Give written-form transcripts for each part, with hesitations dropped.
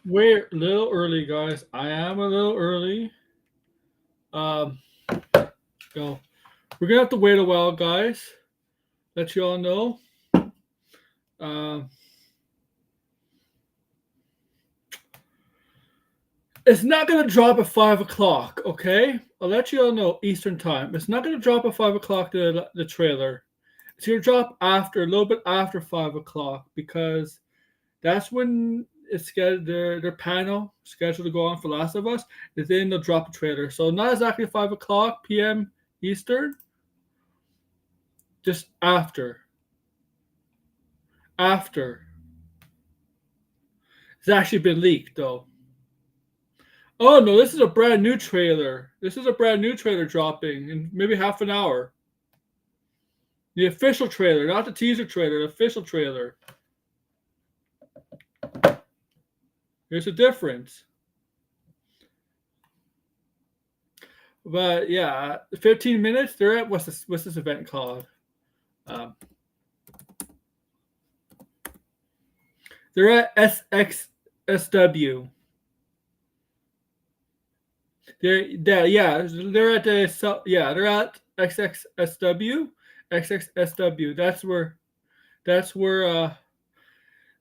We're a little early, guys. I am a little early. Um, go. We're gonna have to wait a while, guys. Let you all know. Um, it's not gonna drop at 5 o'clock. Okay, I'll let you all know Eastern time. It's not gonna drop at 5 o'clock. The trailer. It's gonna drop after a little bit after 5 o'clock because that's when it's scheduled. Their panel scheduled to go on for Last of Us. And then they'll drop a trailer. So not exactly 5 o'clock p.m. Eastern. Just after. After. It's actually been leaked though. Oh no, this is a brand new trailer. This is a brand new trailer dropping in maybe half an hour. The official trailer, not the teaser trailer, the official trailer. There's a difference. But yeah, 15 minutes. They're at what's this event called? Um, they're at SXSW. They're at they're at XXSW. That's where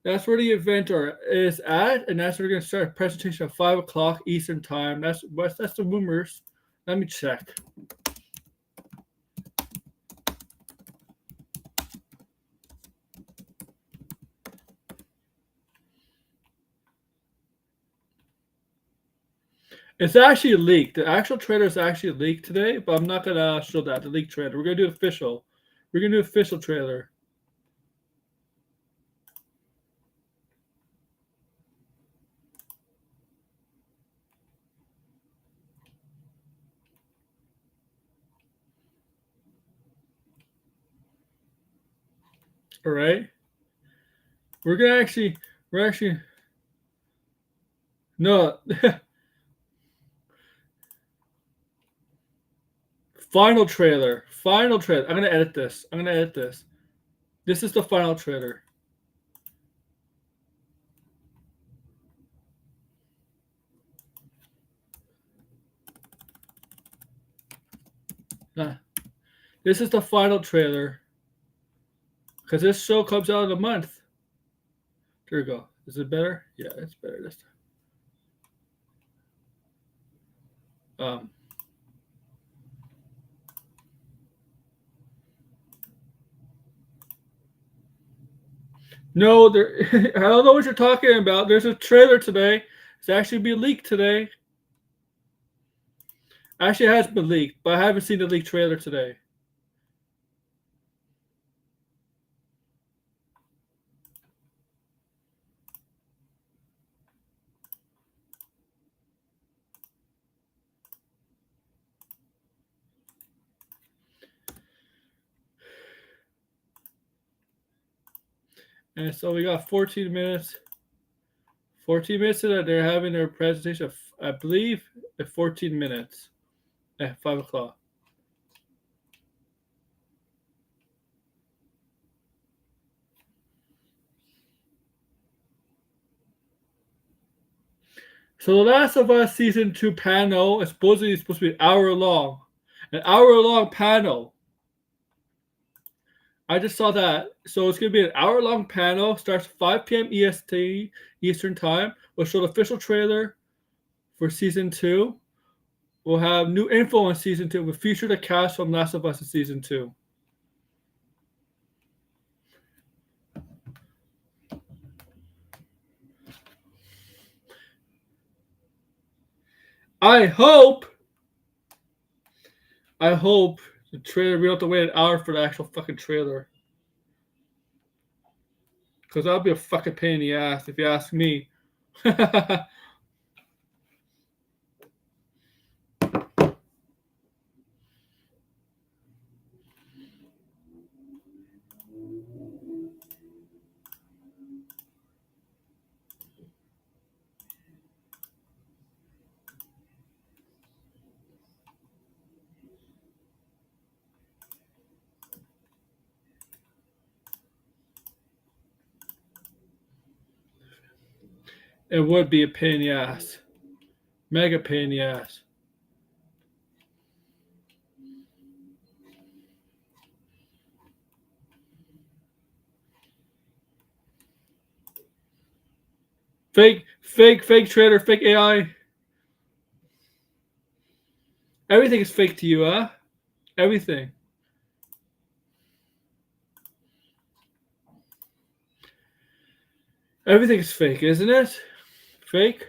that's where the event is at, and that's where we're gonna start a presentation at 5 o'clock Eastern time. That's the rumors. Let me check. It's actually leaked. The actual trailer is actually leaked today, but I'm not gonna show that the leaked trailer. We're gonna do official. We're gonna do official trailer. All right. We're actually no. Final trailer. Final trailer. I'm gonna edit this. This is the final trailer. This is the final trailer. Because this show comes out in a month. There we go. Is it better? Yeah, it's better this time. No, there. I don't know what you're talking about. There's a trailer today. It's actually been leaked today. Actually, it has been leaked, but I haven't seen the leaked trailer today. And so we got 14 minutes. 14 minutes that they're having their presentation, I believe, at 14 minutes at 5 o'clock. So The Last of Us Season 2 panel is supposed to be an hour long. An hour long panel. I just saw that. So it's going to be an hour long panel. Starts 5 p.m. EST Eastern Time. We'll show the official trailer for Season 2. We'll have new info on Season 2. We'll feature the cast from Last of Us in Season 2. I hope the trailer, we don't have to wait an hour for the actual fucking trailer. Because that'll be a fucking pain in the ass if you ask me. It would be a pain in the ass. Mega pain in the ass. Fake trader, fake AI. Everything is fake to you, huh? Everything. Everything is fake, isn't it? Fake?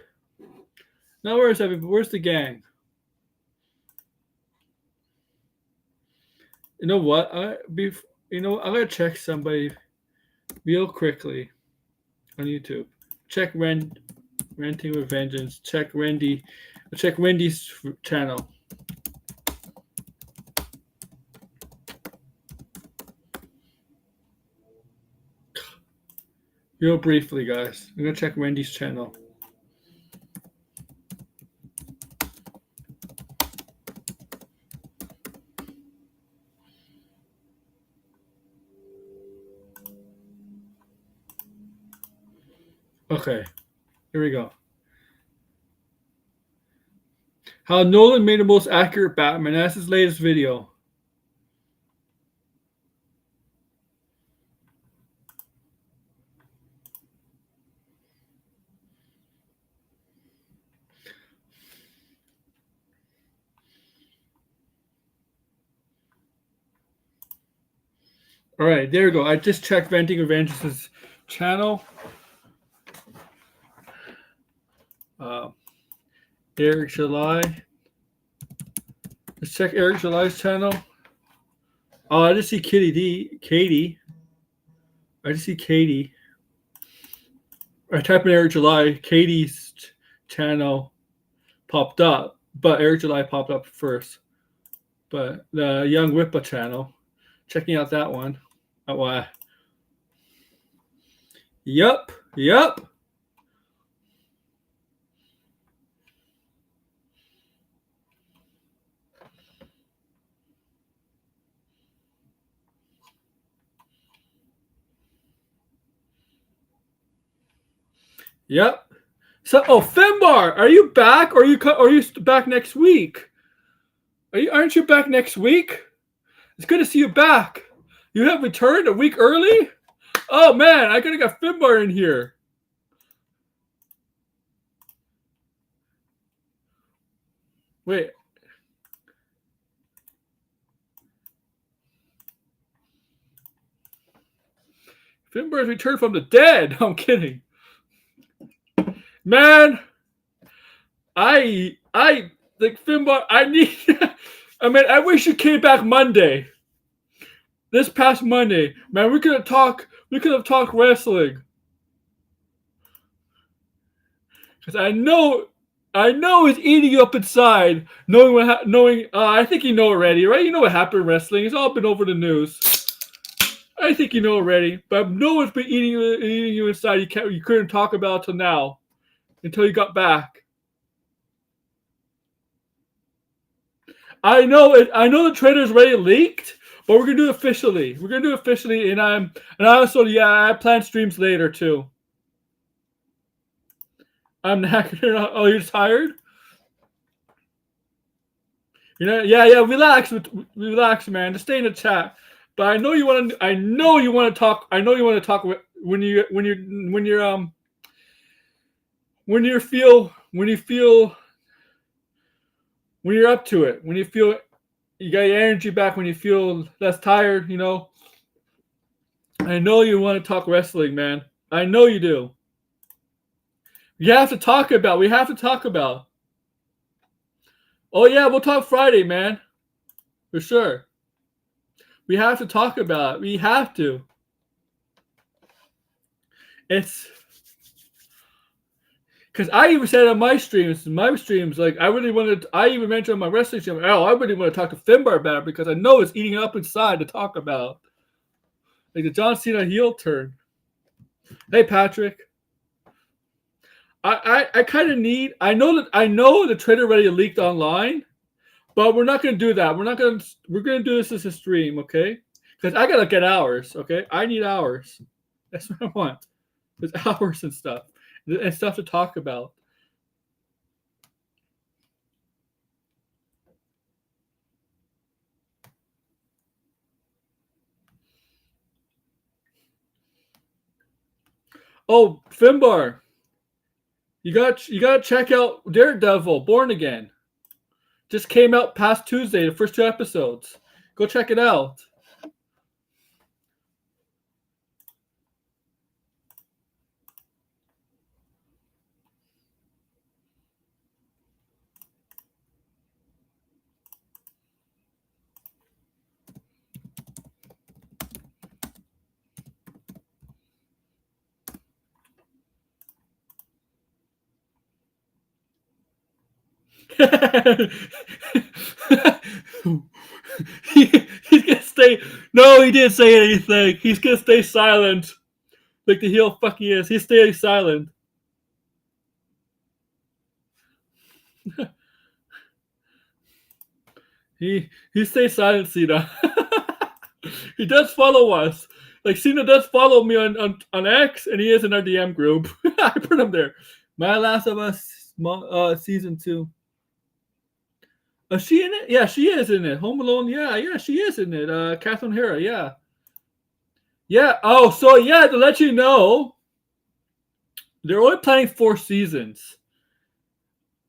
Now where's everybody? Where's the gang? You know what? I'm gonna check somebody real quickly on YouTube. Check Renting with Vengeance. Check Randy's channel. Real briefly, guys. I'm gonna check Randy's channel. Okay, here we go. How Nolan made the most accurate Batman. That's his latest video. All right, there we go. I just checked Venting with Vengeance's channel. Eric July. Let's check Eric July's channel. Oh, I just see Katie. I just see Katie. I type in Eric July. Katie's channel popped up, but Eric July popped up first. But the Young Whippa channel, checking out that one. Oh, wow. Yup. Yep. So, Finbar, are you back? Or are you back next week? Aren't you back next week? It's good to see you back. You have returned a week early? Oh man, I gotta get Finbar in here. Wait. Finbar's returned from the dead. I'm kidding. Man, I like Finbar. I wish you came back Monday. This past Monday, man, we could have talked wrestling. Because I know it's eating you up inside, knowing. I think you know already, right? You know what happened in wrestling. It's all been over the news. I think you know already, but no one's been eating you inside. You couldn't talk about it till now, until you got back. I know the trailer's already leaked, but we're gonna do it officially. And I plan streams later too. I'm not. Oh, you're tired. Relax, man. Just stay in the chat. But I know you want to talk when you're up to it. When you feel you got your energy back, when you feel less tired, I know you want to talk wrestling, man. I know you do. We have to talk about. Oh yeah, we'll talk Friday, man. For sure. We have to talk about it. We have to. It's because I even said on my streams, like I really wanted. I even mentioned on my wrestling stream, oh, I really want to talk to Finbar about it because I know it's eating up inside to talk about, like the John Cena heel turn. Hey, Patrick. I kind of need. I know the trailer already leaked online, but we're not gonna do that. We're gonna do this as a stream, okay? Because I gotta get hours, okay? I need hours. That's what I want. There's hours and stuff to talk about. Oh, Finbar. You got to check out Daredevil, Born Again. Just came out past Tuesday, the first 2 episodes. Go check it out. He's gonna stay. No, he didn't say anything. He's gonna stay silent, like the heel fuck he is. He's staying silent. he stays silent, Cena. He does follow us. Like Cena does follow me on X, and he is in our DM group. I put him there. My Last of Us season 2. Is she in it? Yeah, she is in it. Home Alone. Yeah, she is in it. Catherine Hera. Yeah. Yeah. Oh, so yeah, to let you know, they're only planning 4 seasons.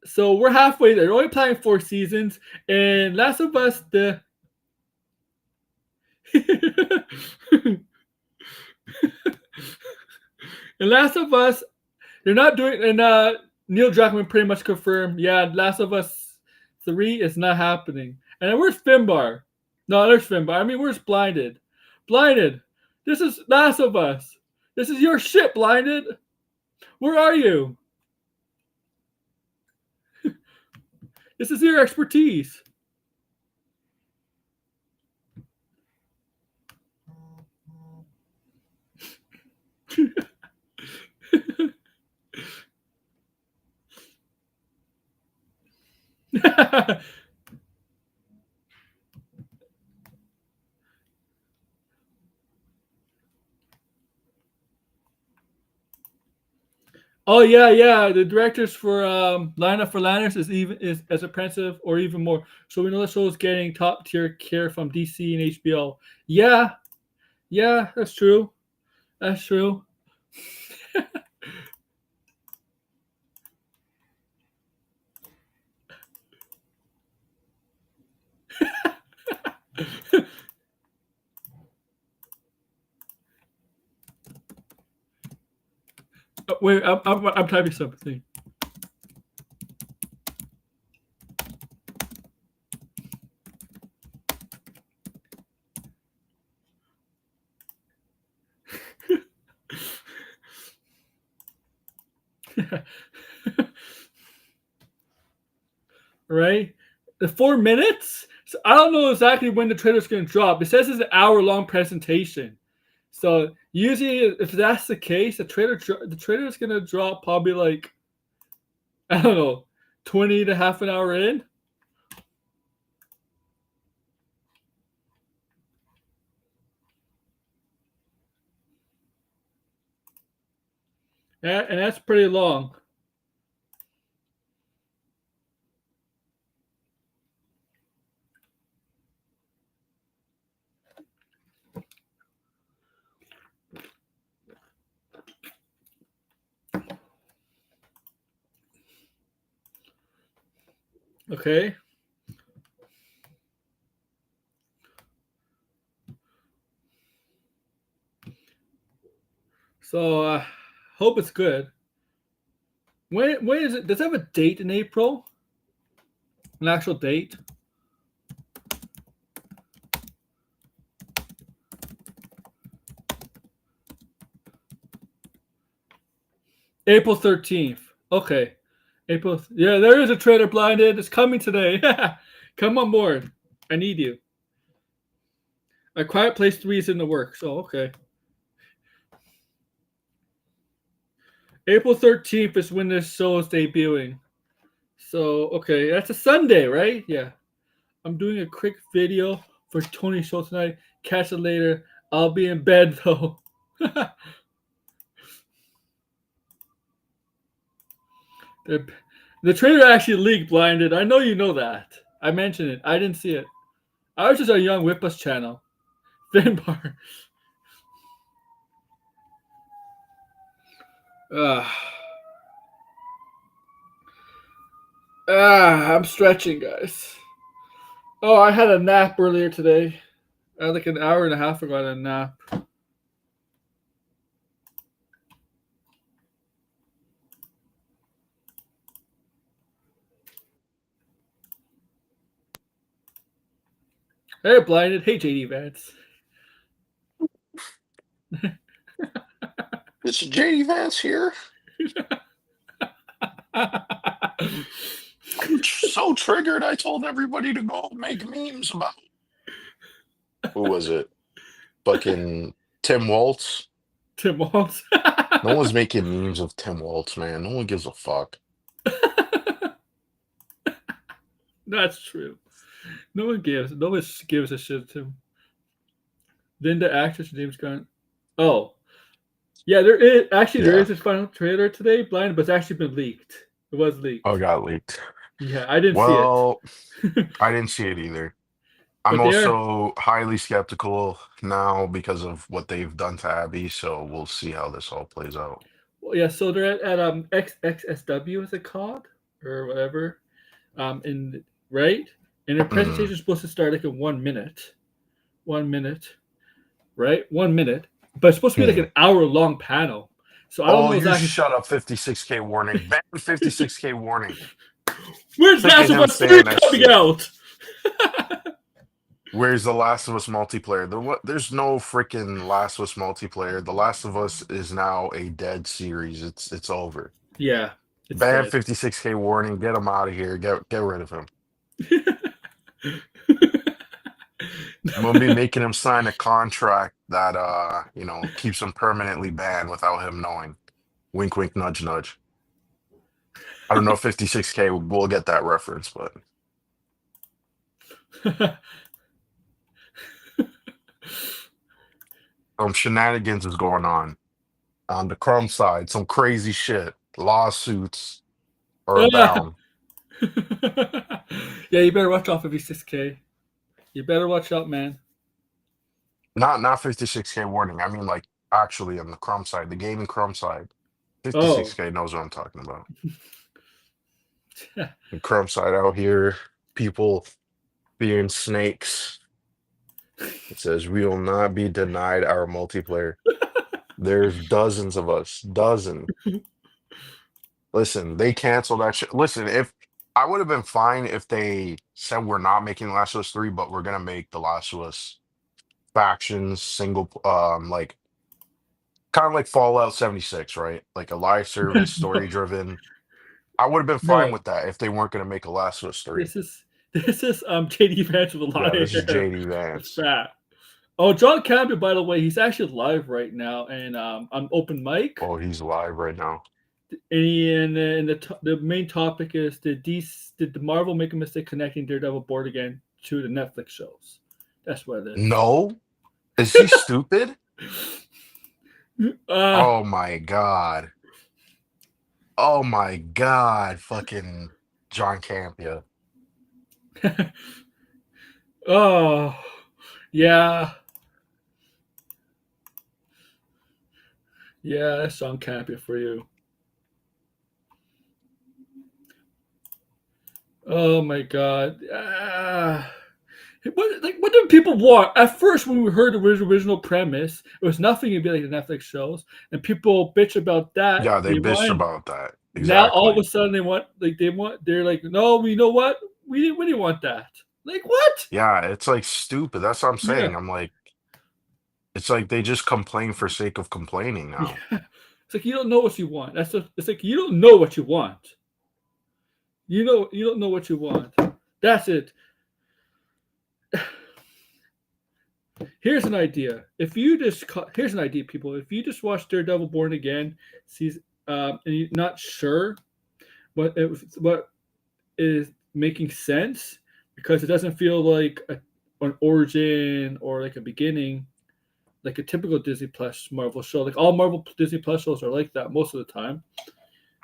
So we're halfway there. They're only planning 4 seasons, and Last of Us the. And Last of Us, they're not doing. And Neil Druckmann pretty much confirmed. Yeah, Last of Us 3 is not happening. And then where's Finbar? No, there's Finbar. I mean, where's Blinded? Blinded. This is Last of Us. This is your shit, Blinded. Where are you? This is your expertise. Oh yeah. The directors for Line Up for Lanners is as impressive or even more. So we know the show is getting top tier care from DC and HBO. Yeah, that's true. That's true. Wait, I'm typing something. Right? The 4 minutes? So I don't know exactly when the trailer's going to drop. It says it's an hour-long presentation. So usually, if that's the case, the trailer is going to drop probably like, I don't know, 20 to half an hour in. And that's pretty long. Okay. So hope it's good. When is it? Does it have a date in April? An actual date? April 13th. Okay. April. Yeah, there is a trailer blinded. It's coming today. Come on board. I need you. A Quiet Place 3 is in the works. Oh, okay. April 13th is when this show is debuting. So, okay, that's a Sunday, right? Yeah. I'm doing a quick video for Tony's show tonight. Catch it later. I'll be in bed, though. The trailer actually leaked blinded. I know you know that. I mentioned it. I didn't see it. I was just on Young Whippas channel. Finbar. I'm stretching, guys. Oh, I had a nap earlier today. Like an hour and a half ago, I had a nap. Hey, blinded. Hey, JD Vance. It's JD Vance here. I'm so triggered. I told everybody to go make memes about who was it? Fucking Tim Waltz. Tim Waltz. No one's making memes of Tim Waltz, man. No one gives a fuck. That's true. No one gives a shit to him. Then the actress James Gunn. Oh, yeah. There is this final trailer today, blind, but it's actually been leaked. It was leaked. Oh, it got leaked. Yeah, I didn't Well, see it. I didn't see it either. I'm But also highly skeptical now because of what they've done to Abby, so we'll see how this all plays out. well, yeah, so they're at XXSW, is it called, or whatever, in right, and their presentation is supposed to start like in 1 minute, right, 1 minute, but it's supposed to be like an hour-long panel. So I don't know you exactly. shut up, 56K warning. Ban 56K warning. Where's Last of Us 3 coming out? Where's the Last of Us multiplayer? There's no freaking Last of Us multiplayer. The Last of Us is now a dead series. It's over. Yeah. Ban 56K warning. Get him out of here. Get rid of him. I'm gonna be making him sign a contract that keeps him permanently banned without him knowing. Wink, wink, nudge, nudge. I don't know if 56K will get that reference, but shenanigans is going on the Crumb side. Some crazy shit. Lawsuits are abound. Yeah, you better watch out for 56K. You better watch out, man. Not 56K warning. I mean, like, actually on the Crumb side, the gaming Crumb side. 56K knows what I'm talking about. The Crumb side out here, people being snakes. It says we will not be denied our multiplayer. There's dozens of us. Dozen. Listen, they canceled that shit. Listen, if I would have been fine if they said we're not making Last of Us 3, but we're gonna make the Last of Us factions single like kind of like Fallout 76, right? Like a live service, story driven. I would have been fine with that if they weren't gonna make a Last of Us 3. This is JD Vance with a lot of hair. This is JD Vance. Fat. Oh, John Campbell, by the way, he's actually live right now and on open mic. Oh, he's live right now. And the main topic is did the Marvel make a mistake connecting Daredevil Born Again to the Netflix shows? That's what it is. No, is he stupid? Oh my god! Oh my god! Fucking John Campia. Oh yeah. Yeah, that's John Campia for you. Oh my god. What did people want? At first, when we heard the original premise, it was nothing to be like the Netflix shows, and people bitch about that. Yeah, they bitched about that. Exactly. Now all of a sudden they're like, no, you know what? We didn't want that. Like what? Yeah, it's like stupid. That's what I'm saying. Yeah. I'm like, it's like they just complain for sake of complaining now. It's like you don't know what you want. It's like you don't know what you want. You don't know what you want. That's it. Here's an idea. Here's an idea, people. If you just watch Daredevil Born Again, and you're not sure what is making sense because it doesn't feel like an origin or like a beginning, like a typical Disney Plus Marvel show. Like all Marvel Disney Plus shows are like that most of the time,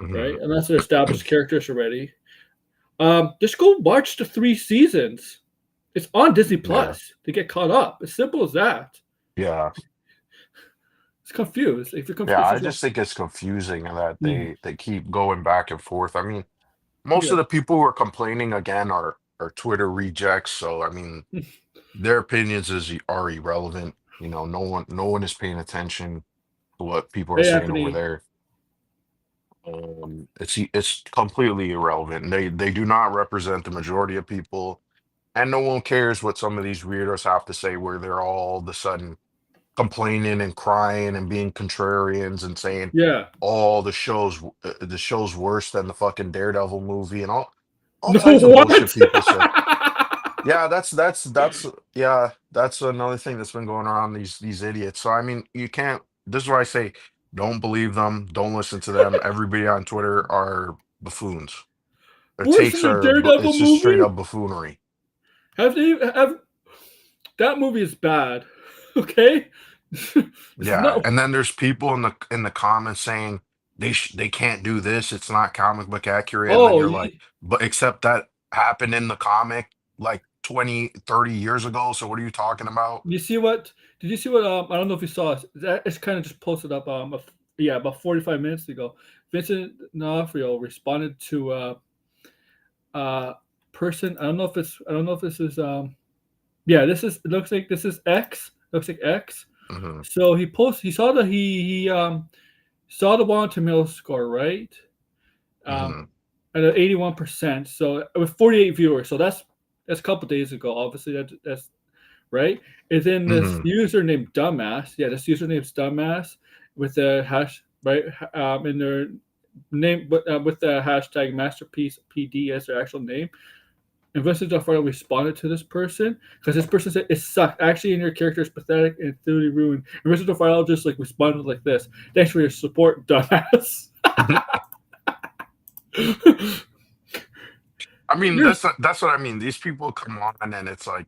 right? Unless they're established characters already. Just go watch the 3 seasons. It's on Disney Plus to get caught up. As simple as that. Yeah. It's confused. If you're confused, Yeah, I just think it's confusing that Mm. they keep going back and forth. I mean, most of the people who are complaining again are Twitter rejects, so I mean, their opinions are irrelevant. You know, no one is paying attention to what people are Hey, saying over Anthony. there. It's completely irrelevant. They do not represent the majority of people, and no one cares what some of these weirdos have to say, where they're all of a sudden complaining and crying and being contrarians and saying, Yeah. "Oh, the show's worse than the fucking Daredevil movie," and all No, types of bullshit what? people say. Yeah, that's another thing that's been going on, these idiots. So I mean, you can't. This is why I say, don't believe them, don't listen to them. Everybody on Twitter are buffoons. Their Worse than takes the are Daredevil it's just straight movie? up buffoonery. Have that movie is bad. Okay? It's Yeah, not. and then there's people in the comments saying they can't do this. It's not comic book accurate. And then Oh, you're like, but except that happened in the comic like 20, 30 years ago. So what are you talking about? you see what? Did you see what? I don't know if you saw it. It's kind of just posted up. Yeah, about 45 minutes ago. Vincent D'Onofrio responded to person. I don't know if it's. I don't know if this is. Yeah, this is. It looks like this is X. Looks like X. Hmm. So he posted. He saw that he saw the Rotten Tomato score, right? Um, Hmm. at 81%. So with 48 viewers. So that's a couple days ago. Obviously, that's right. And then this Hmm. user named Dumbass. Yeah, this user named Dumbass with the hash right in their name, with the hashtag masterpiece PD as their actual name. Investor Jafar responded to this person because this person said it sucked. Actually, and your character is pathetic and thoroughly ruined. Investor Jafar just like responded like this: "Thanks for your support, dumbass." I mean, You're that's what I mean. These people come on and it's like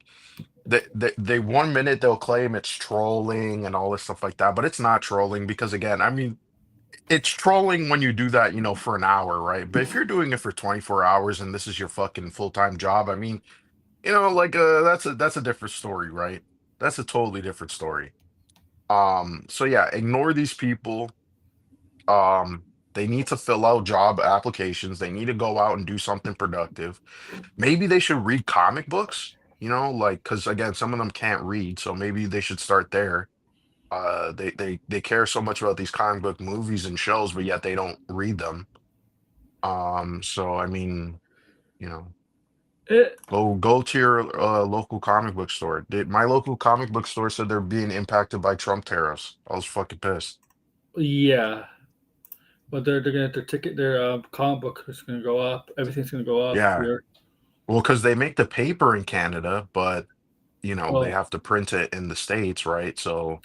they 1 minute they'll claim it's trolling and all this stuff like that, but it's not trolling because again, I mean, it's trolling when you do that, for an hour, right? But if you're doing it for 24 hours and this is your fucking full-time job, I mean, like that's a different story, right? That's a totally different story. So yeah, ignore these people. They need to fill out job applications. They need to go out and do something productive. Maybe they should read comic books, like because again, some of them can't read, so maybe they should start there. They care so much about these comic book movies and shows, but yet they don't read them. So I mean, you know, it, go to your local comic book store. My local comic book store said they're being impacted by Trump tariffs. I was fucking pissed. yeah. But they're gonna their comic book is gonna go up. Everything's gonna go up Yeah, here. well, because they make the paper in Canada, but they Well, have to print it in the States, right? So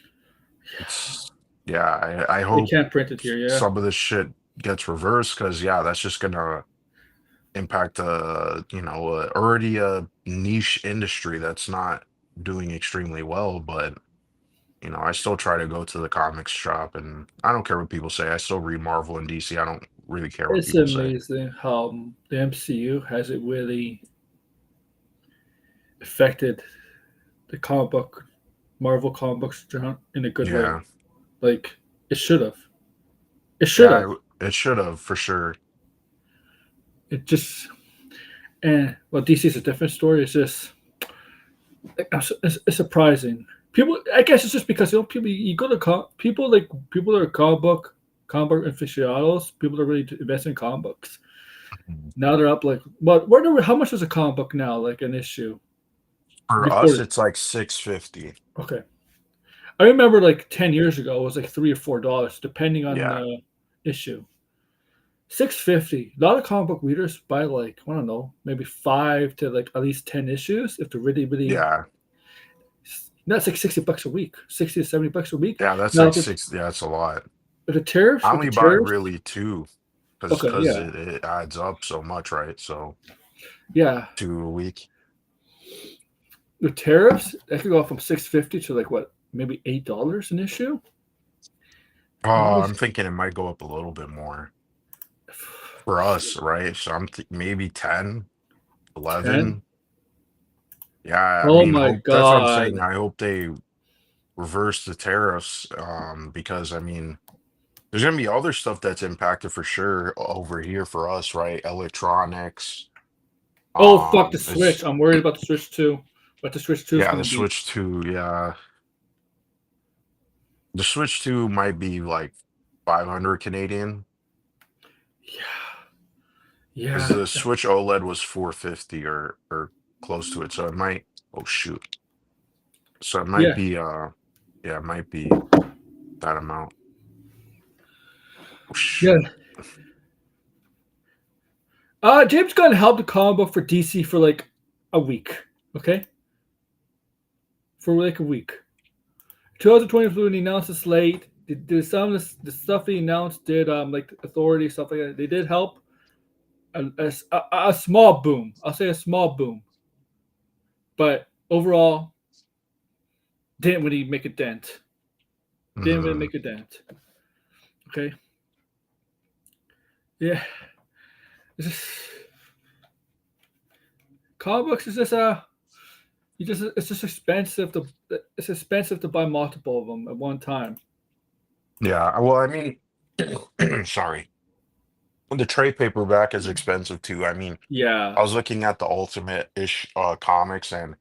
it's yeah. I they hope can't print it here. Yeah. some of this shit gets reversed because yeah, that's just gonna impact already a niche industry that's not doing extremely well. But I still try to go to the comics shop, and I don't care what people say. I still read Marvel and DC. I don't really care what It's people say. amazing how the MCU has it really affected the comic book, Marvel comic books in a good way. Yeah, Like it should have. It should have. yeah, it should have for sure. It just and well, DC is a different story. It's just it's surprising. People, I guess it's just because people you go to people that are comic book aficionados, people that are really invest in comic books. Mhm. Now they're up like what? How much is a comic book now? Like an issue For before? us, it's like 650. Okay, I remember like 10 years ago, it was like $3 or $4, depending on Yeah, the issue. 650. A lot of comic book readers buy like I don't know, maybe 5 to like at least 10 issues if they're really, really. yeah, That's like $60 a week, 60 to $70 a week. yeah. That's Now like if it's six. Yeah, that's a lot. with the tariffs, I with the only buy tariffs. really two, Okay, because yeah, it adds up so much, right? So yeah. two a week. The tariffs, that could go from 650 to like what, maybe $8 an issue. I'm thinking it might go up a little bit more for us, right? So maybe 10, 10. 11. Yeah, I Oh mean, my hope that's what I'm god. saying. I hope they reverse the tariffs, because I mean, there's gonna be other stuff that's impacted for sure over here for us, right? Electronics, Oh fuck the is Switch. I'm worried about the Switch 2. What the Switch 2 is yeah, the going to be. Switch 2, yeah. The Switch 2 might be like 500 Canadian, Yeah. because Yeah. the Switch OLED was 450 or close to it. So it might, oh shoot. So it might Yeah. be yeah, it might be that amount. Oh Yeah. shoot. James Gunn helped the comic book for DC for like a week. Okay? For like a week. 2020 when he announced the slate, did some of the stuff he announced did like authority stuff like that. They did help a small boom. I'll say a small boom, but overall didn't really make a dent. Didn't really Mhm. make a dent. Okay, yeah. It's just comic books is just you just it's just expensive to buy multiple of them at one time. Yeah, well, I mean, sorry. The trade paperback is expensive too. I mean, Yeah, I was looking at the Ultimate ish comics, and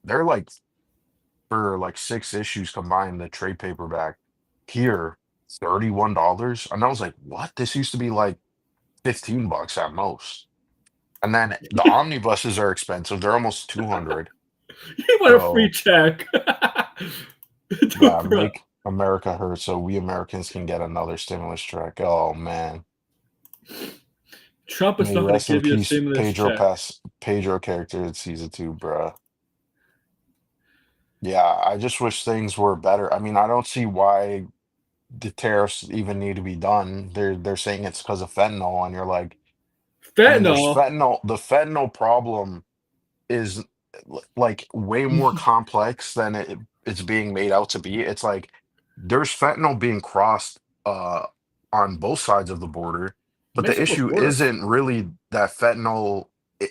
they're like, for like 6 issues combined, the trade paperback here, $31. And I was like, what? This used to be like $15 at most. And then the omnibuses are expensive. They're almost 200. you want a free So check? yeah, make America hurt so we Americans can get another stimulus check. Oh man. Trump is May not going to rest in give you a peace, stimulus check. Pedro character in season 2, bruh. Yeah, I just wish things were better. I mean, I don't see why the tariffs even need to be done. They're saying it's because of fentanyl, and you're like, I mean, there's Fentanyl. fentanyl. The fentanyl problem is like way more complex than it's being made out to be. It's like there's fentanyl being crossed on both sides of the border, but the Mexico's issue worse. isn't really that fentanyl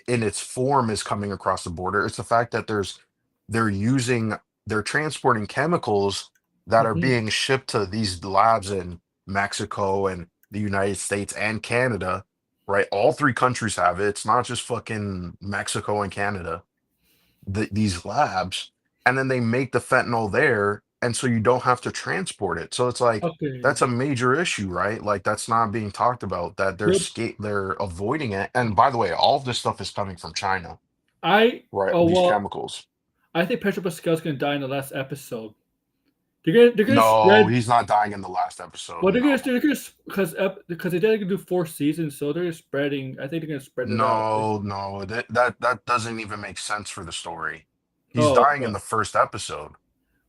in its form is coming across the border. It's the fact that they're using they're transporting chemicals that are Hmm. being shipped to these labs in Mexico and the United States and Canada, right? All three countries have it. It's not just fucking Mexico and Canada, these labs, and then they make the fentanyl there, and so you don't have to transport it. So it's like Okay. that's a major issue, right? Like that's not being talked about, that Yep. they're avoiding it. And by the way, all of this stuff is coming from China, I right? oh These well, chemicals. I think Pedro Pascal's gonna die in the last episode. They're gonna No, spread. he's not dying in the last episode. Well, No. they're gonna because they did do 4 seasons, so they're spreading. I think they're gonna spread it out. No, that doesn't even make sense for the story. He's Oh, dying in okay. the first episode.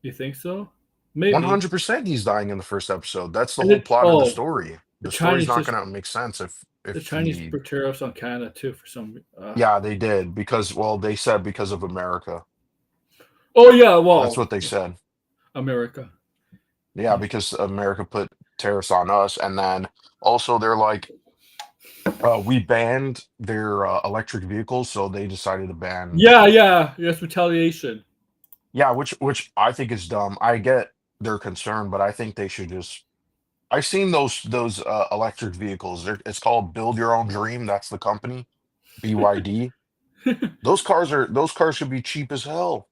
You think so? Maybe. 100% he's dying in the first episode. That's the And whole then plot of the story. the The story's Chinese not just going to make sense the if Chinese he put tariffs on Canada too for some. yeah, they did, because well, they said because of America. Oh yeah, That's well, what they said. America. Yeah, because America put tariffs on us, and then also they're like, we banned their electric vehicles, so they decided to ban. Yeah. Yes, retaliation. Yeah, which I think is dumb. I get their concern, but I think they should just. I've seen those electric vehicles. It's called Build Your Own Dream. That's the company, BYD. Those cars should be cheap as hell,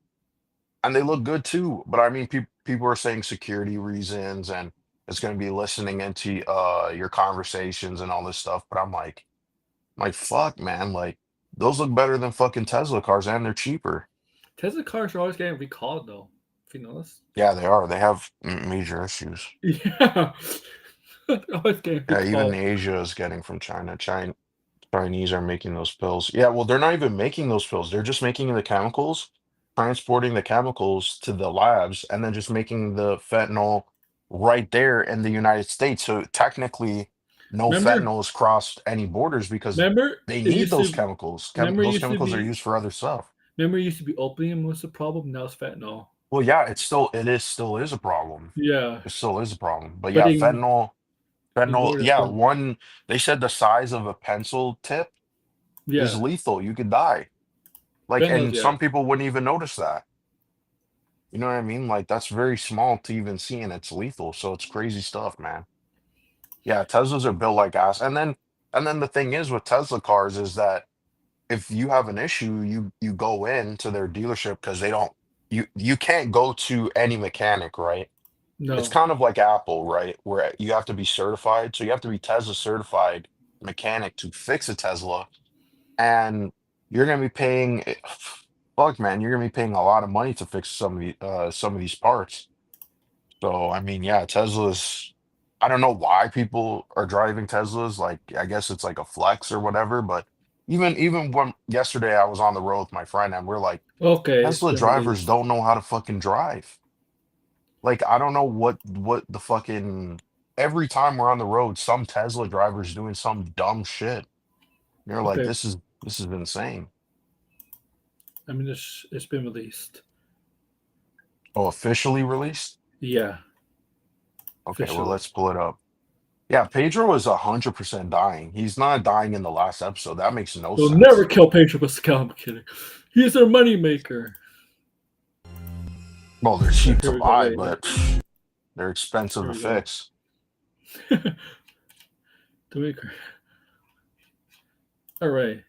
and they look good too. But I mean, people are saying security reasons, and it's going to be listening into your conversations and all this stuff. But I'm like, fuck, man, like those look better than fucking Tesla cars, and they're cheaper. Tesla cars are always getting recalled though, You know, Yeah, they are. They have major issues. yeah. Always getting Yeah, even recalled. Asia is getting from China. Chinese are making those pills. Yeah, well, they're not even making those pills. They're just making the chemicals, transporting the chemicals to the labs, and then just making the fentanyl right there in the United States. So technically, no Remember, fentanyl has crossed any borders because remember, they it need used those to. chemicals. Remember, it Those used to chemicals are be. used for other stuff. Remember, it used to be opium was the problem. Now it's fentanyl. Well, yeah, still is a problem. Yeah, It still is a problem. But but yeah, fentanyl, ignored it yeah, for. one they said the size of a pencil tip is Yeah, lethal. You could die. Like, fentanyl's and yeah. some people wouldn't even notice that. You know what I mean? Like, that's very small to even see, and it's lethal. So it's crazy stuff, man. Yeah, Teslas are built like ass. And then the thing is with Tesla cars is that if you have an issue, you go in to their dealership because they don't you can't go to any mechanic, right? It's No. kind of like Apple, right? Where you have to be certified. So you have to be Tesla certified mechanic to fix a Tesla, and you're gonna be paying fuck man, you're gonna be paying a lot of money to fix some of these parts. So I mean, yeah, Teslas, I don't know why people are driving Teslas. Like, I guess it's like a flex or whatever, but even when yesterday I was on the road with my friend and we're like, Okay, it's Tesla been drivers released. don't know how to fucking drive. Like, I don't know what the fucking every time we're on the road, some Tesla drivers doing some dumb shit. You're like, Okay, this is insane. I mean it's been released. Oh, officially released? Yeah, Okay, well, officially. let's pull it up. Yeah, Pedro is 100% dying. He's not dying in the last episode. That makes no They'll never sense. kill Pedro Pascal. I'm kidding. He's their moneymaker. Well, they're So cheap to here we go. buy, Wait, but they're expensive here to we go. fix. To make all right.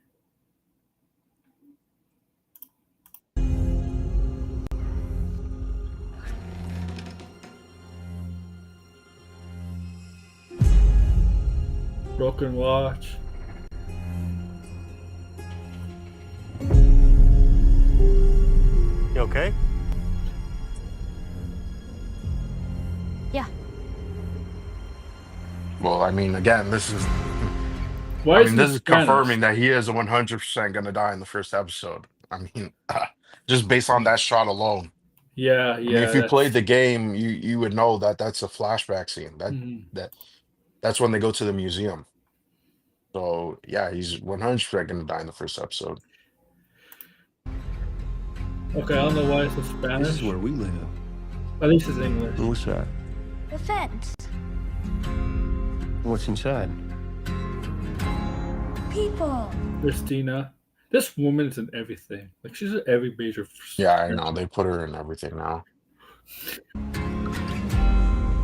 Broken watch. You okay? Yeah. Well, I mean, again, Why I is mean, he this is Spanish? confirming that he is 100% going to die in the first episode. I mean, just based on that shot alone. Yeah, I mean, yeah. if you played That's the game, you would know that that's a flashback scene. mhm. That that's when they go to the museum. So yeah, he's 100% going to die in the first episode. Okay. I don't know why it's in This is Spanish. where we live. At least it's English. What's that? The fence. What's inside? People. Christina. This woman is in everything. Like she's in every major. Yeah, I know. They put her in everything now.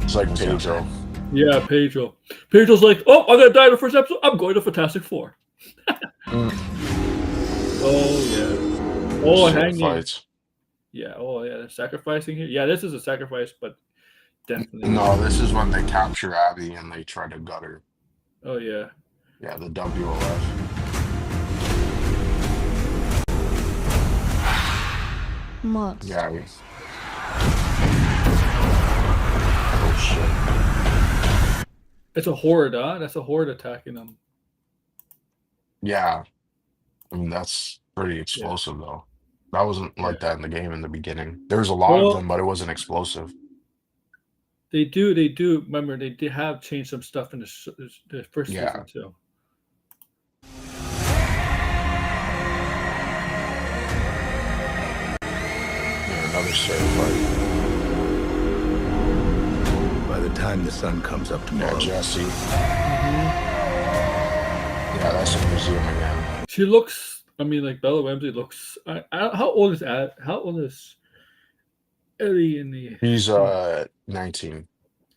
It's like Sounds Pedro. Yeah, Pedro. Pedro's like, oh, I'm gonna die in the first episode. I'm going to Fantastic Four. Mm, Oh yeah. Oh, sword hanging. fights. Yeah. Oh yeah. They're sacrificing here. Yeah, this is a sacrifice, but definitely. No, this is when they capture Abby and they try to gut her. Oh yeah. Yeah, the WOF. Monsters. Yeah. Oh shit. It's a horde, huh? That's a horde attacking them. Yeah. I mean, that's pretty Yeah. explosive though. That wasn't Yeah. like that in the game in the beginning. There was a lot of Well, them, but it wasn't explosive. they do. They do. Remember, they did have changed some stuff in the first Yeah. season too. Yeah, another sword fight. By the time the sun comes up Yeah, tomorrow, Jesse. Mhm. Yeah, that's a museum again. She looks. I mean, like Bella Ramsey looks. How old is How old is Ellie in the He's 19.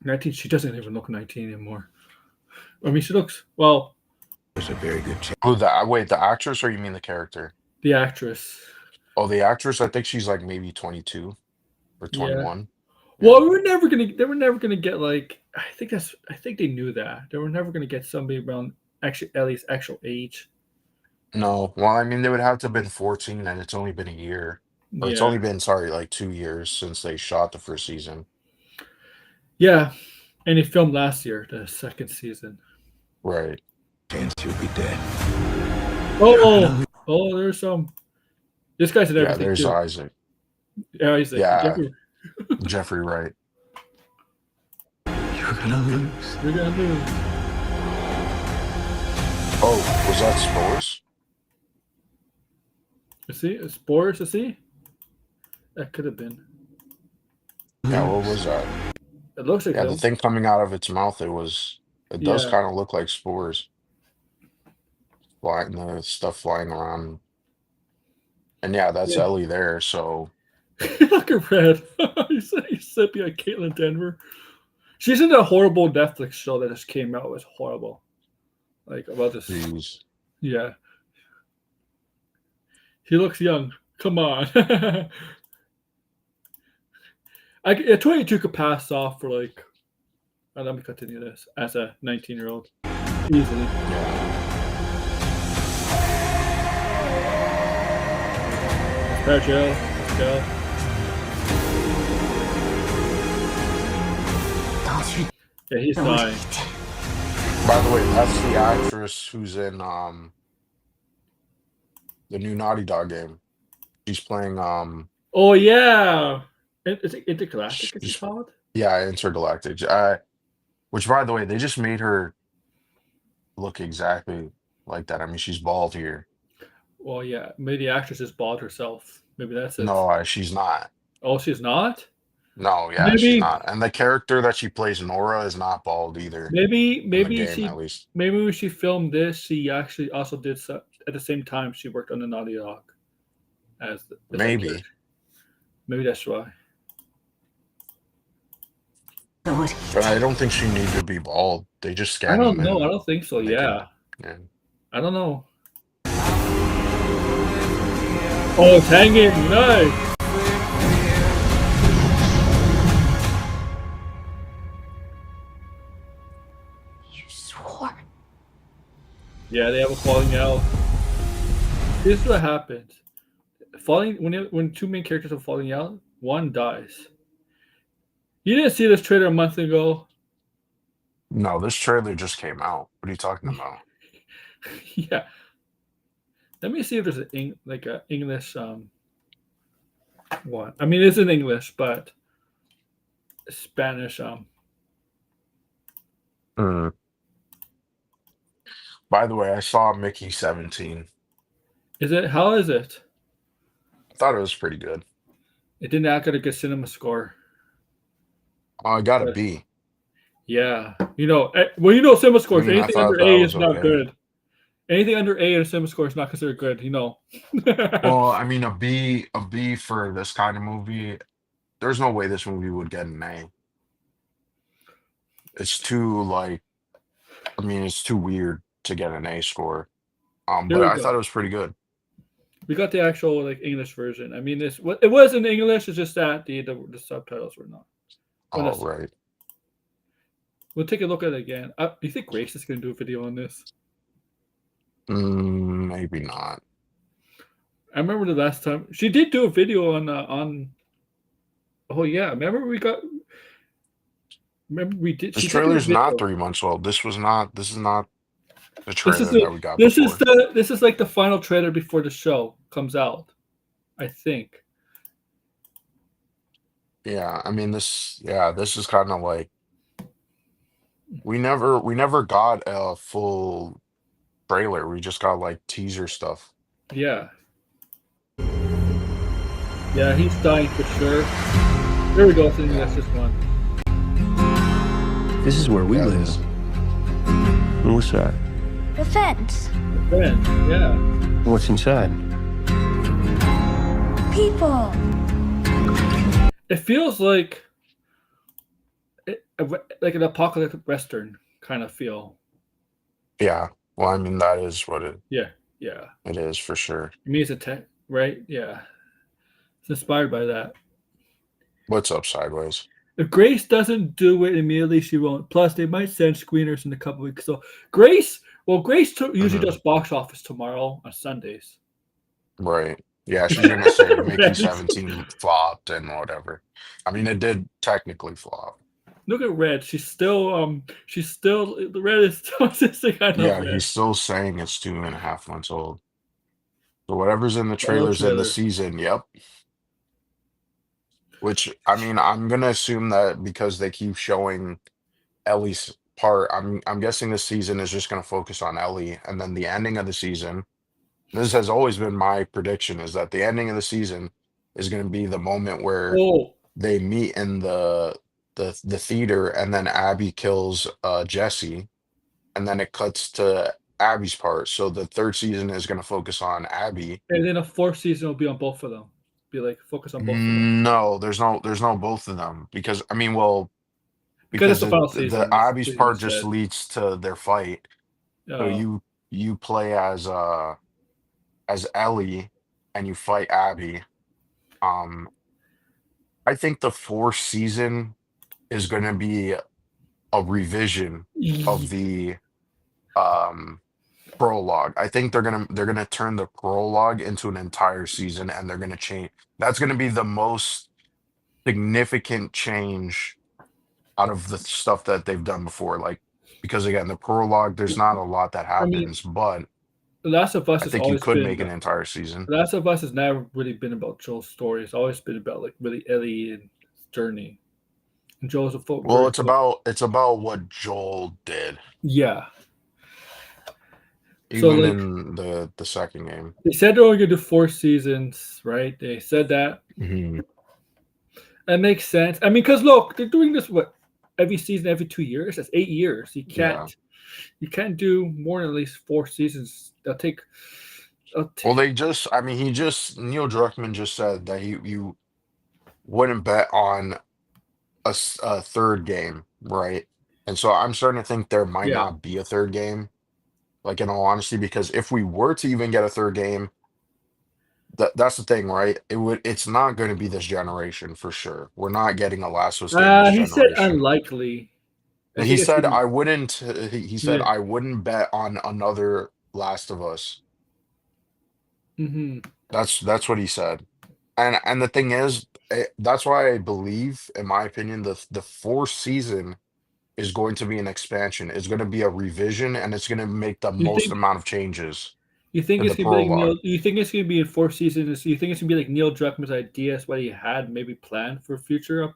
19? She doesn't even look 19 anymore. I mean, she looks well. there's a very good chance. Who wait, the actress or you mean the character? The actress. Oh, the actress, I think she's like maybe 22 or Yeah. 21. Well, Yeah. we were never gonna. They were never gonna get like. I think that's. I think they knew that they were never gonna get somebody around actually Ellie's actual age. No, well, I mean, they would have to have been 14 and it's only been a year. Or it's Yeah. only been, sorry, like 2 years since they shot the first season. Yeah. And he filmed last year, the second season. Right. Chance you'll be dead. Oh, there's some. This guy's in Yeah, everything there's too. Isaac. Yeah, he's like Yeah. Jeffrey, Jeffrey Wright. You're gonna lose. you're gonna lose. Oh, was that Spores? You see, spores. You see, that could have been. Yeah, what was that? It looks like Yeah, the him. thing coming out of its mouth, it does Yeah. kind of look like spores. Flying, the stuff flying around. And yeah, that's Yeah. Ellie there, so Look at Red. He's sipping at Caitlin Denver. She's in a horrible Netflix show that just came out. It was horrible. Like about this. geez. Yeah. He looks young. Come on. A 22 could pass off for like. Let me continue this as a 19-year-old. Easily. Yeah. Fragile. Let's go. Yeah, he's dying. By the way, that's the actress who's in the new Naughty Dog game. She's playing Oh yeah. Is it Intergalactic? Is She's- it called? yeah, Intergalactic. Which by the way, they just made her look exactly like that. I mean, she's bald here. Well, yeah. Maybe the actress is bald herself. Maybe that's it. No, she's not. Oh, she's not. No, yeah, Maybe- she's not. And the character that she plays, Nora, is not bald either. Maybe in the game, she at least. maybe when she filmed this, she actually also did at the same time she worked on the Naughty Dog. As the Maybe. actor. Maybe that's why. But I don't think she needed to be bald. They just I scanned don't them know. I in. don't think so. Make Yeah, Yeah. I don't know. Oh, it's hanging. Nice. You swore. Yeah, they have a falling out. This is what happens. When two main characters are falling out, one dies. You didn't see this trailer a month ago. No, this trailer just came out. What are you talking about? Yeah. Let me see if there's an English one. I mean, it's in English, but Spanish. Mm. By the way, I saw Mickey 17. Is it? How is it? I thought it was pretty good. It did not get a good cinema score. I got a But- B. Yeah, cinema scores. I Anything thought under that A was is not okay. good. Anything under A in a cinema score is not considered good. Well, I mean, a B for this kind of movie. There's no way this movie would get an A. It's too it's too weird to get an A score. Here But we I go. thought it was pretty good. We got the actual English version. I mean, it was in English. It's just that the subtitles were not. Well, Oh, that's- right. We'll take a look at it again. Do you think Grace is going to do a video on this? Maybe not. I remember the last time she did do a video on. Oh yeah, remember we did. This she did do a trailer's not video. 3 months old. This is not the This trailer is that we got this before. this is like the final trailer before the show comes out, I think. Yeah, I mean this is kind of like we never got a full trailer. We just got like teaser stuff. Yeah. Yeah, he's dying for sure. There we go. I think that's just one. This is where we Yeah, live. this- And what's that? The fence. Friend. Yeah. What's inside? People. It feels like like an apocalyptic western kind of feel. Yeah. Well, I mean that is what it Yeah. is for sure. I mean, it's a tech, right? Yeah. It's inspired by that. What's up, Sideways? If Grace doesn't do it immediately, she won't. Plus, they might send screeners in a couple weeks. So Grace usually Mhm. does box office tomorrow on Sundays. Right. Yeah, she's gonna say Mickey Red is- 17 flopped and whatever. I mean, it did technically flop. Look at Red. She's still the Red is still insisting I love Yeah, Red. he's still saying it's 2.5 months old. So whatever's in the All trailers in the trailer. season, yep. Which I mean, I'm gonna assume that because they keep showing Ellie's part, I'm guessing this season is just gonna focus on Ellie, and then the ending of the season. This has always been my prediction is that the ending of the season is gonna be the moment where Oh, they meet in the theater, and then Abby kills Jesse, and then it cuts to Abby's part. So the third season is gonna focus on Abby. and then a fourth season will be on both of them. Be like focus on both of them No, there's no both of them because I mean, well, because it's because the final the season. Abby's That's what you part just said. leads to their fight. So Uh, you play as Ellie and you fight Abby. Um, I think the fourth season is going to be a revision of the um prologue. I think they're gonna turn the prologue into an entire season, and they're gonna change. That's gonna be the most significant change out of the stuff that they've done before. Like because again, the prologue, there's not a lot that I mean, happens, but The Last of Us I has think you always could been make an entire season. The Last of Us has never really been about Joel's story. It's always been about like really Ellie and his journey. And Joel's a Well, very it's about what Joel did, yeah. So even like in the second game. they said they're only gonna do 4 seasons, right? They said that. Mhm. That makes sense. I mean, because look, they're doing this what every season, every 2 years. That's 8 years. Yeah. You can't do more than at least 4 seasons. Well, I mean, Neil Druckmann just said that you wouldn't bet on a third game, right? And so I'm starting to think there might yeah. not be a third game, like in all honesty, because if we were to even get a third game, that's the thing, right? It's not going to be this generation for sure. We're not getting a Last of Us game this He said generation. unlikely. I He think it's said gonna be, I wouldn't. He said yeah. I wouldn't bet on another Last of Us. hmm That's what he said. And the thing is, that's why I believe, in my opinion, the fourth season is going to be an expansion. It's going to be a revision, and it's going to make the You most think amount of changes you think in it's the gonna be like prologue. Neil? You think it's gonna be in 4 seasons? You think it's gonna be like Neil Druckmann's ideas, what he had maybe planned for future up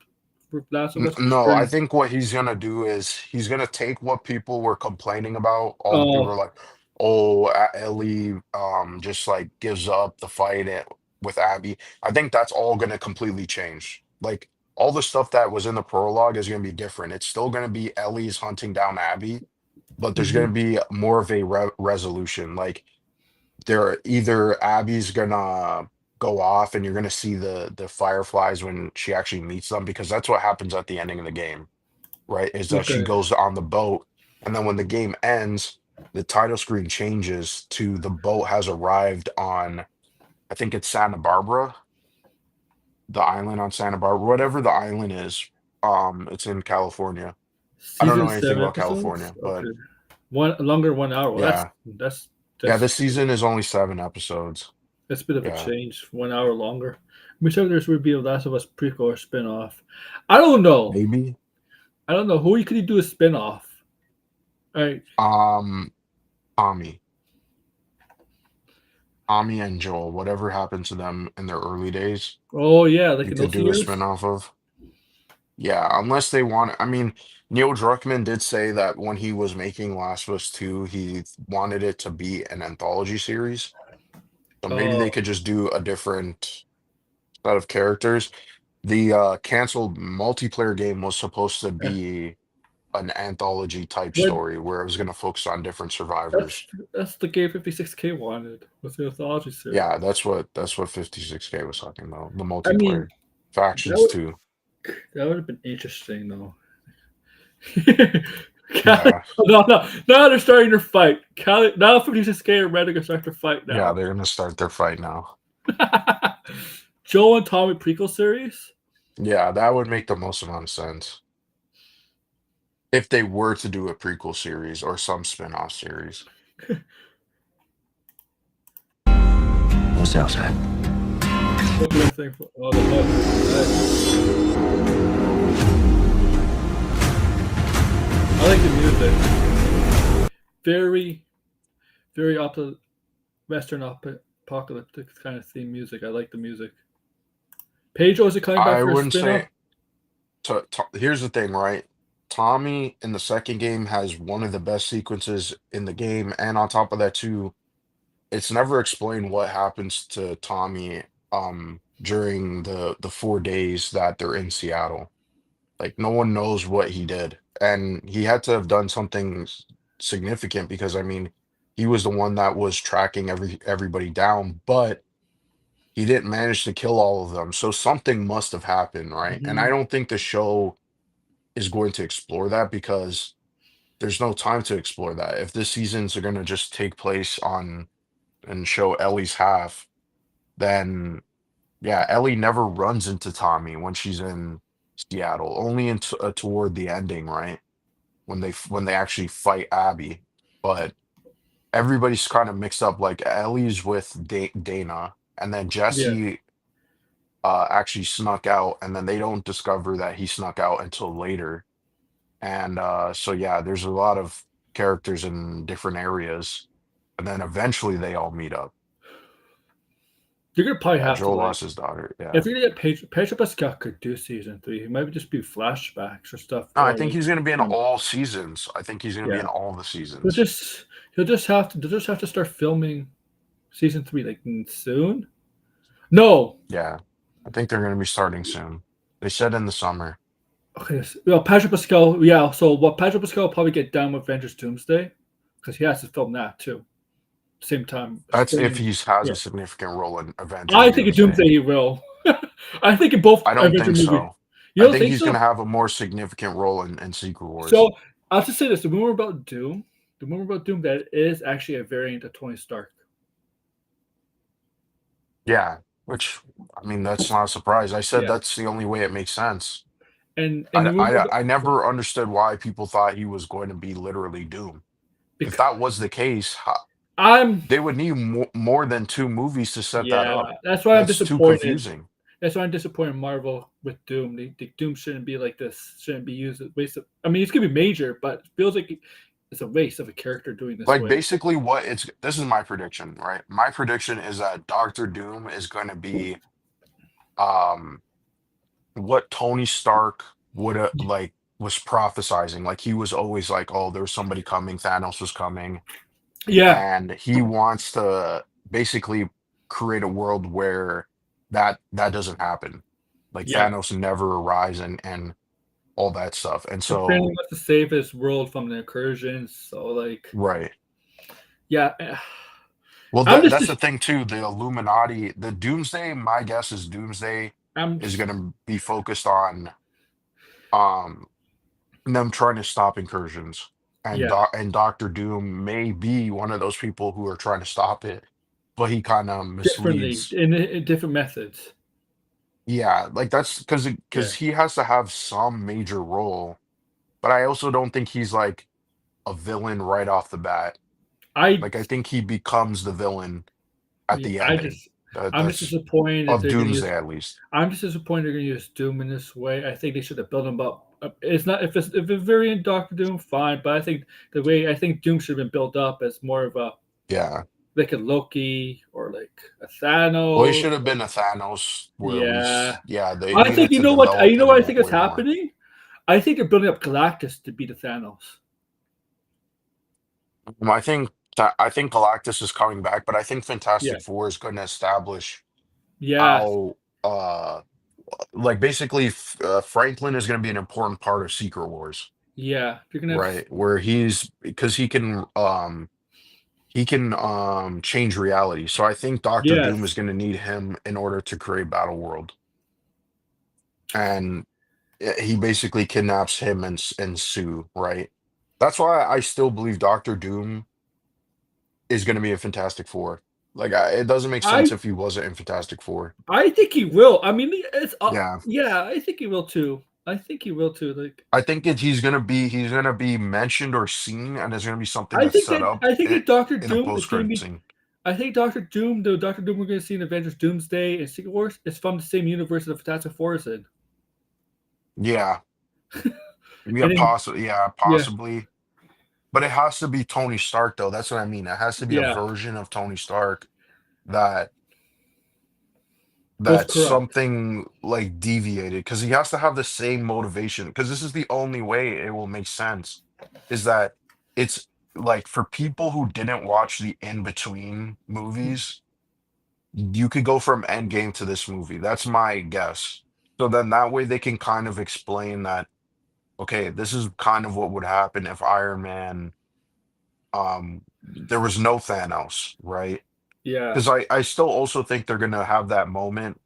for Last of Us? No, I Or- think what he's gonna do is he's gonna take what people were complaining about. All the people Oh, were like, "Oh, Ellie, just like gives up the fight with Abby." I think that's all gonna completely change. Like all the stuff that was in the prologue is gonna be different. It's still gonna be Ellie's hunting down Abby, but there's gonna mhm. be more of a resolution. Like there, either Abby's gonna go off, and you're gonna see the fireflies when she actually meets them, because that's what happens at the ending of the game, right? Is that she Okay. goes on the boat, and then when the game ends, the title screen changes to the boat has arrived on, I think it's Santa Barbara, the island on Santa Barbara, whatever the island is. It's in California. I don't Season know anything 7 about episodes. California, but Okay, one longer 1 hour. Well, yeah, that's yeah. that's This season is only 7 episodes. that's a bit of a Yeah, change. 1 hour longer. We said there's would be a Last of Us prequel or spin-off. I don't know. maybe. I don't know who you could do a spin-off. All right. Um, Tommy. Tommy and Joel, whatever happened to them in their early days, Oh yeah, like you in could those do a years. spin-off of. Yeah, unless they want, I mean, Neil Druckmann did say that when he was making Last of Us 2, he wanted it to be an anthology series. So maybe they Oh, could just do a different set of characters. The canceled multiplayer game was supposed to yeah. be an anthology type What? story where it was going to focus on different That's survivors. that's the game 56K wanted with the anthology series. Yeah, that's what 56K was talking about. The I mean, multiplayer that factions would too. that would have been interesting though. Yeah, No, no. Now they're starting their fight. Now 56K and Red are gonna start their fight yeah, now. they're gonna start their fight now. Joe and Tommy prequel series. Yeah, that would make the most amount of sense if they were to do a prequel series or some spin-off series. What's outside? What do I think? Oh, the look. Nice. I like the music. Very, very Western apocalyptic kind of theme music. I like the music. Pedro, is it coming back I for a wouldn't spin-off? say. Here's the thing, right? Tommy in the second game has one of the best sequences in the game, and on top of that, too, it's never explained what happens to Tommy during the 4 days that they're in Seattle. Like no one knows what he did, and he had to have done something significant because I mean, he was the one that was tracking everybody down, but he didn't manage to kill all of them. So something must have happened, right? And I Mhm. don't think the show is going to explore that because there's no time to explore that. If this seasons are going to just take place on and show Ellie's half, then yeah, Ellie never runs into Tommy when she's in Seattle, only toward the ending, right? When they actually fight Abby. But everybody's kind of mixed up. Like Ellie's with Dana, and then Yeah. Jesse actually snuck out, and then they don't discover that he snuck out until later. And so yeah, there's a lot of characters in different areas, and then eventually they all meet up. You're gonna probably Yeah, have to Joel like lost his daughter. Yeah. if you're gonna get Pedro Pascal could do season 3. It might just be flashbacks or stuff, No, I or think like he's gonna be in all seasons. I think he's gonna be yeah. in all the He'll seasons. just they'll just have to start filming season 3 like soon. No, Yeah. I think they're gonna be starting soon. They said in the summer. okay. Well, Pedro Pascal, yeah. So what Pedro Pascal will probably get done with Avengers Doomsday because he has to film that too. Same time, That's if spring. he has Yeah, a significant role in Avengers I think in Doomsday. Doomsday he will. I think in both I don't Avenger think movies. so. You I don't think think he's gonna so? have a more significant role in Secret Wars. So I'll just say this: the rumor about Doom, that is actually a variant of Tony Stark. Yeah, which I mean that's not a surprise. I said Yeah, that's the only way it makes sense. and the rumor about, I never understood why people thought he was going to be literally Doom. If because that was the case, I'm they would need more than two movies to set that yeah, up. that's why I'm That's too disappointed. confusing. That's why I'm disappointed in Marvel with Doom. The Doom shouldn't be like this. Shouldn't be used as waste of. I mean, it's gonna be major, but it feels like it's a waste of a character doing this Like way. basically what it's this is my prediction, right? My prediction is that Doctor Doom is going to be um what Tony Stark would have like was prophesizing. Like he was always like, oh, there was somebody coming, Thanos was coming, Yeah, and he wants to basically create a world where that doesn't happen. Like yeah. Thanos never arrives and all that stuff. And Apparently so wants to save his world from the incursions. So like, right. yeah, Well, I'm that's the just thing too. The Illuminati, the Doomsday. My guess is Doomsday I'm is going to be focused on um them trying to stop incursions, and yeah. and Doctor Doom may be one of those people who are trying to stop it, but he kind of Differently misleads. in different methods. Yeah, like that's Yeah, because he has to have some major role, but I also don't think he's like a villain right off the bat. I Like I think he becomes the villain at yeah, the ending. I'm just That's disappointed that of they're gonna Doomsday use. at least. I'm just disappointed they're gonna use Doom in this way. I think they should have built him up. It's not if it's variant Doctor Doom, fine. But I think the way I think Doom should have been built up as more of a Yeah. like a Loki or like a Well, he Thanos. should have been a Thanos where at Yeah, least, yeah, they I think needed you to know what develop you know what I him think is way more. happening. I think they're building up Galactus to be the Thanos. I think Galactus is coming back, but I think Yeah, Fantastic Four is going to establish yes, how, like basically, Franklin is going to be an important part of Secret Wars, yeah. You're gonna have right? Where he's because he can change reality. So I think Doctor Doom is yes. going to need him in order to create Battle World, and he basically kidnaps him and Sue, right? That's why I still believe Doctor Doom is going to be a Fantastic Four. Like, it doesn't make I sense if he wasn't in Fantastic Four. I think he will. I mean, it's Yeah, yeah. I think he will too. I think he will too. Like I think he's gonna be mentioned or seen, and there's gonna be something that's set up I think that Doctor in a Doom is post going to credit be. scene. I think Doctor Doom, the Doctor Doom we're going to see in Avengers Doomsday and Secret Wars, is from the same universe that the Fantastic Four is in. Yeah. Yeah, And then, yeah, possibly. But it has to be Tony Stark, though. That's what I mean. It has to be a yeah, version of Tony Stark that both that's corrupt. something like deviated because he has to have the same motivation. Because this is the only way it will make sense. Is that it's like for people who didn't watch the in between movies, you could go from Endgame to this movie. That's my guess. So then that way they can kind of explain that, okay, this is kind of what would happen if Iron Man, there was no Thanos, right? Yeah, Because I still also think they're gonna have that moment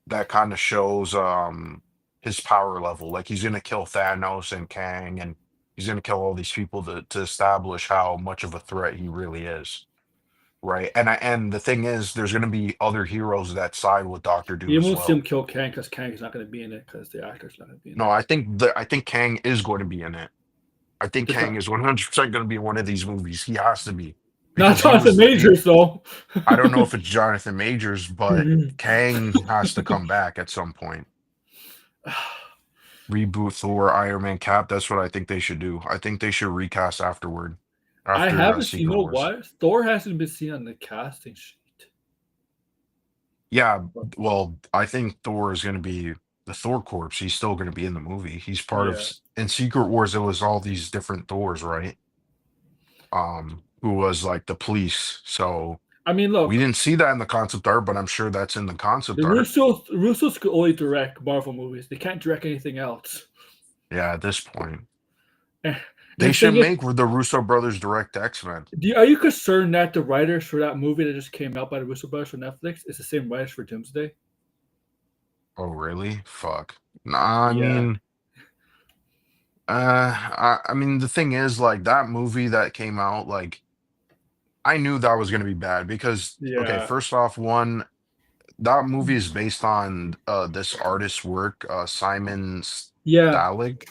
that kind of shows his power level. Like he's gonna kill Thanos and Kang, and he's gonna kill all these people to establish how much of a threat he really is. Right. And the thing is, there's gonna be other heroes that side with Doctor Doom you as won't see him well. kill Kang because Kang is not going to be in it because the actor's not going to be in No, it. I think Kang is going to be in it. I think Just Kang not, is 100% going to be in one of these movies. He has to be not because he Jonathan was Majors though. I don't know if it's Jonathan Majors, but Kang has to come back at some point. Reboot Thor, Iron Man, Cap. That's what I think they should do. I think they should recast afterward, I after haven't seen. You Secret know Wars. what? Thor hasn't been seen on the casting sheet. Yeah, well, I think Thor is going to be the Thor corpse. He's still going to be in the movie. He's part of Yeah, in Secret Wars. It was all these different Thors, right? Who was like the police. So I mean, we look, didn't see that in the concept art, but I'm sure that's in the the concept art. Russos could only direct Marvel movies. They can't direct anything else. Yeah, at this point, And they the should thing is, make the Russo brothers direct X-Men. are you concerned that the writers for that movie that just came out by the Russo brothers for Netflix is the same writers for Doomsday? Oh, really? Fuck. Nah, I Yeah, mean, I mean, the thing is, like that movie that came out, like I knew that was gonna be bad because, okay, yeah, first off, one, that movie is based on this artist's work, Simon yeah. Stalig.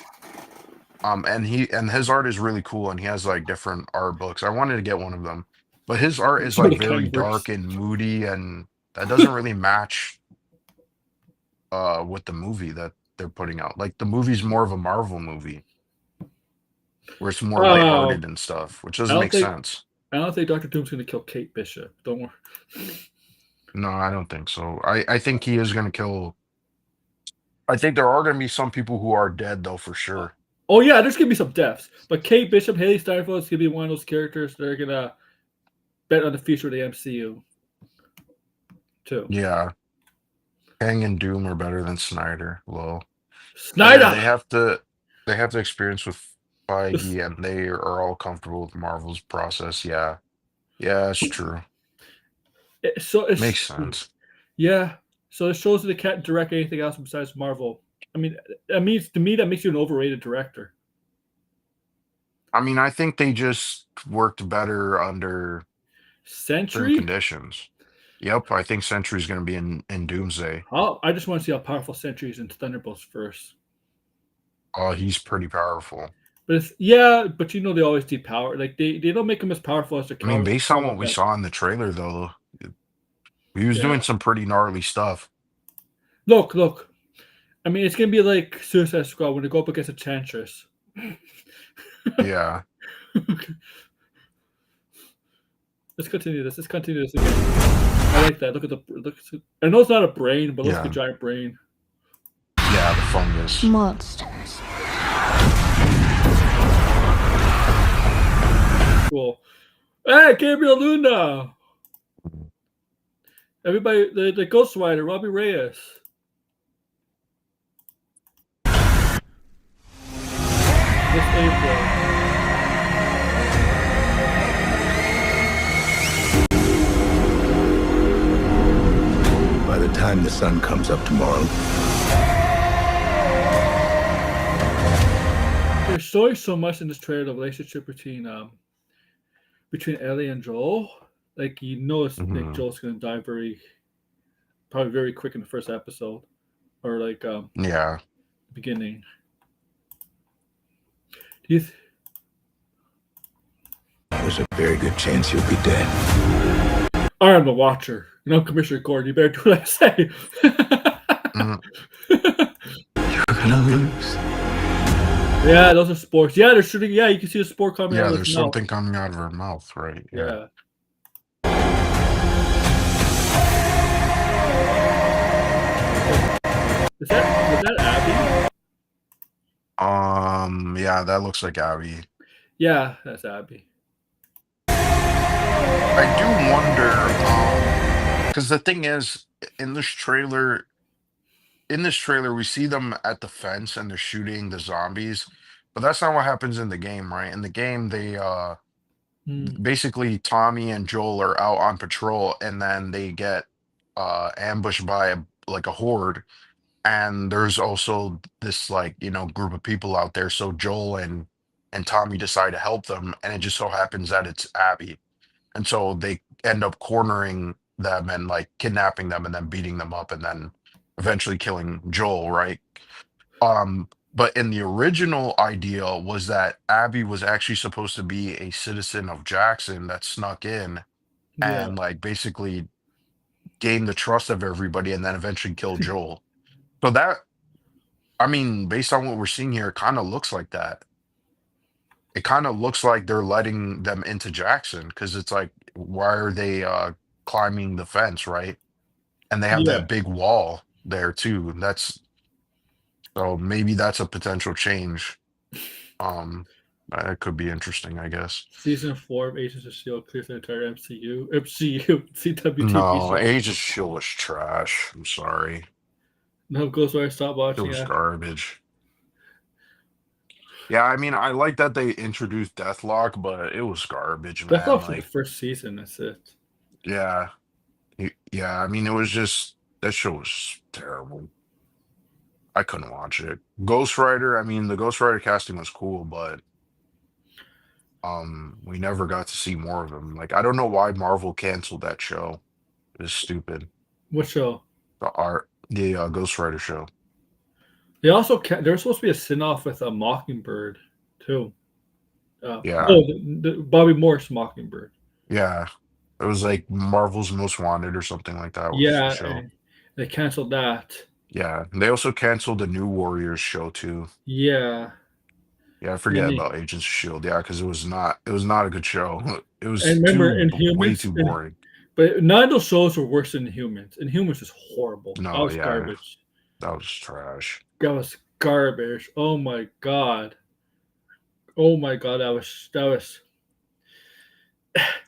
And his art is really cool, and he has like different art books. I wanted to get one of them, but his art is Some of like the very Kang dark books. and moody, and that doesn't really match with the movie that they're putting out. Like the movie's more of a Marvel movie where it's more Oh, lighthearted and stuff, which I doesn't don't make think sense. I don't think Doctor Doom's gonna kill Kate Bishop. Don't worry. No, I don't think so. I think he is gonna kill. I think there are gonna be some people who are dead though for sure. Oh yeah, there's gonna be some deaths, but Kate Bishop, Haley Steinfeld is gonna be one of those characters that are gonna bet on the future of the MCU too. Yeah, Kang and Doom are better than Snyder. Well, Snyder. they have the experience with Feige, and they are all comfortable with Marvel's process. Yeah, yeah, it's true. So it's Makes sense. yeah. So it shows that they can't direct anything else besides Marvel. I mean, to me that makes you an overrated director. I mean, I think they just worked better under certain Century? conditions. Yep, I think Sentry's going to be in Doomsday. Oh, I just want to see how powerful Century is in Thunderbolts first. Oh, he's pretty powerful. But yeah, but you know they always depower. Like they don't make him as powerful as the I mean, based on what we comic. saw in the trailer, though, he was Yeah. doing some pretty gnarly stuff. Look. I mean, it's gonna be like Suicide Squad when they go up against Enchantress. Yeah, Let's continue this. Let's continue this again. I like that. Look. I know it's not a brain, but look at the Yeah. giant brain. yeah, the fungus. Monsters. Cool. Hey, Gabriel Luna. Everybody, the Ghost Rider, Robbie Reyes. This April. By the time the sun comes up tomorrow, They're showing so much in this trailer, the relationship between Ellie and Joel. Like you know, it's like Mhm. Joel's gonna die probably very quick in the first episode, or like Yeah, beginning. Do you? there's a very good chance you'll be dead. I am the Watcher. Commissioner Gordon, you better do what I say. Mm, You're gonna lose. Yeah, those are spores. Yeah, they're shooting. Yeah, you can see the spore coming yeah, out of there's his mouth. something coming out of her mouth, right? Yeah. Is that Abby? Yeah, that looks like Abby. Yeah, that's Abby. I do wonder, because the thing is, in this trailer, we see them at the fence and they're shooting the zombies, but that's not what happens in the game, right? In the game, they Hmm. basically Tommy and Joel are out on patrol, and then they get ambushed by a horde, and there's also this group of people out there. So Joel and Tommy decide to help them, and it just so happens that it's Abby. And so they end up cornering them and like kidnapping them and then beating them up and then eventually killing Joel, right? But in the original idea was that Abby was actually supposed to be a citizen of Jackson that snuck in Yeah. and like basically gain the trust of everybody and then eventually kill Joel. So that, I mean, based on what we're seeing here, it kind of looks like that. It kind of looks like they're letting them into Jackson because it's like, why are they climbing the fence, right? And they have Yeah. that big wall there too. So maybe that's a potential change. That could be interesting, I guess. Season 4 of Agents of S.H.I.E.L.D. clears the entire MCU, CW TV No, show. Agents of S.H.I.E.L.D. was trash. I'm sorry. No, Ghost Rider, stop It watching was it. garbage. Yeah, I mean, I like that they introduced Deathlock, but it was garbage, man. Deathlock's Like, the first season, that's it. yeah. Yeah, I mean, it was just, that show was terrible. I couldn't watch it. Ghost Rider, I mean, the Ghost Rider casting was cool, but we never got to see more of him. Like, I don't know why Marvel canceled that show. It's stupid. What show? The Ghost Rider show. They also there's supposed to be a spin-off with a Mockingbird too. Yeah. Oh, the Bobby Morse Mockingbird. Yeah. It was like Marvel's Most Wanted or something like that. Was Yeah, the show. and they canceled that. Yeah. They also canceled the New Warriors show too. Yeah. Yeah, I forget And about Agents of S.H.I.E.L.D. Yeah, because it was not a good show. It was And remember, way Inhumans- too boring. But none of those shows were worse than Inhumans. Inhumans was horrible. No, that was yeah. garbage. That was trash. That was garbage. Oh my god. Oh my god, that was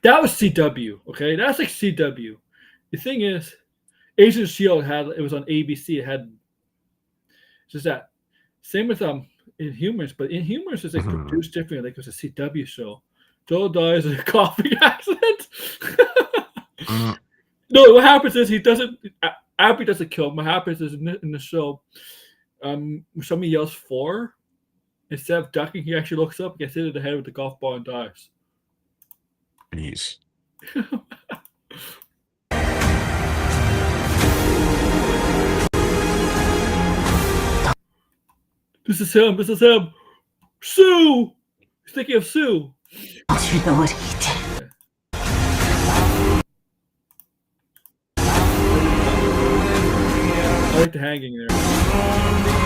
CW. Okay, that's like CW. The thing is, Agents of S.H.I.E.L.D. it was on ABC. It had just that. Same with Inhumans, but Inhumans is like Mhm. produced differently. Like it was a CW show. Joel dies in a coughing accident. Mm, No, what happens is he doesn't. Abby doesn't kill him. What happens is in the show, somebody yells "4." Instead of ducking, he actually looks up, gets hit in the head with the golf ball, and dies. Jeez. This is him. This is him. Sue. He's thinking of Sue. You know what he did. I like the hanging there.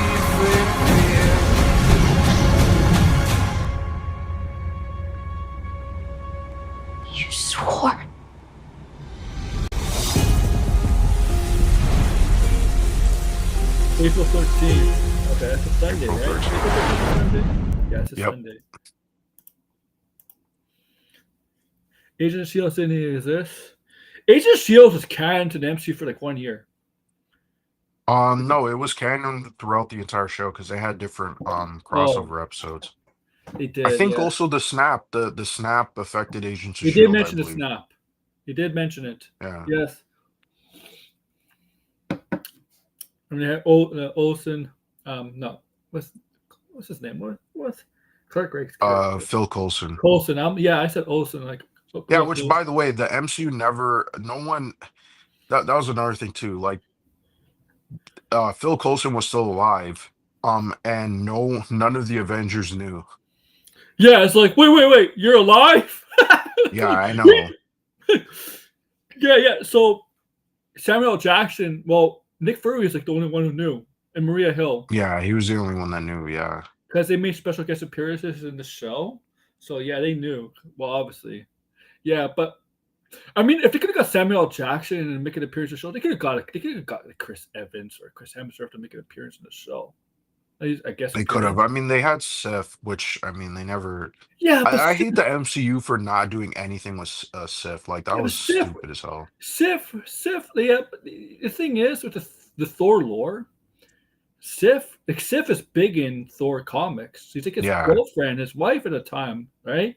You swore. April 13th. Okay, that's a Sunday, April right? 13th. April 13th is Sunday? Yeah, it's a Yep. Sunday. Agent of S.H.I.E.L.D. didn't exist. Agent of S.H.I.E.L.D. was canon to the MCU for like 1 year. No, it was canon throughout the entire show because they had different crossover episodes. They did. I think yeah. also the snap, the snap affected Agents of He S.H.I.E.L.D. did I mention the believe. snap. He did mention it. Yeah. Yes. I mean, they had Olsen. No, what's his name? What? Clark Greg's character. Phil Coulson. Coulson. I said Olsen. Like. Yeah, which by the way, the MCU no one. That was another thing too. Like, Phil Coulson was still alive. And none of the Avengers knew. Yeah, it's like, wait, you're alive? Yeah, I know. Yeah. So Samuel L. Jackson. Well, Nick Fury is like the only one who knew, and Maria Hill, Yeah, he was the only one that knew. Yeah, because they made special guest appearances in the show. So yeah, they knew. Well, obviously, yeah. But I mean, if they could have got Samuel L. Jackson and make an appearance in the show, they could have got. They could have got like Chris Evans or Chris Hemsworth to make an appearance in the show. I guess they could have. appearance. I mean, they had Sif, which I mean, they never. Yeah, but I hate the MCU for not doing anything with Sif. Like that yeah, but was stupid as hell. Sif. Yeah. But the thing is with the Thor lore, Sif is big in Thor comics. He's like his Yeah, girlfriend, his wife at the time, right?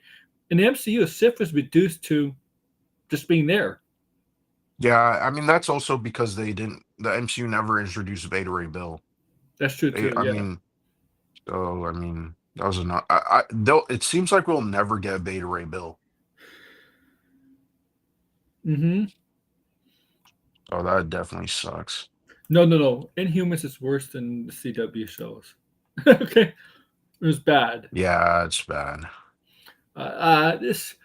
In the MCU, Sif is reduced to just being there. yeah. I mean, that's also because they didn't. The MCU never introduced Beta Ray Bill. That's true They, too. I Yeah. mean, so I mean, that was enough. It seems like we'll never get Beta Ray Bill. Mm-hmm. Oh, that definitely sucks. No. Inhumans is worse than the CW shows. Okay, it was bad. Yeah, it's bad. This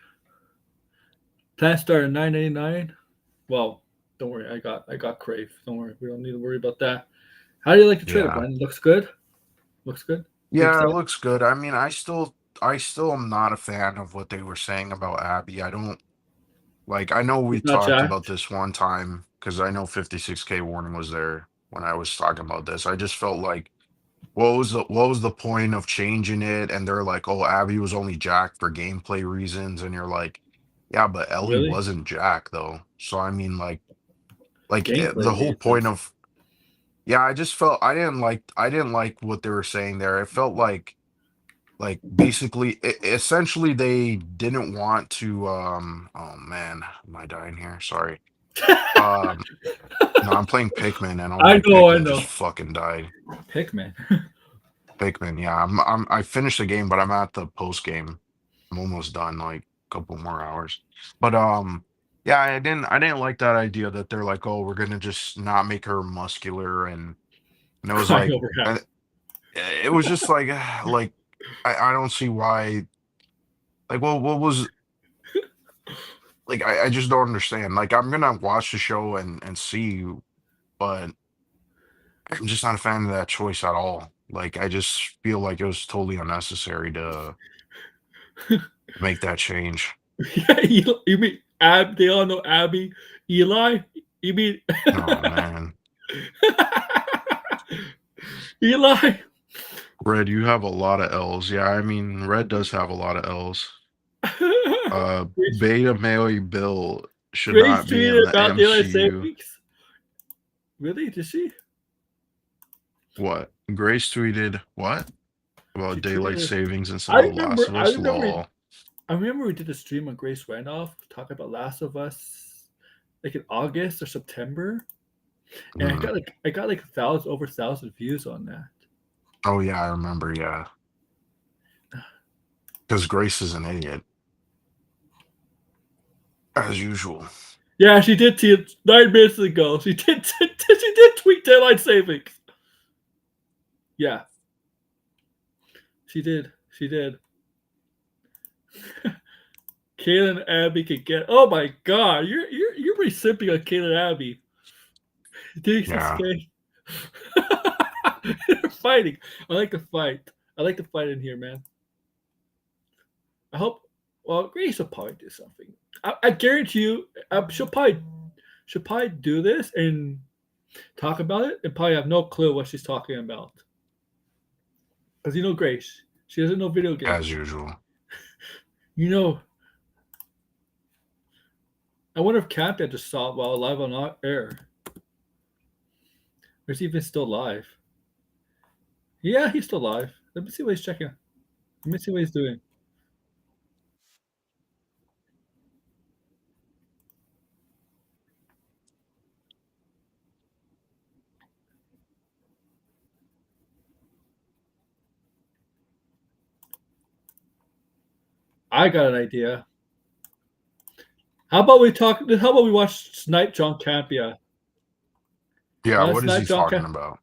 plan started $9.99. Well, don't worry, I got Crave. Don't worry, we don't need to worry about that. How do you like the trailer, Yeah. Brian? Looks good. Looks good. You Yeah, it excited? looks good. I mean, I still am not a fan of what they were saying about Abby. I don't like. I know we He's not talked about jacked. this one time because I know 56K warning was there when I was talking about this. I just felt like, what was the point of changing it? And they're like, oh, Abby was only jacked for gameplay reasons, and you're like, yeah, but Ellie Really? wasn't jacked though. So I mean, Gameplay the whole point reasons. of yeah, I just felt I didn't like what they were saying there. It felt basically essentially they didn't want to oh man, am I dying here? Sorry. Um no, I'm playing Pikmin and all I my know. Pikmin just fucking died. Pikmin. Pikmin, yeah. I finished the game, but I'm at the post game. I'm almost done, like a couple more hours. But yeah, I didn't like that idea that they're like, oh, we're gonna just not make her muscular and it was Crying like over half. it was just like I don't see why like what was like I just don't understand. Like I'm gonna watch the show and see, but I'm just not a fan of that choice at all. Like I just feel like it was totally unnecessary to make that change. Yeah, you mean Ab? They all know Abby. Eli. You mean Oh man. Eli? Red, you have a lot of L's. Yeah, I mean Red does have a lot of L's. Grace, Beta Mary Bill should Grace not be in tweeted the about daylight MCU. savings. Really? Did she? What? Grace tweeted what? About She daylight tweeted. savings instead I of Last remember. of I Us? remember. Lol. I remember we did a stream on Grace Randolph talking about Last of Us, like in August or September, and Mhm. I got like over 1,000 views on that. Oh yeah, I remember, yeah. Because Grace is an idiot. As usual. Yeah, she did tweet 9 minutes ago. She did. She did tweet daylight savings. Yeah, she did. She did. Kaylin and Abby could get. Oh my god, you're really simping on Kaylin and Abby. Yeah. They're fighting. I like to fight. I like to fight in here, man. I hope. Well, Grace will probably do something. I guarantee you, she'll probably do this and talk about it, and probably have no clue what she's talking about. Because you know Grace, she doesn't know video games. As usual. You know. I wonder if Campia just saw it while live on air. Or is he even still live? Yeah, he's still live. Let me see what he's checking. Let me see what he's doing. I got an idea. How about we watch Snipe John Campia? Yeah, Last what is night, he John talking Ca- about?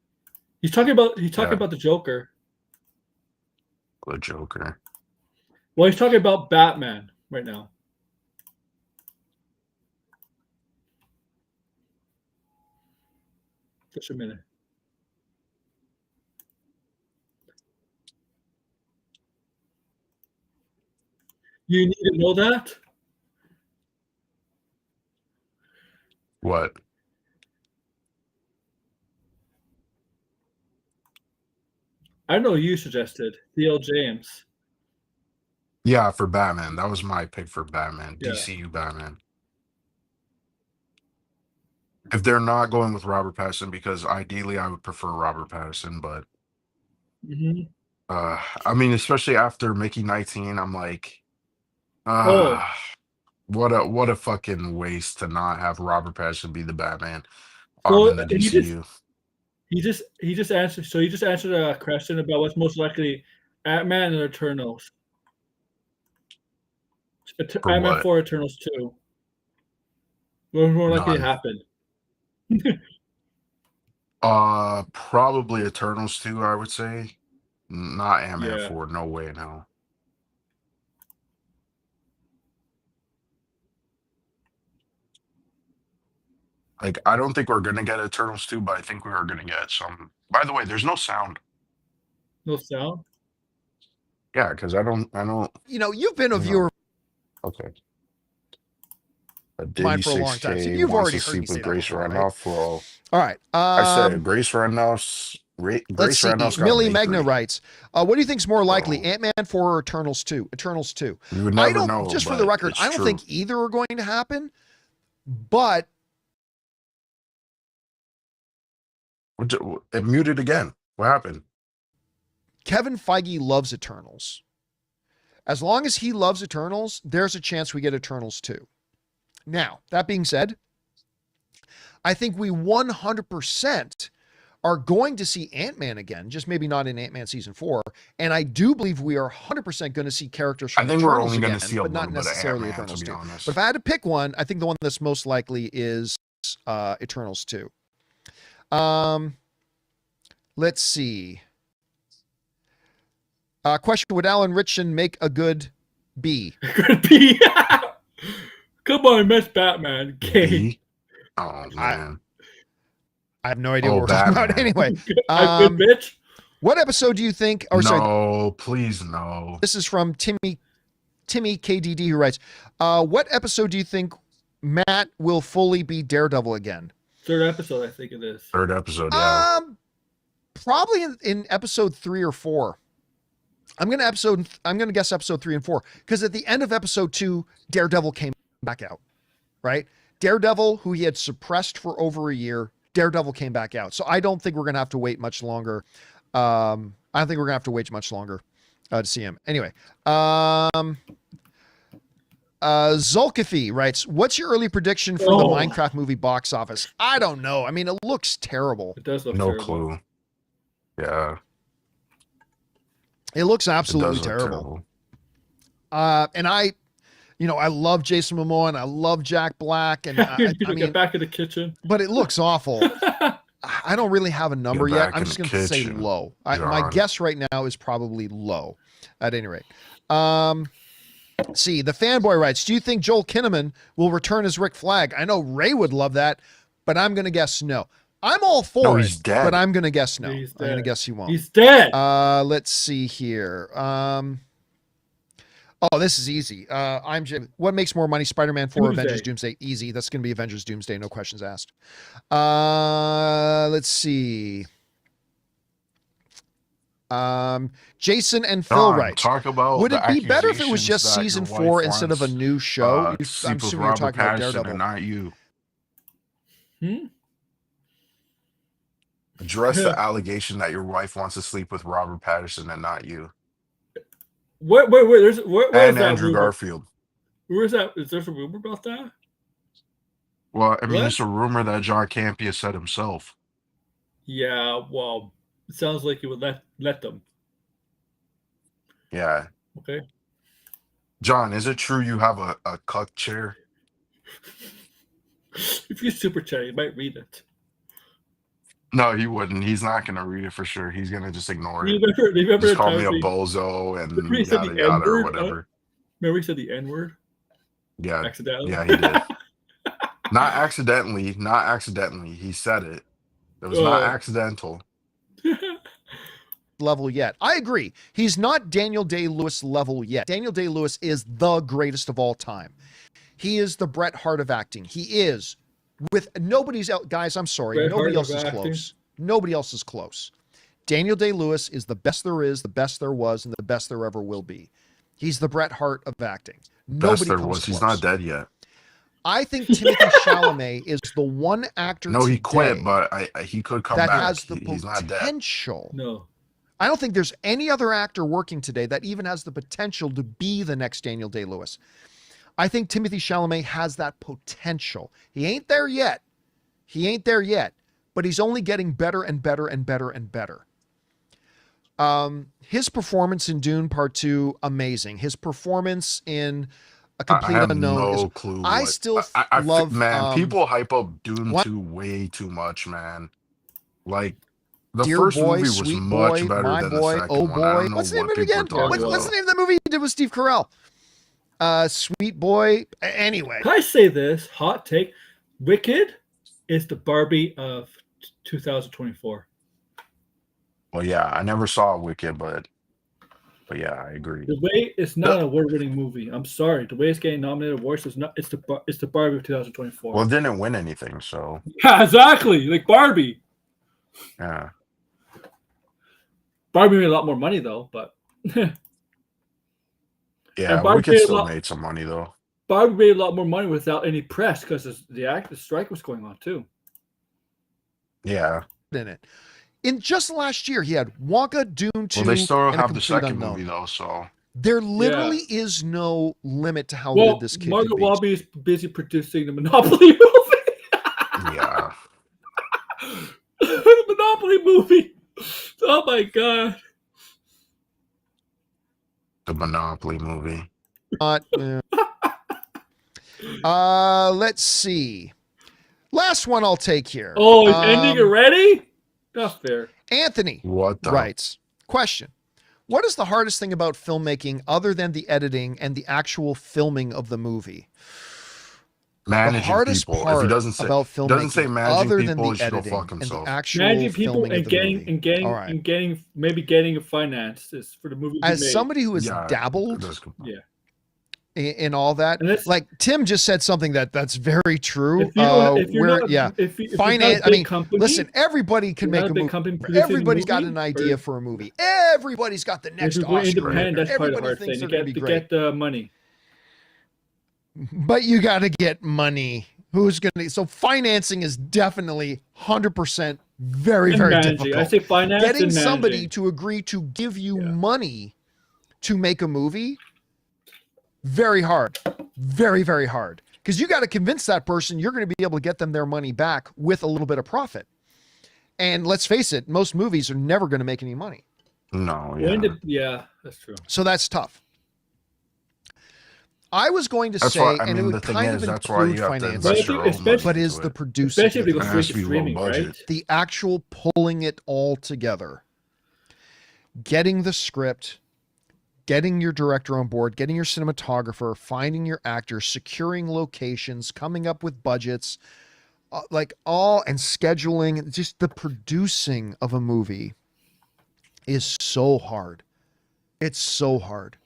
He's talking about Yeah. the Joker. The Joker. Well, he's talking about Batman right now. Just a minute. You need to know that? What? I know you suggested D.L. James. Yeah, for Batman. That was my pick for Batman. Yeah. DCU Batman. If they're not going with Robert Pattinson, because ideally I would prefer Robert Pattinson, but hmm I mean, especially after Mickey 19, I'm like, Oh. what a fucking waste to not have Robert Pattinson be the Batman So in the DCU. he just answered. So he just answered a question about what's most likely Ant-Man and Eternals. For Ant-Man what? 4 Eternals 2. What's more likely to None. happen? Probably Eternals 2, I would say. Not Ant-Man Yeah. 4. No way in hell. Like, I don't think we're gonna get Eternals 2, but I think we are gonna get some. By the way, there's no sound. No sound. Yeah, because I don't. You know, you've been a No. viewer Okay. A of mine Diddy for a long time, so 6K you've wants already to heard me sleep say with that Grace before, right? Randolph. Well, All right. I said Grace Randolph's. Let's Grace see. Randolph's got Millie May Magna 3. writes, what do you think is more likely, Oh. Ant-Man 4 or Eternals 2? Eternals 2. You would I never don't, know. just for the but record, it's I don't true. think either are going to happen, but It muted again. What happened? Kevin Feige loves Eternals. As long as he loves Eternals, there's a chance we get Eternals 2. Now, that being said, I think we 100% are going to see Ant-Man again, just maybe not in Ant-Man Season 4. And I do believe we are 100% going to see characters from I think we're Eternals only going again, to see a but not little bit of necessarily Ant-Man, Eternals to be 2. honest. But if I had to pick one, I think the one that's most likely is Eternals 2. Let's see. Question: would Alan Ritchson make a good B? Could be. Come on, Miss Batman. Gay. B? Oh man. I have no idea Oh, what we're talking about. Batman. Anyway, A good bitch. what episode do you think? Or sorry, No, please no. this is from Timmy KDD, who writes, what episode do you think Matt will fully be Daredevil again? Third episode, I think it is. Third episode, yeah. Probably in episode 3 or 4. I'm gonna guess episode 3 and 4, because at the end of episode 2, Daredevil came back out, right? Daredevil, who he had suppressed for over a year, Daredevil came back out. So I don't think we're gonna have to wait much longer. I don't think we're gonna have to wait much longer to see him. Anyway, Zulkify writes, what's your early prediction for the Minecraft movie box office? I don't know. I mean, it looks terrible. It does look No terrible. clue. Yeah. It looks It absolutely does look terrible. And I love Jason Momoa and I love Jack Black, and I mean, Get back in the kitchen. but it looks awful. I don't really have a number Get yet. back I'm in just the going to say kitchen, low. My John. guess right now is probably low, at any rate. See, the fanboy writes, do you think Joel Kinnaman will return as Rick Flag? I know Ray would love that, but I'm going to guess no. I'm all for No, it, he's dead. but I'm going to guess no. He's I'm going to dead. guess he won't. He's dead. Let's see here. This is easy. I'm Jim. What makes more money, Spider-Man 4 or Doomsday. Avengers Doomsday? Easy. That's going to be Avengers Doomsday. No questions asked. Let's see. Jason and Phil John, writes, talk about would the it be better if it was accusations just that season your 4 wife instead of a wants, new show? to sleep I'm with assuming you're Robert talking about Pattinson Daredevil. and not you. Hmm? Address the allegation that your wife wants to sleep with Robert Pattinson and not you. Wait. Where is And that Andrew rumor? Garfield. Where is that? Is there a rumor about that? Well, I mean, What? it's a rumor that John Campea said himself. Yeah. Well, it sounds like you would let them. Yeah. Okay. John, is it true you have a cuck chair? If you super chat, you might read it. No, he wouldn't. He's not going to read it for sure. He's going to just ignore You it. remember Just the call time me a we- bozo and Remember he said yada the yada or N-word? whatever. Remember he said the N-word Yeah, accidentally? yeah, he did. Not accidentally. He said it. It was not Oh. accidental. level yet. I agree. He's not Daniel Day-Lewis level yet. Daniel Day-Lewis is the greatest of all time. He is the Bret Hart of acting. He is with nobody's out. Guys, I'm sorry. Bret Nobody Hart else of is acting? close. Nobody else is close. Daniel Day-Lewis is the best there is, the best there was, and the best there ever will be. He's the Bret Hart of acting. Best Nobody there comes was. He's close. not dead yet. I think Timothy Chalamet is the one actor No, he today quit, but he could come that back. has the He's not dead. potential. No. I don't think there's any other actor working today that even has the potential to be the next Daniel Day-Lewis. I think Timothy Chalamet has that potential. He ain't there yet. He ain't there yet, but he's only getting better and better and better and better. His performance in Dune Part 2, amazing. His performance in A I Complete have Unknown no is clue. I what- still I love, man. People hype up Dune what? 2 way too much, man. Like the Dear first Boy, movie was Sweet much Boy, better My than Boy, the second Oh one. I Boy. don't know What's the name what of it people are again? talking What's the about. name of the movie he did with Steve Carell? Sweet Boy. Anyway. Can I say this? Hot take. Wicked is the Barbie of 2024. Well, yeah, I never saw Wicked, but yeah, I agree. The way it's not an award-winning movie. I'm sorry. The way it's getting nominated awards is not. It's the Barbie of 2024. Well, it didn't win anything, so Yeah, exactly. Like Barbie. yeah. Barbie made a lot more money though, but Yeah, Barbie Wicked made a still lot- made some money though. Barbie made a lot more money without any press because the strike was going on too. Yeah. In it. In just last year, he had Wonka, Dune 2, Well, they still and A have the Complete second Unknown. movie though, so There literally is no limit to how Well, good this kid Margot could be. Robbie is busy producing the Monopoly movie. yeah. The Monopoly movie. Oh my god. The Monopoly movie. Let's see. Last one I'll take here. Oh, is ending already? That's fair. Anthony What the writes, question. What is the hardest thing about filmmaking other than the editing and the actual filming of the movie? managing the hardest people. part If he doesn't say about filmmaking, doesn't say managing other than people, the he should go editing fuck and the himself. actual Managing people filming and of the getting movie. and getting All right. and getting maybe getting finances for the movie. to be As made. somebody who has Yeah, dabbled that's- Yeah. in all that, And that's- like Tim just said something that's very true. If you don't, if you're where, not, yeah, if you're not a finance. I big mean, company, listen, everybody can you're make not a big movie. company producing a Everybody's got movie, an idea or for a movie. Everybody's got the if next you're going Oscar. independent, that's probably the Everybody hard thinks thing they're to going to be get great. the money. But you got to get money. Who's going to? So financing is definitely 100% very, And very managing. difficult. I say finance Getting and somebody managing. to agree to give you Yeah. money to make a movie, very hard. Very, very hard. Because you got to convince that person you're going to be able to get them their money back with a little bit of profit. And let's face it, most movies are never going to make any money. No, yeah. When did, yeah, that's true. So that's tough. I was going to That's say, why- I and mean, it the would thing kind is, of that's why you include have to financing, invest your own Especially- money but is into the it. producing, Especially if they go It straight has to to be low streaming, budget. right? the actual pulling it all together, getting the script, getting your director on board, getting your cinematographer, finding your actors, securing locations, coming up with budgets, and scheduling. Just the producing of a movie is so hard. It's so hard.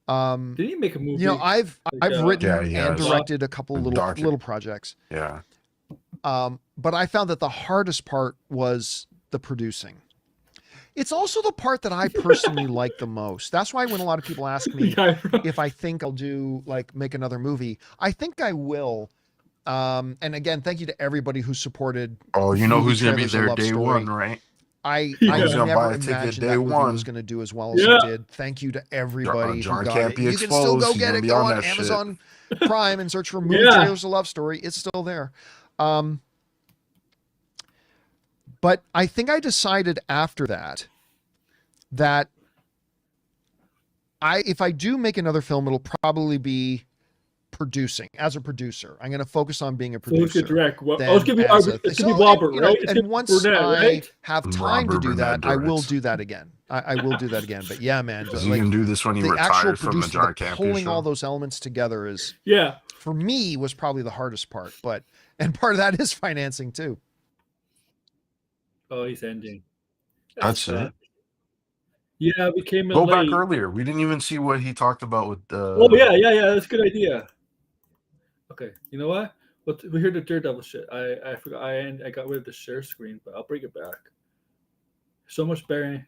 Did he make a movie? You know, I've written Yeah, he and has. directed a couple A little projects. Yeah. But I found that the hardest part was the producing. It's also the part that I personally like the most. That's why when a lot of people ask me Yeah, if I think I'll make another movie, I think I will. And again, thank you to everybody who supported. Oh, you know movie who's gonna be trailers, A there Love day Story. one, right? I Yeah. Who's gonna never buy a ticket imagined day that movie one? was going to do as well as Yeah. it did. Thank you to everybody John who got can't it. be You can still exposed. go He's get gonna it. be Go on on that shit. Amazon Prime and search for Movie Yeah. Trailers: A Love Story. It's still there. But I think I decided after that if I do make another film, it'll probably be producing as a producer. I'm going to focus on being a So who's producer. gonna direct? Well, than it's gonna be as Robert. a- It's gonna be So, Robert, you know, right? It's and gonna be once Burnett, I right? have time Robert to do Burnett that, I will directs. do that again. I will do that again. But yeah, man, Because like, you can do this when you the actual retire from the producer, John the Campia pulling all show. those elements together is, Yeah. for me, was probably the hardest part. And part of that is financing too. Oh, he's ending. That's it. Yeah, we came in Go late. back earlier. We didn't even see what he talked about with the. Oh yeah. That's a good idea. Okay, you know what? We heard the Daredevil shit. I forgot. I got rid of the share screen, but I'll bring it back. So much better.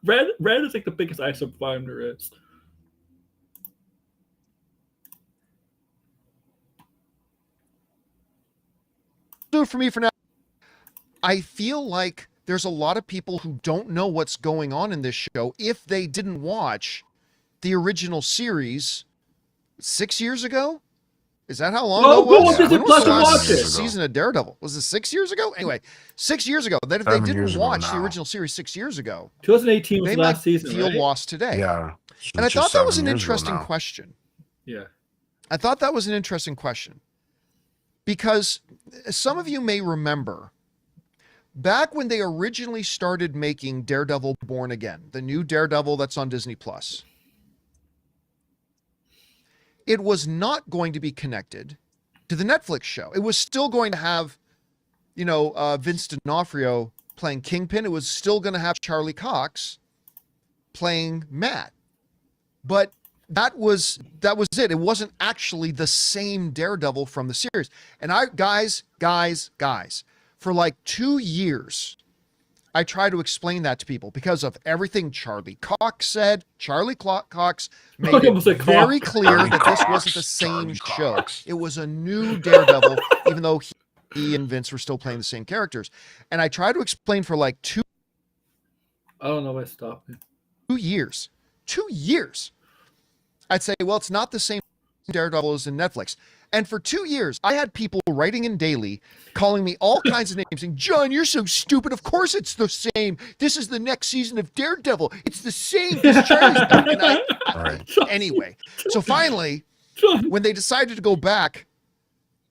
Red is like the biggest isobiome there is. Do it for me for now. I feel like there's a lot of people who don't know what's going on in this show if they didn't watch the original series 6 years ago. Is that how long ago it go was? on Disney When was Plus the and last watch it. season of Daredevil? Was it 6 years ago? Anyway, 6 years ago. That if they 7 didn't years ago watch the now. original series 6 years ago, 2018 was they the might last season, feel right? lost today. Yeah. And I It's just thought that was 7 an years ago interesting now. question. Yeah. I thought that was an interesting question because some of you may remember back when they originally started making Daredevil Born Again, the new Daredevil that's on Disney Plus, it was not going to be connected to the Netflix show. It was still going to have, Vince D'Onofrio playing Kingpin. It was still going to have Charlie Cox playing Matt. But that was it. It wasn't actually the same Daredevil from the series. And guys, for like 2 years, I try to explain that to people because of everything Charlie Cox said. Charlie Cox made I almost it said very Cox. clear Charlie that this Cox, wasn't the same Charlie show. Cox. It was a new Daredevil, even though he and Vince were still playing the same characters. And I try to explain for like 2 I don't know why it stopped me. years. 2 years. I'd say, well, it's not the same Daredevil as in Netflix. And for 2 years, I had people writing in daily, calling me all kinds of names, saying, John, you're so stupid. Of course it's the same. This is the next season of Daredevil. It's the same. This Charlie's back. And Right. anyway, so finally, when they decided to go back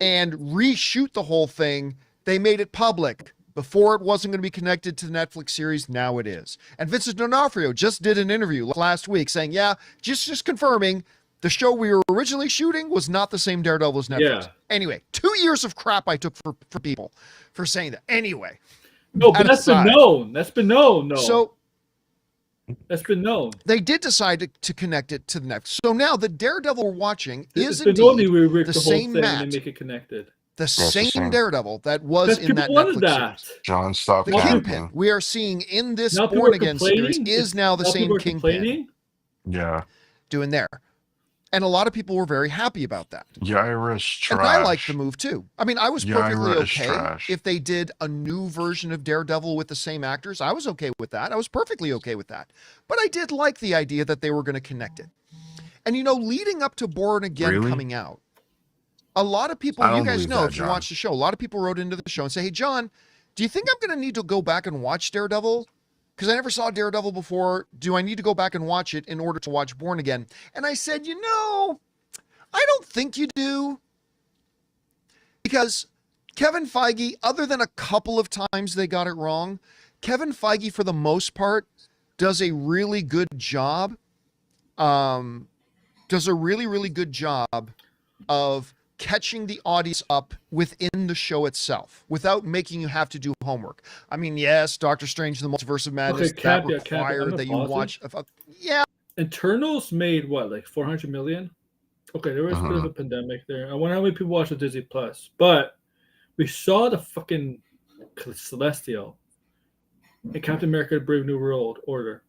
and reshoot the whole thing, they made it public. Before it wasn't going to be connected to the Netflix series, now it is. And Vincent D'Onofrio just did an interview last week saying, yeah, just confirming the show we were originally shooting was not the same Daredevil as Netflix. Yeah. Anyway, 2 years of crap I took for people for saying that. Anyway. No, but That that's aside. been known. That's been known. No. So That's been known. they did decide to connect it to the next. So now the Daredevil we're watching is It's been known indeed we ripped the the whole same thing Matt. and they make it connected. the the same same. Daredevil that was Because in that people wanted Netflix that. series. John, stop The Well, Kingpin capping. we are seeing in this Now people Born are Again series complaining. is now the Now same people are Kingpin complaining. Yeah. doing there. And a lot of people were very happy about that. Yaira's trash. And I liked the move too. I mean, I was perfectly Yaira is okay trash. if they did a new version of Daredevil with the same actors. I was okay with that. I was perfectly okay with that. But I did like the idea that they were going to connect it. And leading up to Born Again Really? coming out, a lot of people, I you don't guys believe know that, if you John. watch the show, a lot of people wrote into the show and say, hey, John, do you think I'm going to need to go back and watch Daredevil? Because I never saw Daredevil before. Do I need to go back and watch it in order to watch Born Again? And I said, I don't think you do. Because Kevin Feige, other than a couple of times they got it wrong, Kevin Feige, for the most part, does a really good job. Does a really, really good job of catching the audience up within the show itself without making you have to do homework. I mean, yes, Doctor Strange, the Multiverse of Madness, Okay, that caveat, I'm required gonna that you pause it. watch. Yeah, Eternals made what, like 400 million? Okay, there was a bit of a pandemic there. I wonder how many people watched the Disney Plus, but we saw the fucking Celestial and Captain America: Brave New World Order.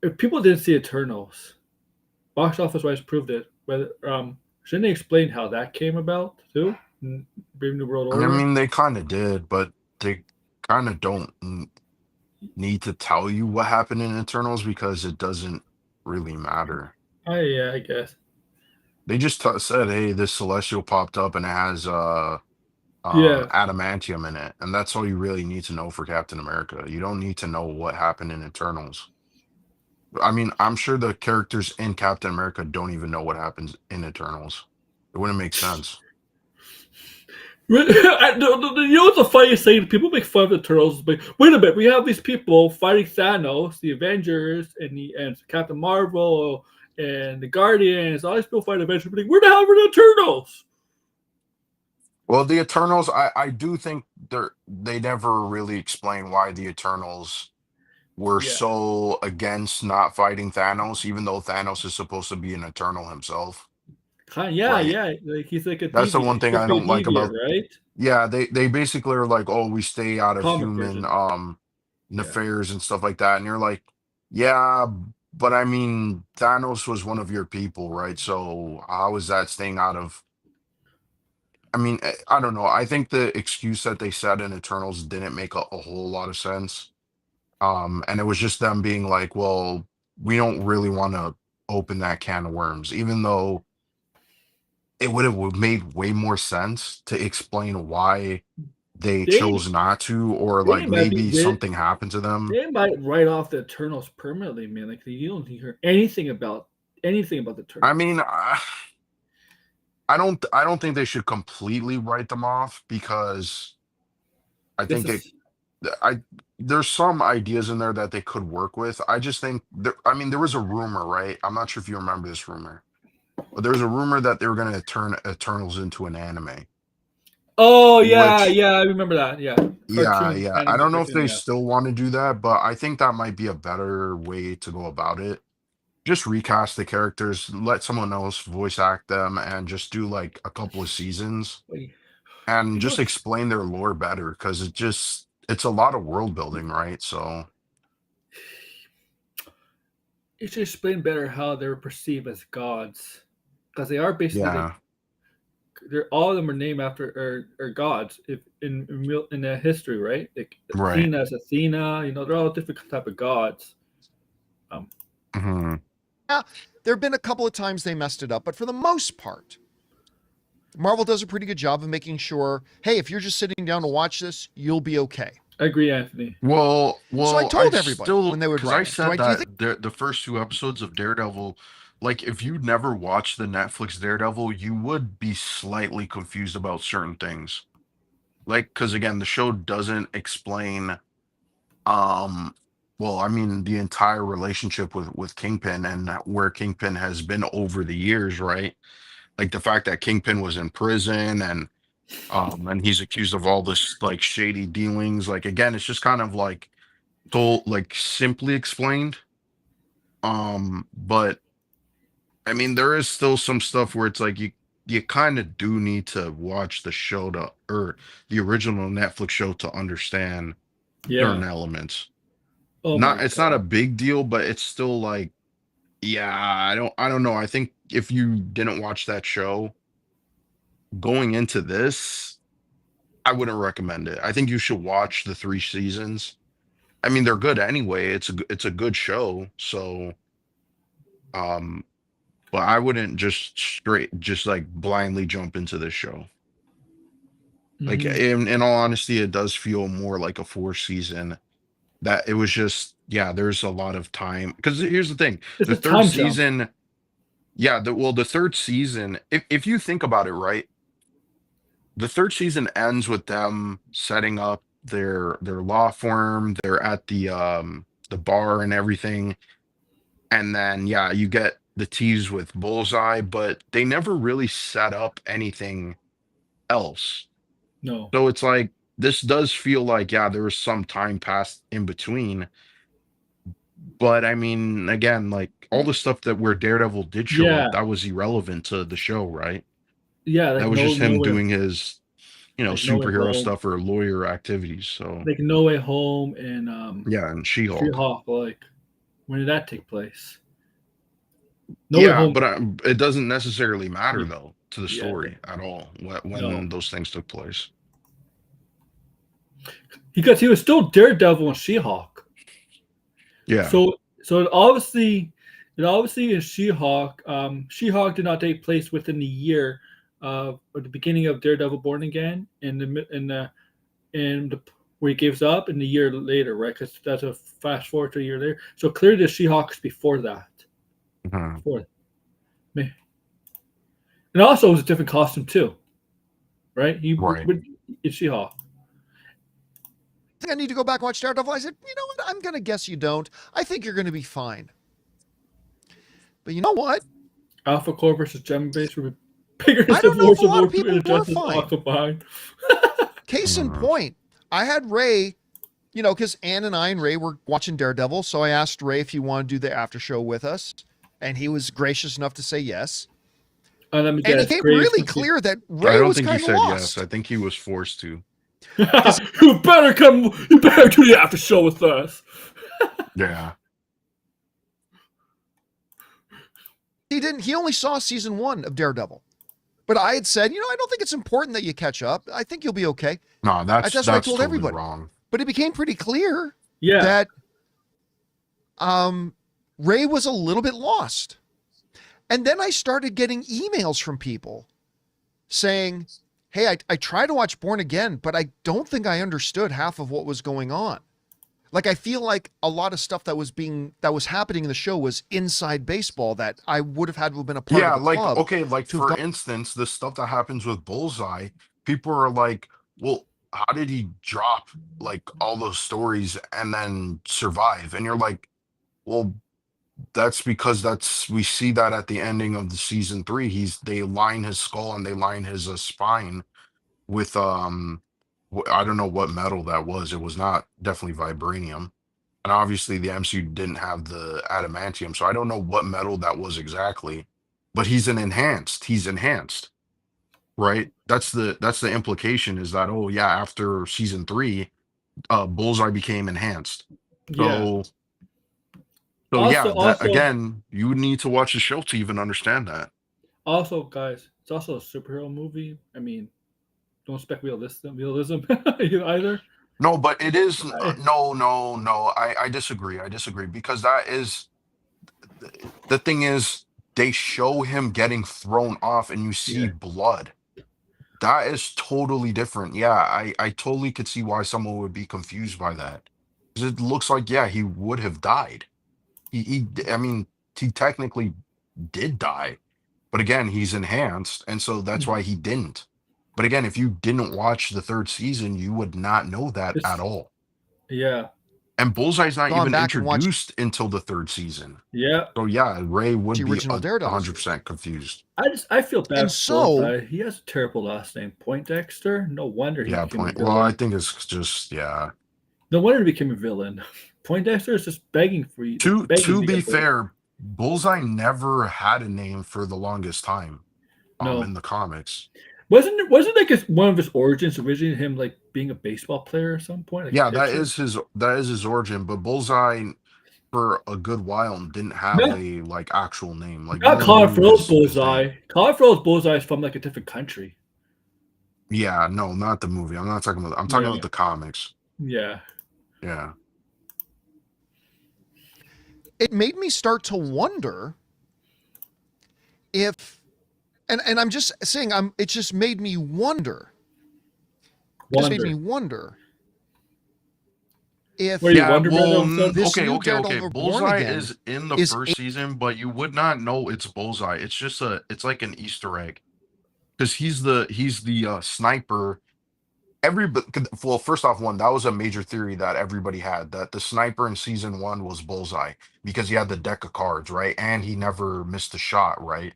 If people didn't see Eternals, box office wise proved it. Whether shouldn't they explain how that came about too? Brave New World Order. I mean, they kind of did, but they kind of don't need to tell you what happened in Eternals because it doesn't really matter. Yeah, I guess. They just said, "Hey, this celestial popped up and it has adamantium in it," and that's all you really need to know for Captain America. You don't need to know what happened in Eternals. I mean, I'm sure the characters in Captain America don't even know what happens in Eternals. It wouldn't make sense. You know what's the funniest thing? People make fun of the Turtles, but wait a minute, we have these people fighting Thanos, the Avengers, and Captain Marvel, and the Guardians. All these people fight Avengers, but where the hell were the Turtles? Well, the Eternals, I do think they never really explain why the Eternals were Yeah. so against not fighting Thanos, even though Thanos is supposed to be an Eternal himself, Yeah, right? yeah. Like he's like a That's the deviant. one He's thing supposed I to be don't a like deviant, about. right? Yeah, they basically are like, oh, we stay out of Comic human version. Yeah. affairs and stuff like that, and you're like, yeah, but I mean, Thanos was one of your people, right? So how is that staying out of? I mean, I don't know. I think the excuse that they said in Eternals didn't make a whole lot of sense. And it was just them being like, well, we don't really want to open that can of worms, even though it would have made way more sense to explain why they They chose not to, or they like might be maybe something happened to them. they might write off the Eternals permanently, man. Like you don't hear anything about the Eternals. I mean, I don't think they should completely write them off because I This think is I there's some ideas in there that they could work with. I just think I mean, there was a rumor, right? I'm not sure if you remember this rumor, but there's a rumor that they were going to turn Eternals into an anime, Oh yeah, which yeah, I remember that. Yeah. Cartoon yeah, I anime don't know if cartoon, they yeah. still want to do that, but I think that might be a better way to go about it. Just recast the characters, let someone else voice act them, and just do like a couple of seasons Wait, and you know just explain their lore better because it's a lot of world building, right? So it should explain better how they're perceived as gods. Because they are basically like yeah, they're all of them are named after are gods if in the history, right? Like right. Athena's Athena, they're all different type of gods. Hmm. There have been a couple of times they messed it up, but for the most part, Marvel does a pretty good job of making sure, hey, if you're just sitting down to watch this, you'll be okay. I agree, Anthony. So I told everybody when they would because I write it. said Do you that think the first two episodes of Daredevil, like if you never watched the Netflix Daredevil, you would be slightly confused about certain things. Like, because again, the show doesn't explain, um, well, I mean, the entire relationship with Kingpin and where Kingpin has been over the years, right? Like the fact that Kingpin was in prison and he's accused of all this like shady dealings. Like again, it's just kind of like told like simply explained. But I mean, there is still some stuff where it's like you kind of do need to watch the show to or the original Netflix show to understand certain Yeah. elements. Oh my Not it's not a god. big deal, but it's still like, yeah, I don't know. I think if you didn't watch that show going into this, I wouldn't recommend it. I think you should watch the three seasons. I mean, they're good anyway. It's a good show. So, um, but I wouldn't just like blindly jump into this show. Like Mhm. in all honesty, it does feel more like a four season. That it was just yeah. There's a lot of time because here's the thing: It's the a third time jump. season. Yeah, the third season. If you think about it, right, the third season ends with them setting up their law firm. They're at the bar and everything, and then yeah, you get the tease with Bullseye, but they never really set up anything else. No. So it's like this does feel like yeah, there was some time passed in between. But I mean, again, like all the stuff that where Daredevil did show Yeah. up, that was irrelevant to the show, right? Yeah, That like was just no him way doing his, like no way superhero home. stuff or lawyer activities. So Like No Way Home and yeah, and She-Hulk. She-Hulk, like when did that take place? No Way Yeah, Home. but it doesn't necessarily matter Yeah, though to the yeah, story at all no. when those things took place. Because he was still Daredevil and She-Hulk. Yeah. So it obviously is She-Hulk. She-Hulk did not take place within the year of the beginning of Daredevil Born Again and where he gives up in the year later, right? Because that's a fast forward to a year later. So clearly the She-Hulk is before that. Mhm. Before me. And also it was a different costume too. Right? Right. It's She-Hulk. I think I need to go back and watch Daredevil? I said, you know what? I'm going to guess you don't. I think you're going to be fine. But you know what? Alpha Core versus Gem Base would be Bigger I is the don't know if force a of lot all of people two were justice all fine. combined. Case in point, I had Ray, because Ann and I and Ray were watching Daredevil, so I asked Ray if he wanted to do the after show with us, and he was gracious enough to say yes. And let me And it guess, became Graves really must be- clear that I Ray don't was think he kind of said lost. yes. I think he was forced to. You better come. You better do the after show with us. Yeah. He didn't. He only saw season 1 of Daredevil, but I had said, I don't think it's important that you catch up. I think you'll be okay. No, that's That's what I told totally everybody. wrong. But it became pretty clear Yeah. that Ray was a little bit lost. And then I started getting emails from people saying, hey, I tried to watch Born Again, but I don't think I understood half of what was going on. Like, I feel like a lot of stuff that was happening in the show was inside baseball that I would have had to have been a part Yeah, of the club. okay, like to have for gone- instance, the stuff that happens with Bullseye, people are like, well, how did he drop like all those stories and then survive? And you're like, well, that's because we see that at the ending of the season 3, they line his skull and they line his spine with I don't know what metal that was. It was not definitely vibranium. And obviously the MCU didn't have the adamantium, so I don't know what metal that was exactly. But he's enhanced, right? That's the implication, is that, oh yeah, after season 3, Bullseye became enhanced. Yeah. So yeah, that Also, again, you would need to watch the show to even understand that. also, guys, it's also a superhero movie. I mean, don't expect realism either. No, but it is I- no. I disagree. Because that is the thing is, they show him getting thrown off and you see Yeah. blood. That is totally different. Yeah, I totally could see why someone would be confused by that. 'Cause it looks like, yeah, he would have died. I mean, he technically did die, but again, he's enhanced, and so that's why he didn't. But again, if you didn't watch the 3rd season, you would not know that It's- at all. Yeah. And Bullseye's not Gone even back and watched- introduced until the 3rd season. Yeah. So yeah, Ray would The be original Daredevil 100% confused. I feel bad And for so- Bullseye. He has a terrible last name, Poindexter. No wonder he Yeah, became a point. villain. Well, I think it's just, yeah. No wonder he became a villain. Poindexter is just begging for you. To begging be get fair, Bullseye never had a name for the longest time. No. In the comics. Wasn't like one of his origins originally him like being a baseball player at some point? Like Yeah, a that pitcher? is his origin. But Bullseye, for a good while, didn't have No. a like actual name. Like, Not no one Colin knew Farrell's his name. Bullseye. Colin Farrell's Bullseye is from like a different country. Yeah, no, not the movie. I'm not talking about. I'm talking Yeah. about the comics. Yeah. Yeah. It made me start to wonder if, and I'm just saying, it just made me wonder. It just made me wonder if Were you Yeah, Wonder Man well, episode? This okay. new Daredevil Born Bullseye Again is in the is first season, but you would not know it's Bullseye. It's just it's like an Easter egg, because he's the sniper. Well, first off, that was a major theory that everybody had, that the sniper in season 1 was Bullseye because he had the deck of cards, right? And he never missed a shot, right?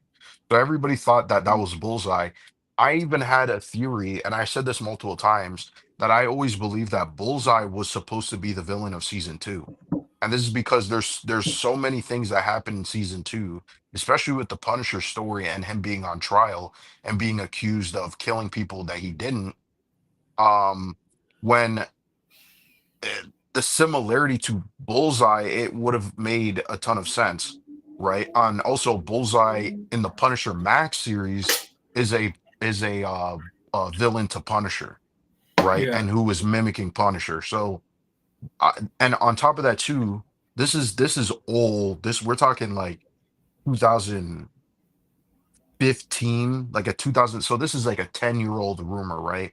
So everybody thought that was Bullseye. I even had a theory, and I said this multiple times, that I always believed that Bullseye was supposed to be the villain of season 2. And this is because there's so many things that happen in season 2, especially with the Punisher story and him being on trial and being accused of killing people that he didn't. When the similarity to Bullseye, it would have made a ton of sense, right? And also, Bullseye in the Punisher Max series is a villain to Punisher, right? Yeah. And who is mimicking Punisher. So, and on top of that too, this is old. We're talking like 2015, like a 2000. So this is like a 10-year-old rumor, right?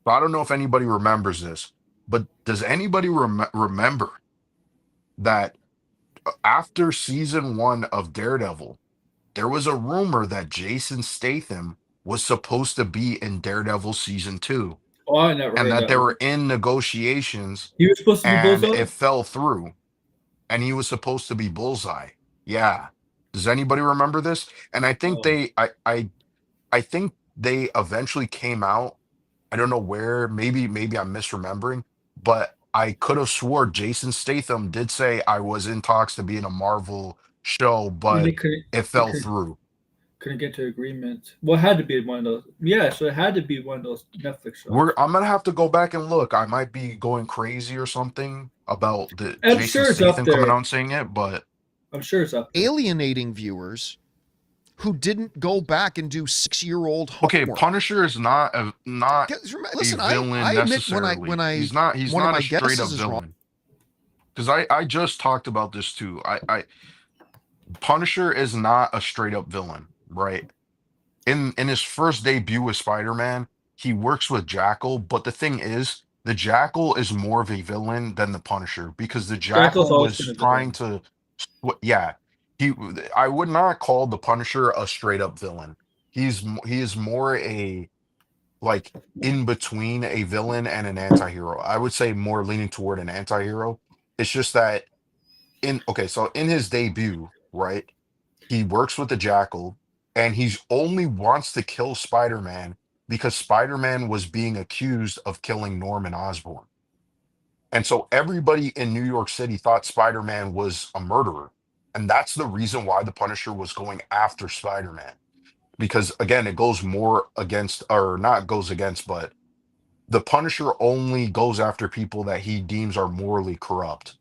So I don't know if anybody remembers this, but does anybody remember that after season 1 of Daredevil, there was a rumor that Jason Statham was supposed to be in Daredevil season 2, Oh, I never and heard that they one. were in negotiations, He was supposed to be and Bullseye? it fell through, and he was supposed to be Bullseye. Yeah. Does anybody remember this? And I think Oh. I I think they eventually came out. I don't know where. Maybe I'm misremembering, but I could have swore Jason Statham did say I was in talks to be in a Marvel show, And they but couldn't. it They fell couldn't, through. couldn't get to agreement. Well, it had to be one of those. Yeah, so it had to be one of those Netflix shows. I'm gonna have to go back and look. I might be going crazy or something about the I'm Jason sure it's up Statham coming there. out and saying it, but I'm sure it's up there. Alienating viewers who didn't go back and do 6-year-old homework. okay, Punisher is not Listen, a villain I admit necessarily. when I He's one of not my a straight up guesses is wrong. villain. Because I just talked about this too. Punisher is not a straight up villain, right? In his first debut with Spider-Man, he works with Jackal, but the thing is, the Jackal is more of a villain than the Punisher because the Jackal's Jackal always was been a trying villain. to, yeah, he. I would not call the Punisher a straight up villain. He is more a like in between a villain and an anti-hero. I would say more leaning toward an anti-hero. It's just that so in his debut, right? He works with the Jackal and he's only wants to kill Spider-Man because Spider-Man was being accused of killing Norman Osborn. And so everybody in New York City thought Spider-Man was a murderer. And that's the reason why the Punisher was going after Spider-Man. Because again, it goes more against, or not goes against, but the Punisher only goes after people that he deems are morally corrupt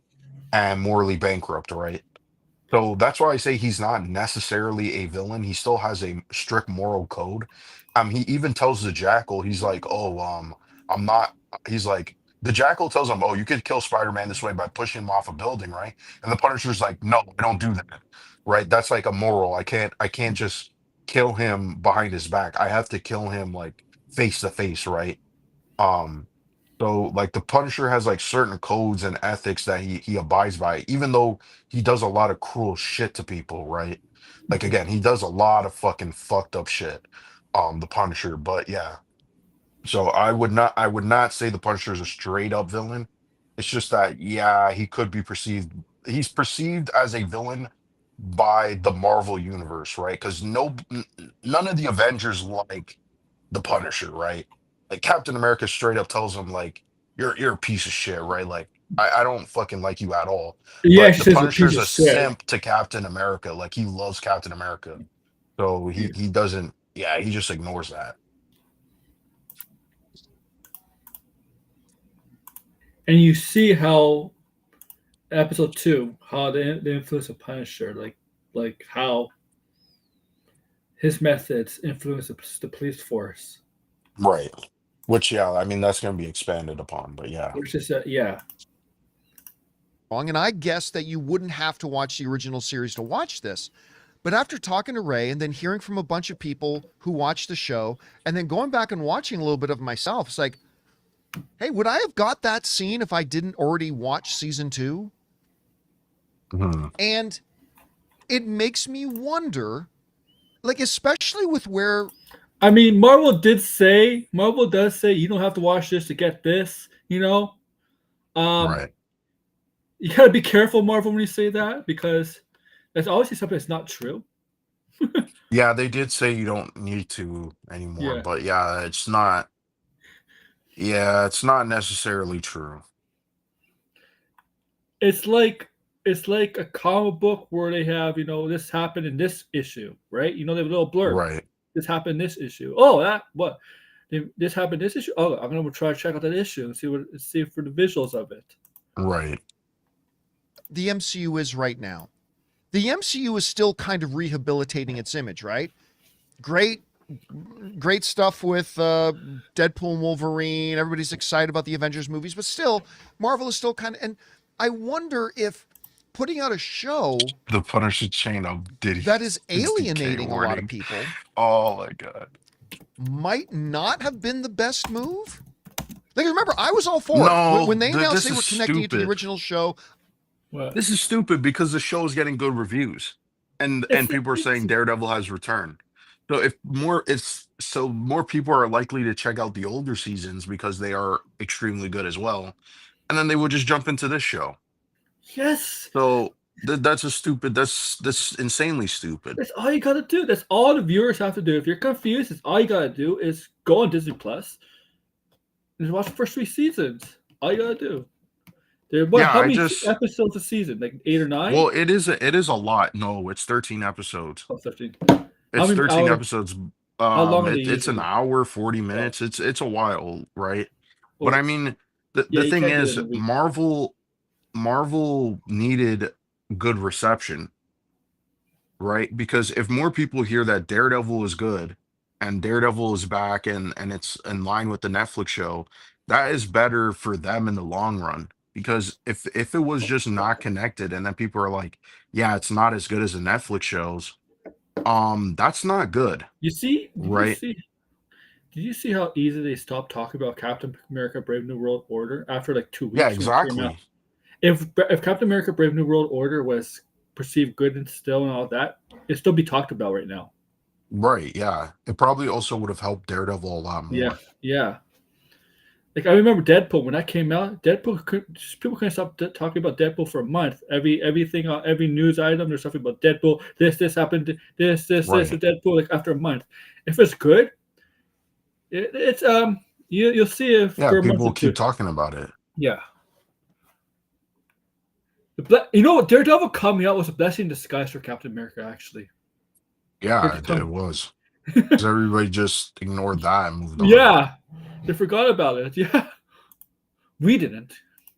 and morally bankrupt, right? So that's why I say he's not necessarily a villain. He still has a strict moral code. He even tells the Jackal, he's like, "Oh, I'm not." He's like, the Jackal tells him, "Oh, you could kill Spider-Man this way by pushing him off a building, right?" And the Punisher's like, "No, I don't do that, right? That's like a moral. I can't just kill him behind his back. I have to kill him like face to face, right?" Um, so like the Punisher has like certain codes and ethics that he abides by, even though he does a lot of cruel shit to people, right? Like again, he does a lot of fucking fucked up shit. The Punisher, but yeah. So I would not say the Punisher is a straight up villain. It's just that yeah, he could be perceived he's perceived as a villain by the Marvel universe, right? Because none of the Avengers like the Punisher, right? Like Captain America straight up tells him like you're a piece of shit, right? Like I don't fucking like you at all. Yeah, But she the says a piece Punisher's of a shit. simp to Captain America. Like he loves Captain America. So he doesn't yeah, he just ignores that. And you see how episode 2, how the influence of Punisher, like how his methods influence the police force. Right. Which yeah, I mean that's gonna be expanded upon, but yeah. Which is yeah. And I guess that you wouldn't have to watch the original series to watch this. But after talking to Ray and then hearing from a bunch of people who watched the show and then going back and watching a little bit of it myself, it's like, hey, would I have got that scene if I didn't already watch season 2? Mhm. And it makes me wonder, like, especially with where I mean, Marvel does say you don't have to watch this to get this, you know? Right. You gotta be careful, Marvel, when you say that, because that's obviously something that's not true. Yeah, they did say you don't need to anymore, Yeah. but yeah, it's not necessarily true. It's like a comic book where they have, this happened in this issue, right? They have a little blurb. Right. This happened in this issue. Oh, this happened in this issue. Oh, I'm gonna try to check out that issue and see for the visuals of it. Right. the MCU is right now. The MCU is still kind of rehabilitating its image, right? Great stuff with Deadpool and Wolverine. Everybody's excited about the Avengers movies, but still, Marvel is still kind of. And I wonder if putting out a show The Punisher chain of Diddy that is it's DK alienating a lot warning. of people Oh my god. might not have been the best move. Like, remember, I was all for No, it when they announced this they were is connecting it to the stupid. original show. What? This is stupid because the show is getting good reviews, and people are saying Daredevil has returned. So more people are likely to check out the older seasons because they are extremely good as well, and then they would just jump into this show. Yes. So That's a stupid. That's insanely stupid. That's all you gotta do. That's all the viewers have to do. If you're confused, it's all you gotta do is go on Disney Plus and watch the first 3 seasons. All you gotta do. Yeah, How I many just episodes a season? Like 8 or 9? well, it is a lot. No, it's 13 episodes. Oh, 13. It's many 13 hours? episodes. How long are they It's an usually? hour, 40 minutes. It's a while, right? But Well, I mean, the yeah, the you thing can't do it is, in a week. Marvel needed good reception, right? Because if more people hear that Daredevil is good and Daredevil is back and it's in line with the Netflix show, that is better for them in the long run. Because if it was just not connected and then people are like, yeah, it's not as good as the Netflix shows, that's not good, You see? right? Did you see how easy they stopped talking about Captain America: Brave New World Order after like 2 Yeah, weeks when it came out? exactly. If Captain America: Brave New World Order was perceived good and still and all that, it'd still be talked about right now. Right, yeah. It probably also would have helped Daredevil a lot Yeah, more. yeah. Like I remember Deadpool when that came out. People couldn't stop talking about Deadpool for a month. Everything on every news item, there's something about Deadpool. This happened. This with Right. Deadpool. Like after a month, if it's good, it's you'll see it Yeah, for a month people or two. keep talking about it. Yeah. Daredevil coming out was a blessing in disguise for Captain America. Actually, Yeah, It it come- was. Because everybody just ignored that and moved on. yeah, they forgot about it. Yeah, we didn't,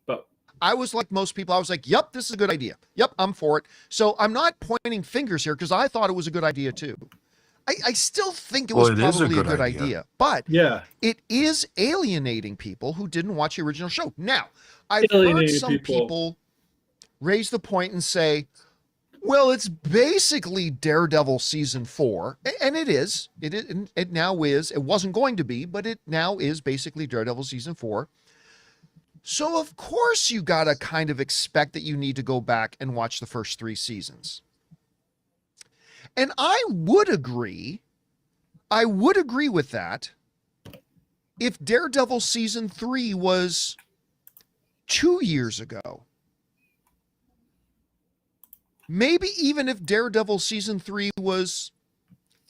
but I was like most people. I was like, yep, this is a good idea. Yep, I'm for it. So I'm not pointing fingers here because I thought it was a good idea too. I still think it Well, was it is a probably a good good idea. idea, but yeah, it is alienating people who didn't watch the original show. Now, I've heard Alienating some people. people raise the point and say, well, it's basically Daredevil season 4, and it is. It now is. It wasn't going to be, but it now is basically Daredevil season 4. So of course you got to kind of expect that you need to go back and watch the first 3 seasons. And I would agree with that if Daredevil season 3 was 2 years ago. Maybe even if Daredevil season 3 was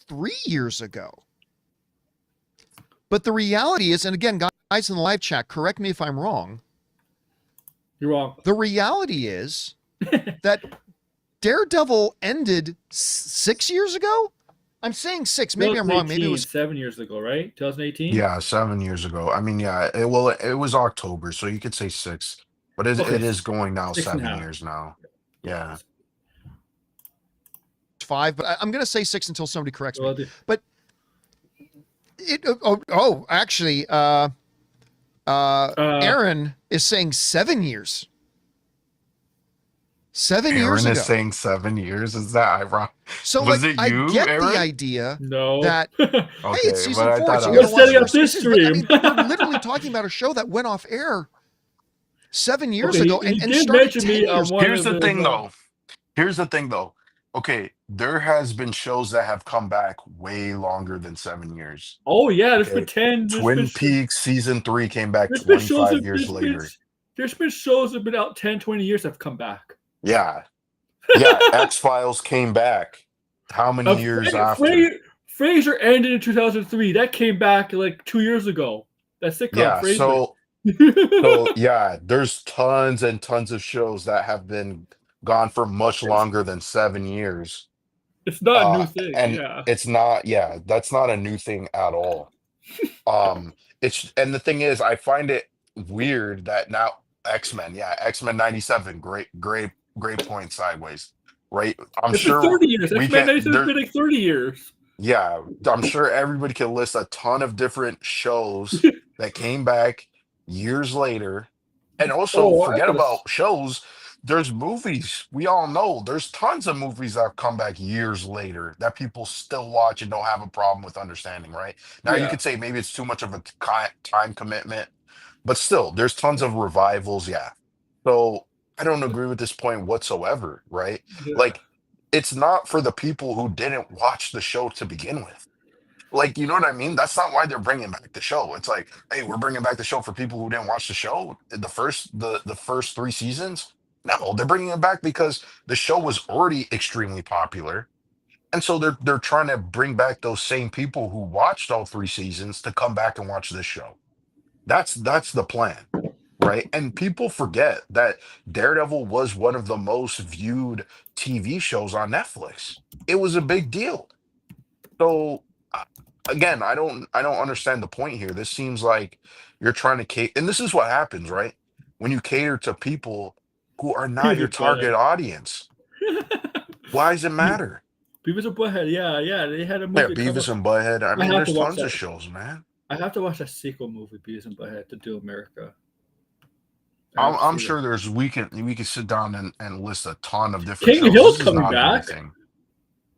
3 years ago. But the reality is, and again, guys in the live chat, correct me if I'm wrong. you're wrong. The reality is that Daredevil ended 6 years ago. I'm saying 6. Maybe I'm wrong. Maybe it was 7 years ago, right? 2018. Yeah, 7 years ago. I mean, yeah, it was October, so you could say 6, but it Okay, is going now 6.5. 7 years now. Yeah. 5, but I'm going to say 6 until somebody corrects me. Well, the- Actually, Aaron is saying 7 years. 7 years Aaron ago. is saying 7 years. Is that ironic? So Was like, it I you, get Aaron? the idea no. that hey, Okay, it's season but I 4, thought so I you're was gonna watch setting the up first 3 this seasons. But, I mean, stream. we're literally talking about a show that went off air 7 years Okay, ago you and did started mention 10 me on years. one Here's of the thing, though. Here's the thing, though. Okay, there has been shows that have come back way longer than 7 years. Oh yeah, there's Okay. been 10. Twin Peaks season 3 came back There's been shows 25 years later. There's been shows that have been out 10, 20 years that have come back. Yeah. Yeah, X-Files came back. How many years after? Frasier ended in 2003. That came back like 2 years ago. That sitcom, Yeah, Frasier. so yeah, there's tons and tons of shows that have been gone for much longer than 7 years. It's not a new thing. And Yeah. it's not, yeah, that's not a new thing at all. And the thing is, I find it weird that now X-Men 97, great point, Sideways, right? I'm It's been sure 30 years. we X-Men can 97 has been like 30 years. yeah, I'm sure everybody can list a ton of different shows that came back years later. And also, Oh, I forget could've- about shows. There's movies. We all know there's tons of movies that have come back years later that people still watch and don't have a problem with understanding, right? Now, you Yeah. could say maybe it's too much of a time commitment, but still, there's tons of revivals. Yeah. So I don't agree with this point whatsoever, right? Yeah. Like, it's not for the people who didn't watch the show to begin with. Like, you know what I mean? That's not why they're bringing back the show. It's like, hey, we're bringing back the show for people who didn't watch the show. The first 3 seasons. No, they're bringing it back because the show was already extremely popular. And so they're trying to bring back those same people who watched all 3 seasons to come back and watch this show. That's the plan, right? And people forget that Daredevil was one of the most viewed TV shows on Netflix. It was a big deal. So again, I don't understand the point here. This seems like you're trying to cater, and this is what happens, right? When you cater to people who are not your Beavis and target audience. Why does it matter? Beavis and Butthead, yeah, they had a Yeah, movie. Beavis and Butthead. I mean, have there's to watch tons of that. shows, man. I have to watch that sequel movie, Beavis and Butthead, to do America. I'm sure there's we can sit down and list a ton of different King shows. Hill's This is coming not back. anything.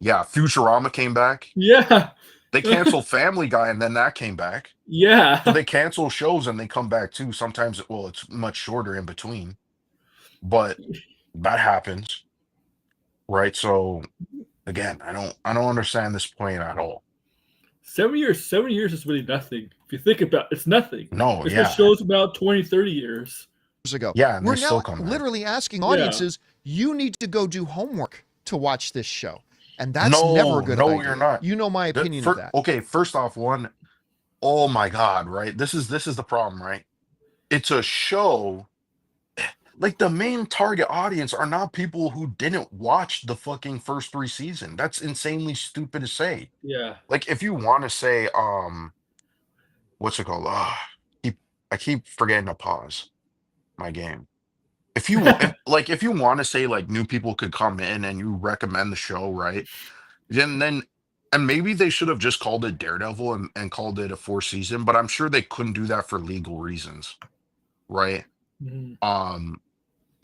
Yeah, Futurama came back. Yeah, They canceled Family Guy and then that came back. yeah. So they cancel shows and they come back too. Sometimes, well, it's much shorter in between, but that happens, right? So again, I don't understand this point at all. 7 years is really nothing. If you think about it, it's nothing. No, It's yeah, been shows about 20, 30 years. Ago. yeah, and We're they now still come back. literally asking audiences, you need to go do homework to watch this show. And that's No, never a good no, idea. you're not. You know my opinion of that. Okay, first off, oh my God, right? This is the problem, right? It's a show. Like the main target audience are not people who didn't watch the fucking first 3 seasons. That's insanely stupid to say. Yeah. Like if you want to say, what's it called? I keep forgetting to pause my game. If you if you want to say like new people could come in and you recommend the show, right? Then and maybe they should have just called it Daredevil and called it a 4 season, but I'm sure they couldn't do that for legal reasons, right? Mhm.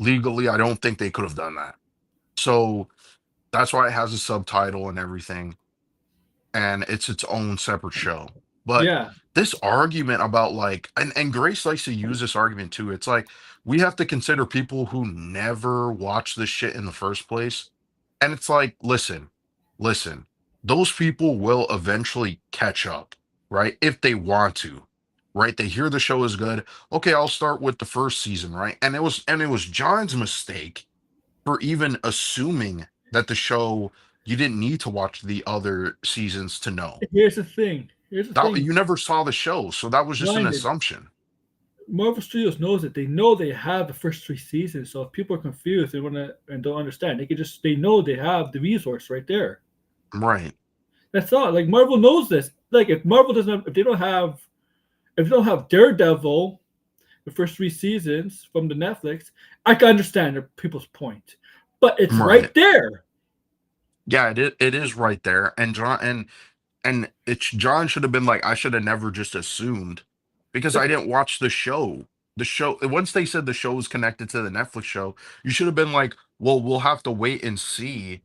Legally, I don't think they could have done that. So that's why it has a subtitle and everything, and it's its own separate show. But Yeah. this argument about like, and Grace likes to use this argument too. It's like we have to consider people who never watched this shit in the first place. And it's like, listen, those people will eventually catch up, right? If they want to, right? They hear the show is good. Okay, I'll start with the first season, right? And it was John's mistake for even assuming that the show you didn't need to watch the other seasons to know. Here's the thing. You never saw the show, so that was just an Blinded. assumption. Marvel Studios knows it. They know they have the first 3 seasons. So if people are confused, they want to and don't understand, they know they have the resource right there. Right. That's all. Like Marvel knows this. Like if Marvel doesn't, if they don't have Daredevil, the first 3 seasons from the Netflix, I can understand people's point, but it's right there. Yeah, it is right there. And John should have been like, I should have never just assumed because I didn't watch the show. The show, once they said the show was connected to the Netflix show, you should have been like, well, we'll have to wait and see.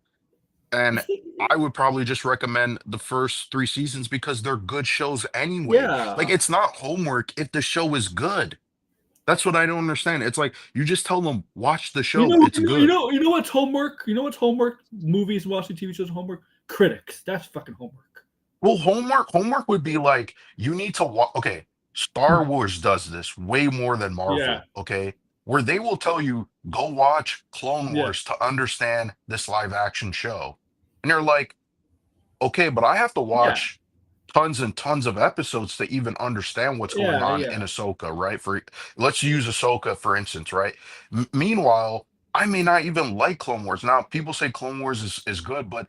And I would probably just recommend the first 3 seasons because they're good shows anyway. Yeah. Like it's not homework if the show is good. That's what I don't understand. It's like you just tell them watch the show. It's good. You know what's homework? You know what's homework? Movies, watching TV shows, homework. Critics. That's fucking homework. Well, homework would be like you need to watch. Okay, Star Wars does this way more than Marvel. Yeah. Okay, where they will tell you go watch Clone Yeah. Wars to understand this live action show, and you're like, okay, but I have to watch tons and tons of episodes to even understand what's going on in Ahsoka, right? Let's use Ahsoka for instance, right? Meanwhile, I may not even like Clone Wars. Now, people say Clone Wars is good, but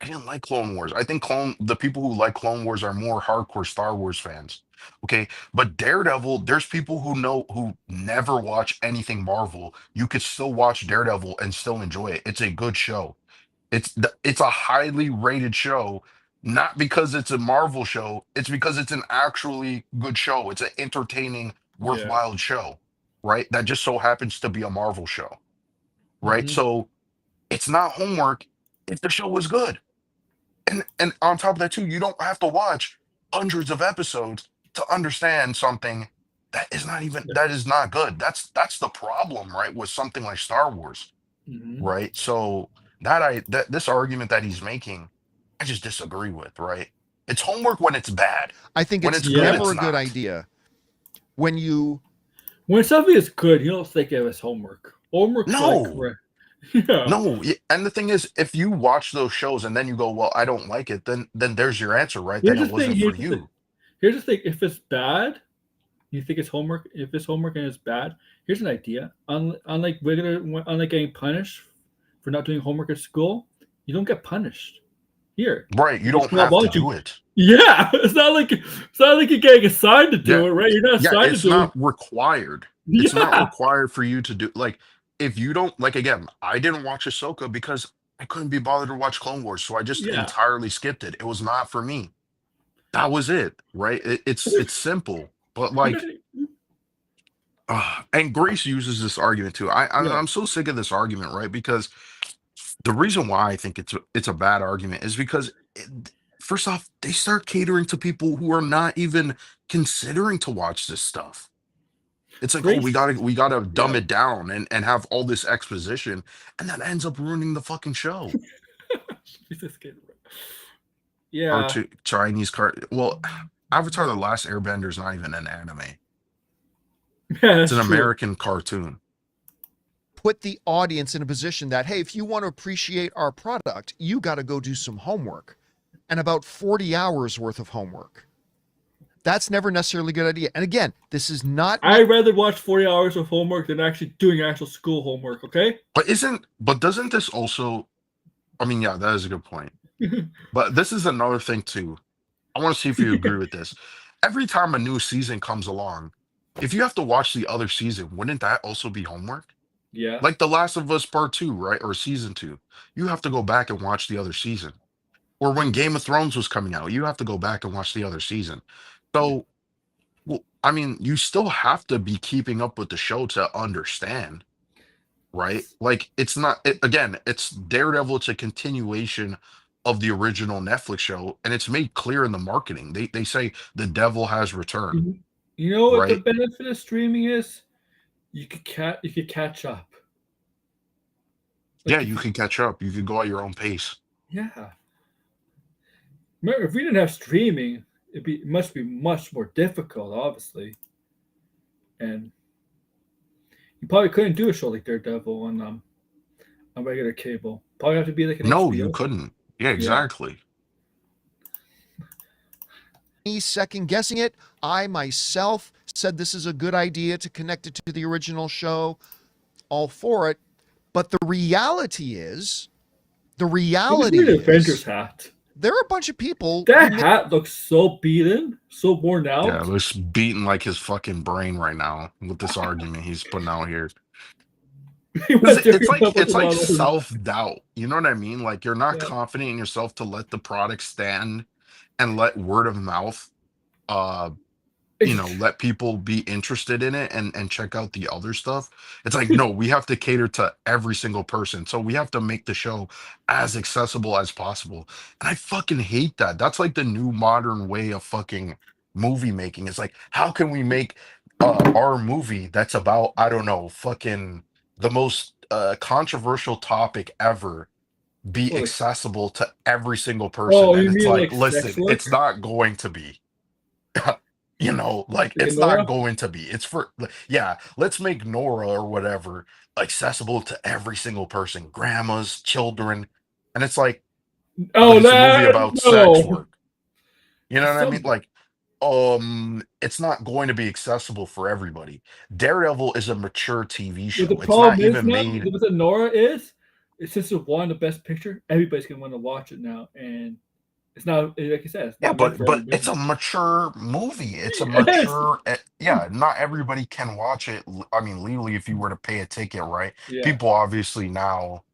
I didn't like Clone Wars. I think the people who like Clone Wars are more hardcore Star Wars fans. Okay, but Daredevil, there's people who never watch anything Marvel. You could still watch Daredevil and still enjoy it. It's a good show. It's a highly rated show, not because it's a Marvel show. It's because it's an actually good show. It's an entertaining, worthwhile show, right? That just so happens to be a Marvel show, right? Mhm. So it's not homework if the show was good. And on top of that too, you don't have to watch hundreds of episodes to understand something that is not good. That's the problem, right? With something like Star Wars, Mhm. right? So this argument that he's making, I just disagree with, right? It's homework when it's bad. I think When it's it's good, never it's a good not. idea when you When something is good, you don't think of it as homework. Homework's like No. correct. Yeah. No, and the thing is, if you watch those shows and then you go, "Well, I don't like it," then there's your answer, right? Then Here's it the thing. wasn't for you. Here's the thing. If it's bad, you think it's homework. If it's homework and it's bad, here's an idea. Unlike getting punished for not doing homework at school, you don't get punished. Here, Right, you you don't just not have to watching. do it. Yeah, it's not like you're getting assigned to do Yeah. it, right? You're not Yeah, assigned it's to do not required. It's not Yeah. required for you to do like if you don't like again, I didn't watch Ahsoka because I couldn't be bothered to watch Clone Wars, so I just Yeah. entirely skipped it. It was not for me. That was it, right? It's simple, but like, and Grace uses this argument too. Yeah. I'm so sick of this argument, right? Because the reason why I think it's a bad argument is because first off, they start catering to people who are not even considering to watch this stuff. It's like, oh, Grace, we gotta dumb yeah. it down and have all this exposition, and that ends up ruining the fucking show. Jesus, kid. Yeah. Cartoon Chinese cart. Well, Avatar: The Last Airbender is not even an anime. Yeah, It's that's an true. American cartoon. Put the audience in a position that, hey, if you want to appreciate our product, you got to go do some homework, and about 40 hours worth of homework. That's never necessarily a good idea. And again, this is not. I'd rather watch 40 hours of homework than actually doing actual school homework, okay? But doesn't this also, I mean, yeah, that is a good point. But this is another thing too. I want to see if you agree with this. Every time a new season comes along, if you have to watch the other season, wouldn't that also be homework? Yeah. Like The Last of Us Part 2, right? Or Season 2. You have to go back and watch the other season. Or when Game of Thrones was coming out, you have to go back and watch the other season. So, well, I mean, you still have to be keeping up with the show to understand, right? Like, it's not, again, it's Daredevil, it's a continuation of the original Netflix show, and it's made clear in the marketing. They say the devil has returned, You know what the right? benefit of streaming is? You could catch up. Yeah, Like you can catch up. You can go at your own pace. yeah. Remember, if we didn't have streaming, it must be much more difficult, obviously. And you probably couldn't do a show like Daredevil on regular cable. Probably have to be like an No, HBO. you couldn't. Yeah, Yeah. exactly. Me second guessing it. I myself said this is a good idea to connect it to the original show. All for it. But the reality is, Look at the Avengers is hat. there are a bunch of people. That hat looks so beaten, so worn out. Yeah, looks beating like his fucking brain right now with this argument he's putting out here. He went there It's and up with it's a like lot of- self-doubt. You know what I mean? Like you're not Yeah. confident in yourself to let the product stand and let word of mouth let people be interested in it and check out the other stuff. It's like, no, we have to cater to every single person. So we have to make the show as accessible as possible. And I fucking hate that. That's like the new modern way of fucking movie making. It's like, how can we make our movie that's about, I don't know, fucking the most controversial topic ever be Oh, like- accessible to every single person? Oh, And you it's mean like, like sex listen, work? it's not going to be. Like Like it's Nora? not going to be. It's for yeah, let's make Nora or whatever accessible to every single person, grandmas, children. And it's like, Oh, but it's a movie about sex no. work. You know what I Some- mean? Like, it's not going to be accessible for everybody. Daredevil is a mature TV show. But the It's problem not is even now, made. with the Nora is, since it won the best picture, everybody's gonna want to watch it now, and it's not like you said. It's Yeah, not meant but for it's a everybody. mature movie. It's a Yes. mature. Yeah, not everybody can watch it. I mean, legally, if you were to pay a ticket, right? Yeah. People obviously now,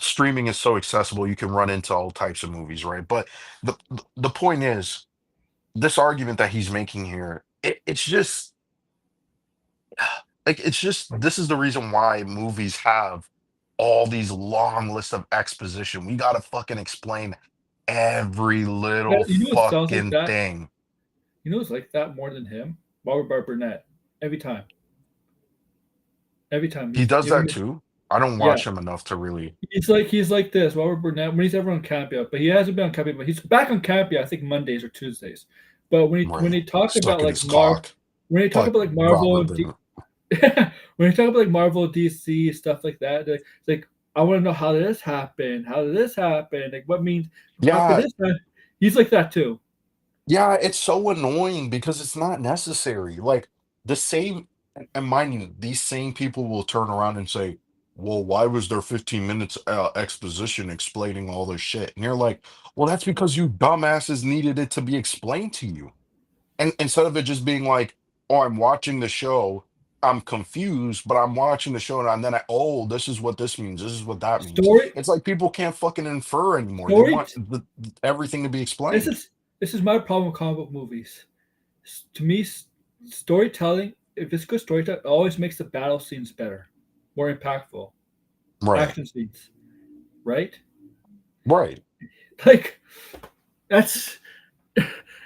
streaming is so accessible. You can run into all types of movies, right? But the point is, this argument that he's making here, it's just like this is the reason why movies have all these long lists of exposition. We gotta fucking explain every little You know what sounds like fucking that? thing. You know who's like that more than him? Robert Burnett. Every time. Every time. He does Even- that too. I don't watch him enough to really. He's like this, Robert Burnett, when he's ever on Campia, but he hasn't been on Campia, but he's back on Campia, I think Mondays or Tuesdays. But when he Right. talks Stuck about in like his Marvel, cock. when he talks Fuck about like Marvel Robert and Burnett. when you talk about like Marvel, DC stuff like that, like I want to know how did this happen? How did this happen? Like what means how could Yeah, this happen? He's like that too. yeah, it's so annoying because it's not necessary. Like the same, and mind you, these same people will turn around and say, "Well, why was there 15 minutes exposition explaining all this shit?" And you're like, "Well, that's because you dumbasses needed it to be explained to you." And instead of it just being like, "Oh, I'm watching the show, I'm confused, but I'm watching the show and then oh, this is what this means. This is what that means." Story, It's like people can't fucking infer anymore. They story. want everything to be This explained. is this is my problem with comic book movies. To me, storytelling, if it's good storytelling, it always makes the battle scenes better, more impactful, Right. action scenes, right? Right. Like that's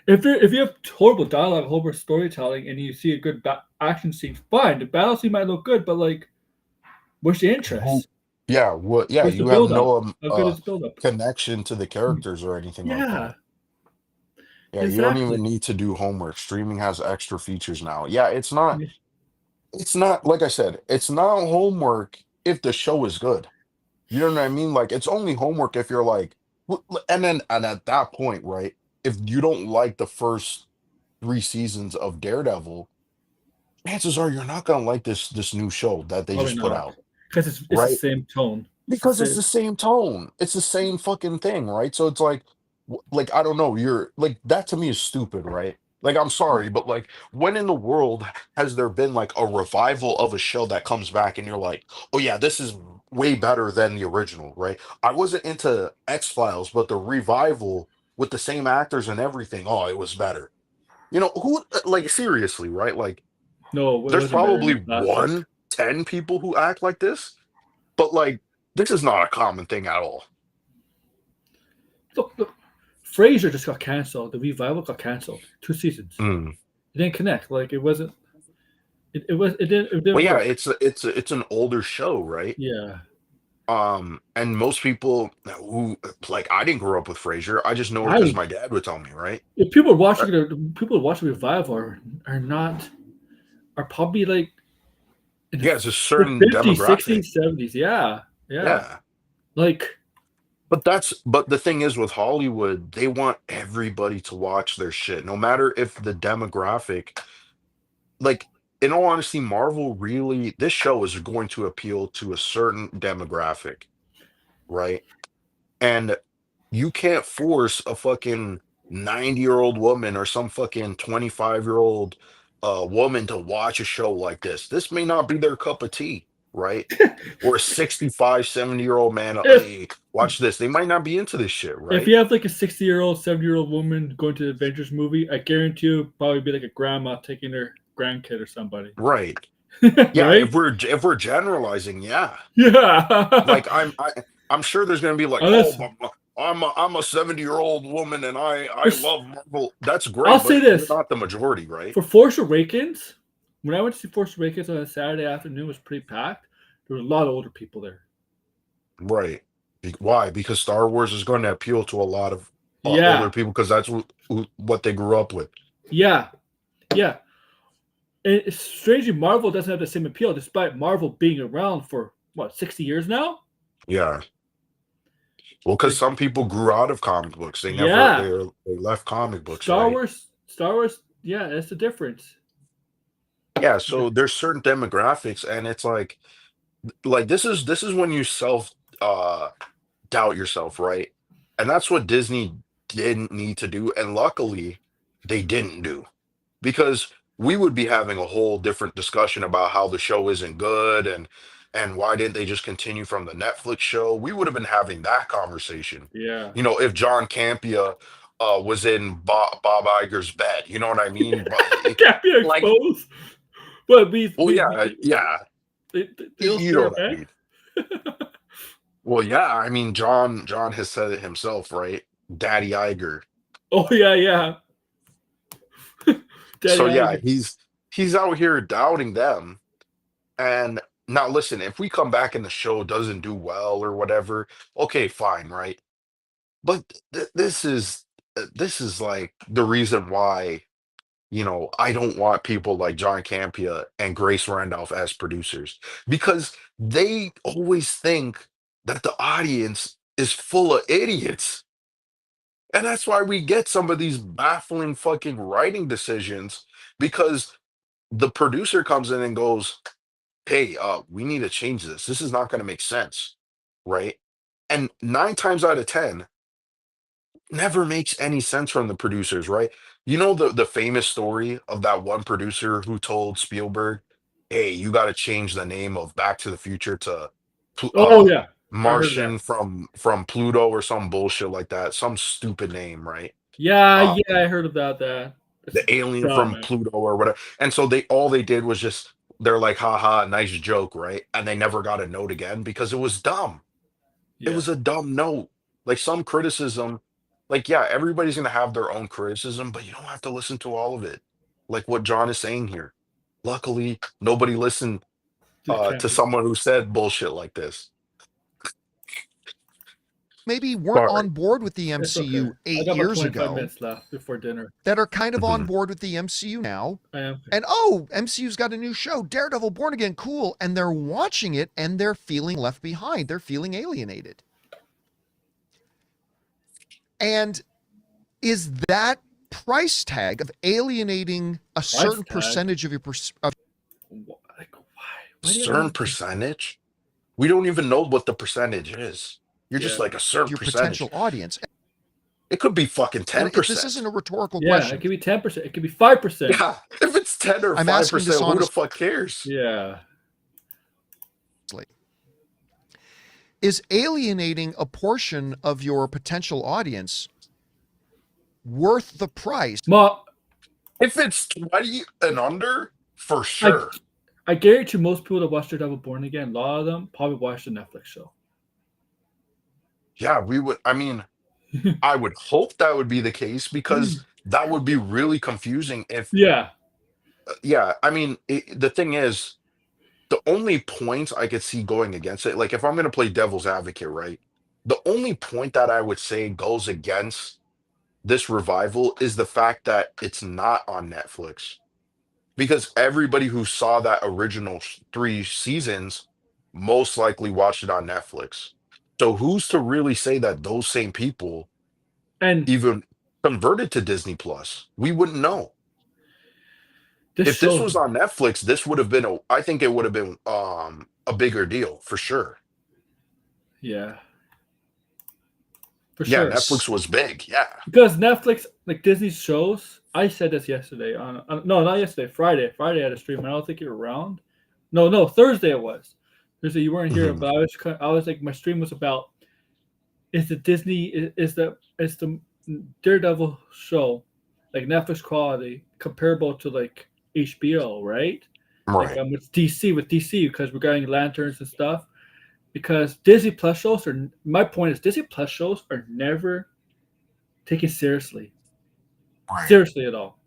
if you have horrible dialogue, horrible storytelling, and you see a good action scene, fine. The battle scene might look good, but like, where's the Who interest? yeah, what yeah, Where's the you have build up? no How good is the build up? connection to the characters or anything like that. Yeah, Yeah, you don't exactly. even need to do homework. Streaming has extra features now. Yeah, it's not like I said, it's not homework if the show is good. You know what I mean? Like it's only homework if you're like and at that point, right? If you don't like the first 3 seasons of Daredevil, chances are you're not gonna like this new show that they Probably just put not, out, because it's the right? same tone. Because it's the same tone. It's the same fucking thing, right? So it's like, like I don't know. You're like that to me is stupid, right? Like I'm sorry, but like when in the world has there been like a revival of a show that comes back and you're like, oh yeah, this is way better than the original, right? I wasn't into X Files, but the revival with the same actors and everything, oh, it was better. Who like seriously, right? Like No, it there's wasn't better than probably the classic. 10 people who act like this, but like this is not a common thing at all. Look, Frasier just got canceled. The revival got canceled. 2 seasons. Mm. It didn't connect. Like it wasn't. It Well, didn't yeah, work. it's an older show, right? Yeah. And most people who like I didn't grow up with Frasier. I just know it because I my dad would tell me, right? if people Uh, watching people watching revival are not are probably like in Yeah, it's a the certain 50s, demographic. 60s, 70s. Yeah. Yeah. Yeah. Like But the thing is with Hollywood, they want everybody to watch their shit, no matter if the demographic, like in all honesty, Marvel really this show is going to appeal to a certain demographic, right? And you can't force a fucking 90-year-old woman or some fucking 25-year-old woman to watch a show like this. This may not be their cup of tea, right? Or a 65, 70-year-old man, if hey, watch this. They might not be into this shit, if right? you have like a 60-year-old, 70-year-old woman going to the Avengers movie, I guarantee you probably be like a grandma taking her grandkid or somebody. Right. Yeah, Right? if we're generalizing, yeah. Yeah. Like I'm sure there's gonna be like, oh, Unless but I'm a 70-year-old woman and I for, love Marvel. That's I'll great, say but you're this not the majority, right? for Force Awakens, when I went to see Force Awakens on a Saturday afternoon, it was pretty packed. There was a lot of older people there. Right. Why? Because Star Wars is going to appeal to a lot of older Yeah. people because that's what they grew up with. Yeah. Yeah. And it's strangely, Marvel doesn't have the same appeal, despite Marvel being around for what 60 years now. Yeah. Well, because Like, some people grew out of comic books. yeah, They left comic books, Star right? Wars, Star Wars. Yeah, that's the difference. Yeah. So there's certain demographics, and it's like this is when you self doubt yourself, right? And that's what Disney didn't need to do, and luckily they didn't do. Because we would be having a whole different discussion about how the show isn't good and why didn't they just continue from the Netflix show? We would have been having that conversation. Yeah, If John Campia was in Bob Iger's bed, you know what I mean? But can't be like, exposed. But well, yeah, yeah, they don't you share know a what I bed. mean. Well, yeah, I mean, John has said it himself, right? Daddy Iger. Oh yeah, yeah. Daddy So yeah, Iger. he's out here doubting them. And now listen, if we come back and the show doesn't do well or whatever, okay, fine, right? But this is like the reason why, I don't want people like John Campia and Grace Randolph as producers because they always think that the audience is full of idiots. And that's why we get some of these baffling fucking writing decisions because the producer comes in and goes, "Hey, we need to change this. This is not going to make sense." Right? And 9 times out of 10, never makes any sense from the producers, right? You know the famous story of that one producer who told Spielberg, "Hey, you got to change the name of Back to the Future to Oh yeah, I heard that. Martian from Pluto or some bullshit like that, some stupid name, right? Yeah, Uh, yeah, I heard about that. It's the alien dumb, from man. Pluto or whatever." And so they did was just they're like, "Haha, nice joke," right? And they never got a note again because it was dumb. It Yeah, was a dumb note. Like some criticism, like yeah, everybody's gonna have their own criticism, but you don't have to listen to all of it. Like what John is saying here. Luckily, nobody listened just to champion. someone who said bullshit like this. maybe weren't Sorry. on board with the It's okay. MCU I 8 got about years 25 ago minutes left before dinner. that are kind of on Mhm. board with the MCU now. I am. And MCU's got a new show, Daredevil Born Again, cool. And they're watching it and they're feeling left behind. They're feeling alienated. And is that price tag of alienating a certain tag? percentage of your Like, why? Why do you Certain have- percentage? We don't even know what the percentage is. You're just Yeah. like a certain your percentage. potential audience? It could be fucking And 10%. this isn't a rhetorical Yeah, question. it could be 10%. It could be 5%. Yeah, if it's 10 or I'm asking 5%, this who the honest- fuck cares? Yeah. Is alienating a portion of your potential audience worth the price? If it's 20 and under, for sure. I guarantee most people that watch Daredevil Born Again, a lot of them probably watch the Netflix show. Yeah, we would. I mean, I would hope that would be the case because that would be really confusing if, Yeah. yeah, I mean, the thing is, the only points I could see going against it, like if I'm going to play devil's advocate, right? The only point that I would say goes against this revival is the fact that it's not on Netflix. Because everybody who saw that original 3 seasons most likely watched it on Netflix. So who's to really say that those same people And even converted to Disney Plus? We wouldn't know. this If this show, was on Netflix, this would have been I think it would have been a bigger deal for sure. yeah. For Yeah, sure. Netflix was big. Yeah. Because Netflix, like Disney's shows, I said this yesterday no, not yesterday, Friday. Friday I had a stream, and I don't think you were around. No, Thursday it was. Thursday you weren't here, Mhm. but I was like, my stream was about is the Daredevil show like Netflix quality comparable to like HBO, right? Right. Like with DC because we're getting lanterns and stuff. Because Disney Plus shows are my point is Disney Plus shows are never taken seriously at all.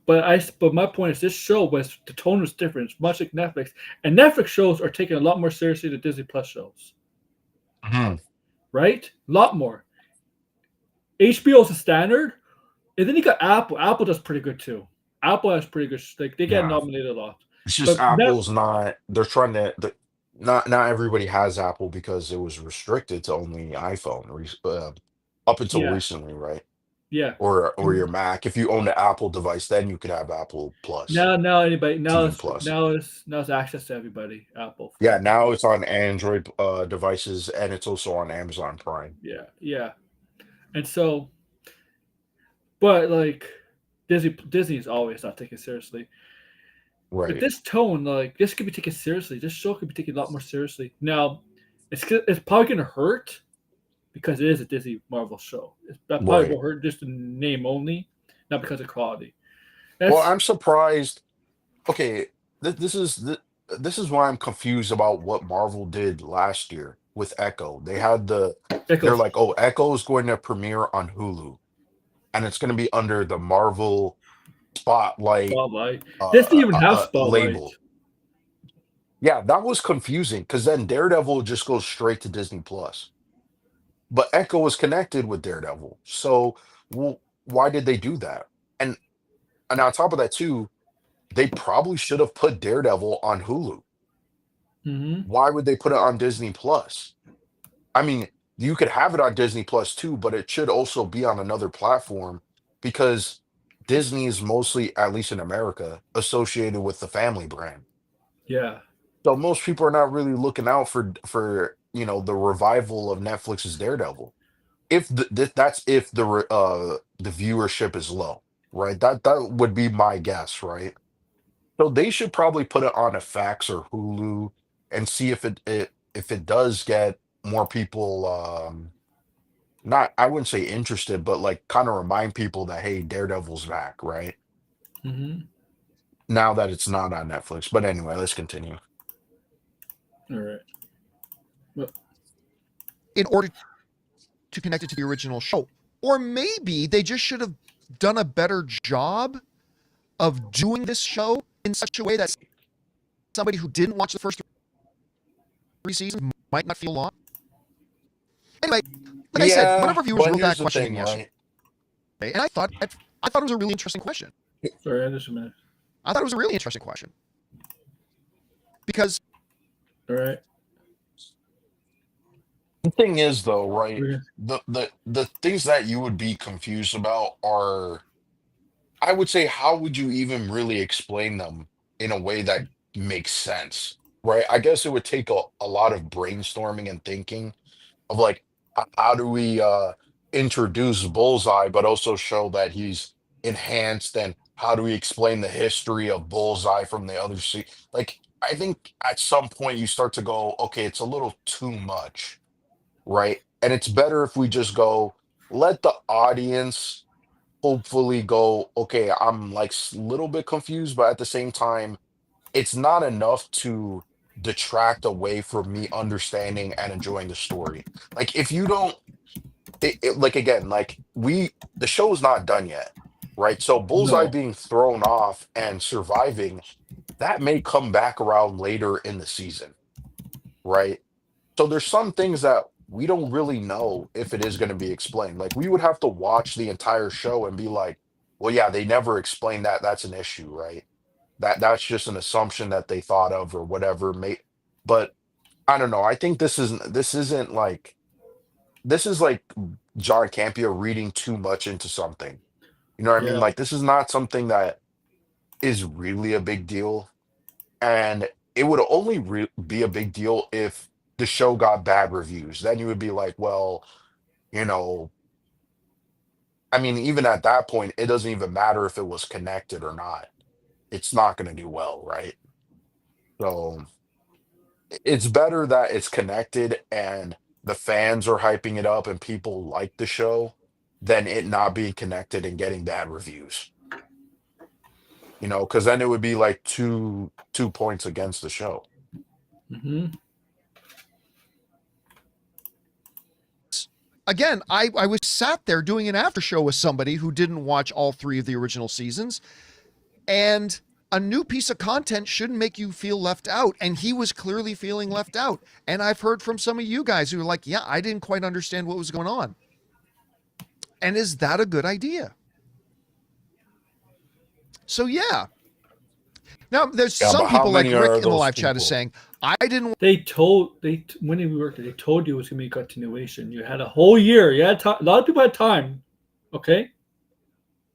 But my point is this show was the tone was different, it's much like Netflix, and Netflix shows are taken a lot more seriously than Disney Plus shows, Mhm. right? A lot more. HBO is a standard, and then you got Apple. Apple does pretty good too. Apple has pretty good. Like they get Yeah. nominated a lot. It's just But Apple's not. They're trying to. Not everybody has Apple because it was restricted to only iPhone up until Yeah. recently, right? Yeah. Or your Mac. If you own the Apple device, then you could have Apple Plus. Now anybody TV Plus. now it's access to everybody. Apple. Yeah, now it's on Android devices and it's also on Amazon Prime. Yeah. And so, but like Disney's always not taken seriously. But Right. this tone, like this could be taken seriously. This show could be taken a lot more seriously. Now, it's probably gonna hurt because it is a Disney Marvel show. That probably Right. will hurt just the name only, not because of quality. Well, I'm surprised. Okay, this is why I'm confused about what Marvel did last year with Echo. They had they're like, oh, Echo is going to premiere on Hulu, and it's going to be under the Marvel Spotlight Spotlight. This didn't even have Spotlight. label. Yeah, that was confusing because then Daredevil just goes straight to Disney Plus, but Echo was connected with Daredevil. So, well, why did they do that? And And on top of that, too, they probably should have put Daredevil on Hulu. Hmm. Why would they put it on Disney Plus? I mean, you could have it on Disney Plus too, but it should also be on another platform because Disney is mostly, at least in America, associated with the family brand. Yeah. So most people are not really looking out for the revival of Netflix's Daredevil. If that's if the viewership is low, right? That would be my guess, right? So they should probably put it on a Fax or Hulu and see if it does get more people not I wouldn't say interested, but like kind of remind people that hey, Daredevil's back, right? Hmm. Now that it's not on Netflix. But anyway, let's continue. All right. Well, in order to connect it to the original show. Or maybe they just should have done a better job of doing this show in such a way that somebody who didn't watch the first 3 seasons might not feel lost. Anyway, like I said, one of our viewers but wrote here's that the question thing, yesterday, right? and I thought it was a really interesting question. sorry, just a minute. I thought it was a really interesting question because All right. The thing is, though, right? Okay. The things that you would be confused about are, I would say, how would you even really explain them in a way that makes sense, right? I guess it would take a lot of brainstorming and thinking of like, how do we introduce Bullseye, but also show that he's enhanced, and how do we explain the history of Bullseye from the other Like, I think at some point you start to go, okay, it's a little too much, right? And it's better if we just go, let the audience hopefully go, okay, I'm like little bit confused, but at the same time, it's not enough to detract away from me understanding and enjoying the story. Like if you don't like again, like the show is not done yet, right? So Bullseye No. being thrown off and surviving, that may come back around later in the season, right? So there's some things that we don't really know if it is going to be explained. Like we would have to watch the entire show and be like, well, yeah, they never explained that. That's an issue, right? That's just an assumption that they thought of or whatever. But I don't know. I think this isn't like this is like John Campia reading too much into something. You know what I mean? Yeah. Like this is not something that is really a big deal, and it would only be a big deal if the show got bad reviews. Then you would be like, well, you know, I mean, even at that point, it doesn't even matter if it was connected or not. It's not going to do well, right? So it's better that it's connected and the fans are hyping it up and people like the show than it not being connected and getting bad reviews. Because then it would be like two points against the show. Hmm. again, I was sat there doing an after show with somebody who didn't watch all 3 of the original seasons, and a new piece of content shouldn't make you feel left out, and he was clearly feeling left out. And I've heard from some of you guys who are like, yeah, I didn't quite understand what was going on. And is that a good idea? So yeah. Now there's Yeah, some but how people like many Rick are in the those live chat is people? saying, I didn't When we worked, they told you it was gonna be a continuation. You had a whole year. You had a lot of people had time. Okay,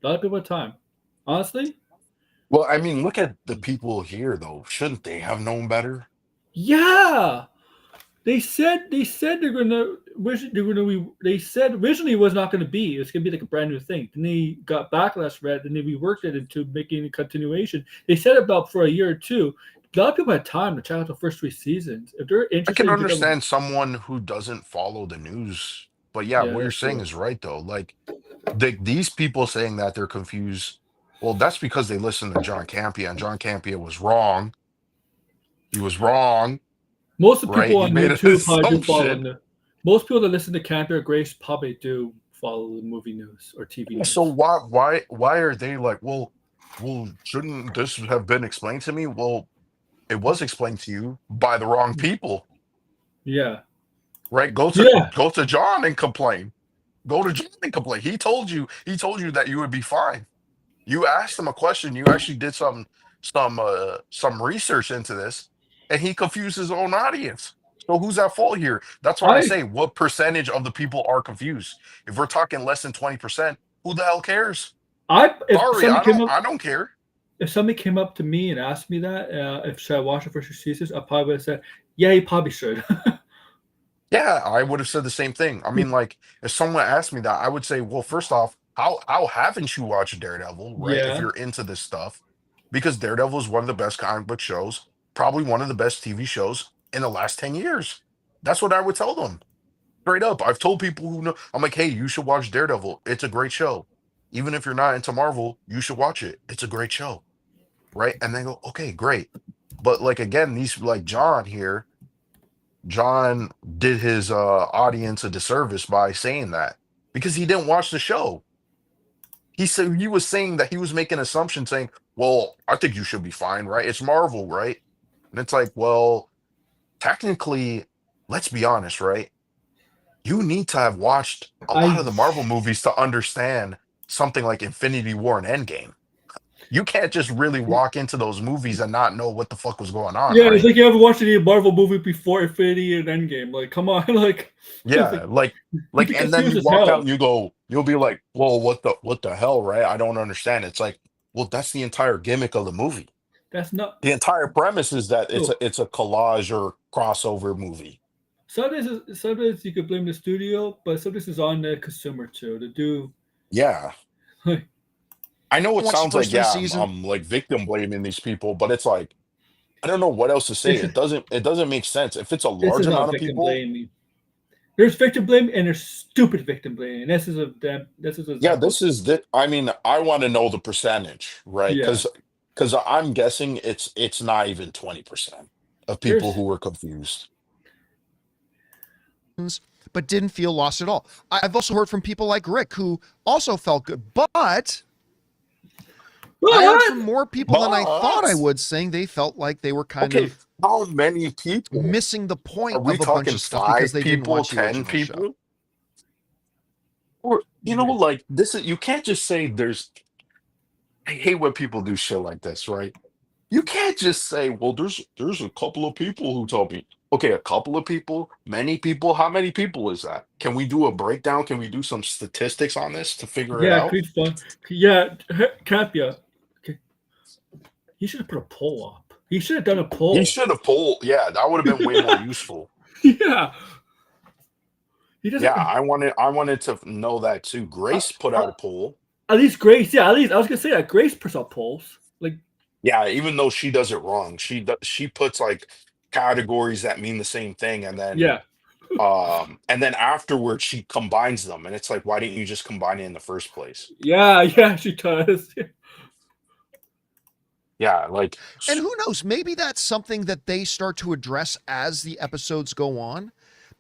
a lot of people had time. Honestly, Well, I mean, look at the people here, though. Shouldn't they have known better? yeah. They said they're gonna. They said originally it was not gonna be. It's gonna be like a brand new thing. Then they got backlash for it. Then they reworked it into making a continuation. They set it up for a year or two. A lot of people had time to check out the first 3 seasons. If they're I interested, can in becoming- understand someone who doesn't follow the news, but yeah, Yeah, what you're that's saying true. is right, though. Like, these people saying that they're confused, well, that's because they listened to John Campia, and John Campia was wrong. He was wrong, Most of the right? people He on made an YouTube probably do follow assumption. most people that listen to Cantor Grace probably do follow the movie news or TV news. So why are they like, well, shouldn't this have been explained to me? Well, it was explained to you by the wrong people, Yeah. right? Go to John and complain. Go to John and complain. He told you that you would be fine. You asked him a question. You actually did some research into this, and he confused his own audience. So who's at fault here? That's why I I say, what percentage of the people are confused? If we're talking less than 20%, who the hell cares? I if Sorry, somebody came up I don't care. if somebody came up to me and asked me that if should I watch the first two seasons, I probably would have said, yeah, you probably should. Yeah, I would have said the same thing. I mean, like, if someone asked me that, I would say, well, first off, how haven't you watched Daredevil, right? If Yeah, you're into this stuff, because Daredevil is one of the best comic book shows, probably one of the best TV shows in the last 10 years. That's what I would tell them. Straight up. I've told people who know, I'm like, hey, you should watch Daredevil. It's a great show. Even if you're not into Marvel, you should watch it. It's a great show. Right. And they go, okay, great. But like again, these like John here, John did his audience a disservice by saying that because he didn't watch the show. He said he was saying that he was making assumptions saying, well, I think you should be fine, right? It's Marvel, right? And it's like, well, technically, let's be honest, right? You need to have watched a lot I of the Marvel movies to understand something like Infinity War and Endgame. You can't just really walk into those movies and not know what the fuck was going on, yeah, it's right? like you ever watched any Marvel movie before Infinity and Endgame. Like, come on, like, it's Yeah, like you'd like, be and then confused you as walk out hell. and you go, you'll be like, well, what the hell, right? I don't understand. It's like, well, that's the entire gimmick of the movie. That's not. The entire premise is that Oh, it's a collage or crossover movie. sometimes you could blame the studio, but sometimes it's on the consumer too. To do Yeah. like I know it Watch the sounds first like, three yeah, seasons. I'm like victim blaming these people, but it's like, I don't know what else to say. this is It doesn't make sense. If it's a this large is not amount of victim people, blaming. There's victim blaming and there's stupid victim blaming. This is an yeah, example. this is the I mean, I want to know the percentage, right? Yeah, Because I'm guessing it's not even 20% of people there's who were confused. But didn't feel lost at all. I've also heard from people like Rick who also felt good, but I heard from what? more people than I thought I But would, saying they felt like they were kind okay, of how many people? missing the Are point we of a bunch talking of stuff because 5 they didn't people, watch the 10 original show. people? Or like this is you can't just say there's I hate when people do shit like this, right? You can't just say, well, there's a couple of people who told me. Okay, a couple of people, many people, how many people is that? Can we do a breakdown? Can we do some statistics on this to figure it Yeah, out? creep fun. Yeah, Capia. Okay. He should have put a poll up. He should have done a He poll. should have polled. Yeah, that would have been way more useful. Yeah, he Yeah, doesn't. I wanted to know that too. Uh, Grace put out uh, a poll. at least Grace. Yeah, at least I was gonna say that Grace puts up polls. Like, Yeah, even though she does it wrong, she puts like categories that mean the same thing, yeah, and then afterwards she combines them, and it's like, why didn't you just combine it in the first place? yeah, yeah. She does. Yeah, like And who knows, maybe that's something that they start to address as the episodes go on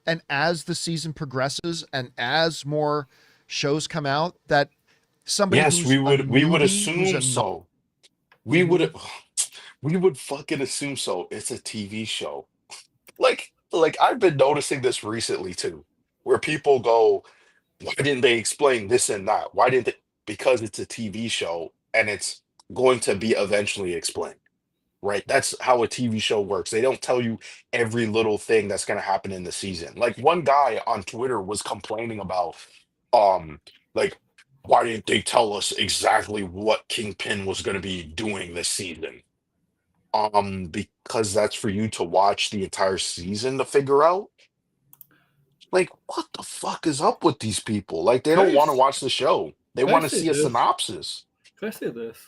and as the season progresses and as more shows come out, that somebody yes, who's a we would newbie, who's assume a no- so. We Mhm. would we would fucking assume so. It's a TV show. Like I've been noticing this recently too, where people go, why didn't they explain this and that? Why didn't they? Because it's a TV show and it's going to be eventually explained, right? That's how a TV show works. They don't tell you every little thing that's going to happen in the season. Like one guy on Twitter was complaining about, um, like, why didn't they tell us exactly what Kingpin was going to be doing this season? Because that's for you to watch the entire season to figure out. Like, what the fuck is up with these people? Like, they Can don't I, want to watch the show. They can I want to say see a this? synopsis. Can I say this?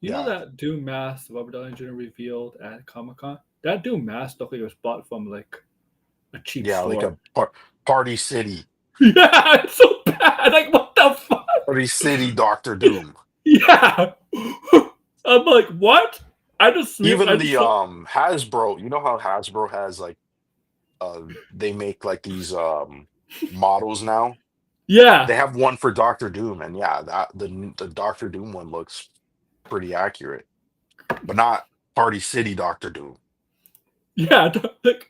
You know Yeah. that Doom mask Robert Downey Jr. revealed at Comic Con? That Doom mask looked like it was bought from like a cheap Yeah, like store. a Party City. Yeah, it's so bad. Like, what the fuck? Party City Doctor Doom. Yeah. I'm like, what? Even I the just saw, Hasbro, you know how Hasbro has like they make like these models now? yeah. They have one for Doctor Doom, and yeah, that the Doctor Doom one looks pretty accurate, but not Party City Doctor Doom. Yeah. Like,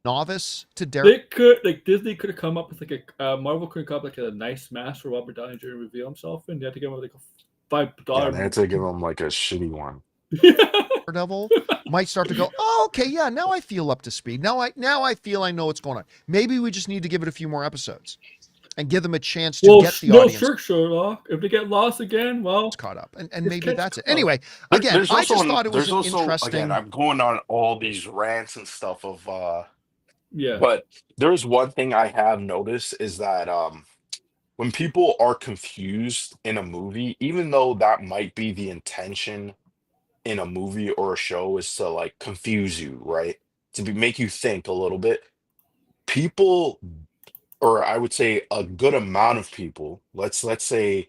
novice to Dare. They could Disney could have come up with Marvel could have come up with a nice mask for Robert Downey Jr. to reveal himself, and they had to give him like a $5. Yeah, they had to give him like a shitty one. Daredevil might start to go, oh, okay, yeah, now I feel up to speed. Now I feel I know what's going on. Maybe we just need to give it a few more episodes and give them a chance to get the audience sure, Sherlock. If they get lost again, well, caught up. And Just maybe catch that's it. up. Anyway, again, There's I also just an- thought it was there's an also, interesting. Again, I'm going on all these rants and stuff of yeah. but there's one thing I have noticed is that when people are confused in a movie, even though that might be the intention in a movie or a show is to like confuse you, right? Make you think a little bit. People, or I would say a good amount of people, let's say,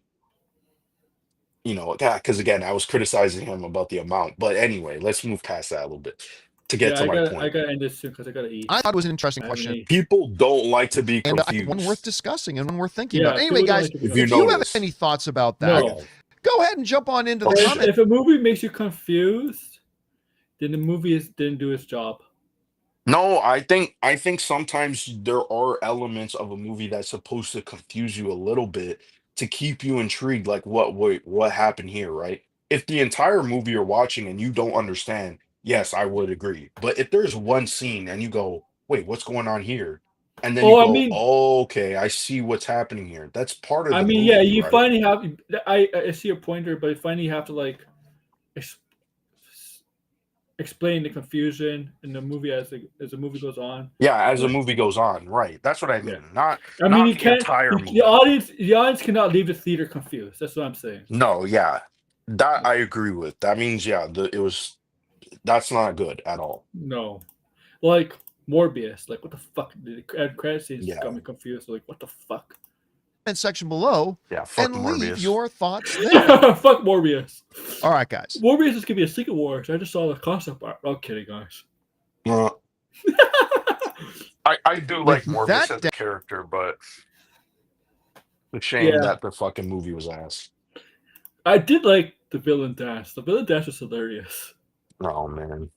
because again, I was criticizing him about the amount, but anyway, let's move past that a little bit to get to my I point. gotta end this soon because I gotta eat. I thought it was an interesting I haven't question. eaten. People don't like to be And confused. one worth discussing and one worth thinking Yeah, about. Anyway, people don't guys, like to be If you if you have notice. any thoughts about that, No. go ahead and jump on into the Oh, comment. If a movie makes you confused, then the movie didn't do its job. No, I think sometimes there are elements of a movie that's supposed to confuse you a little bit to keep you intrigued, like what happened here, right? If the entire movie you're watching and you don't understand, yes, I would agree. But if there's one scene and you go, wait, what's going on here? And then Oh, you I go, mean- oh, okay, I see what's happening here. That's part of the I mean, movie, yeah, you right? finally have. I see your pointer, but finally you have to like explain the confusion in the movie as the movie goes on. Yeah, as the movie goes on, right? That's what I mean. Not I not mean, you the can't. entire The movie. audience cannot leave the theater confused. That's what I'm saying. No, yeah, that I agree with. That means, yeah, that's not good at all. No, like Morbius. Like what the fuck? The end credit scenes Yeah. got me confused. Like what the fuck? Comment section below Yeah, fuck and leave Morbius. your thoughts there. Fuck Morbius. All right, guys. Morbius is gonna be a Secret Wars. I just saw the concept art. I'm kidding, guys. I do like With Morbius that as a character, but it's a shame Yeah. that the fucking movie was ass. I did like the villain dance. The villain dance was hilarious. Oh man.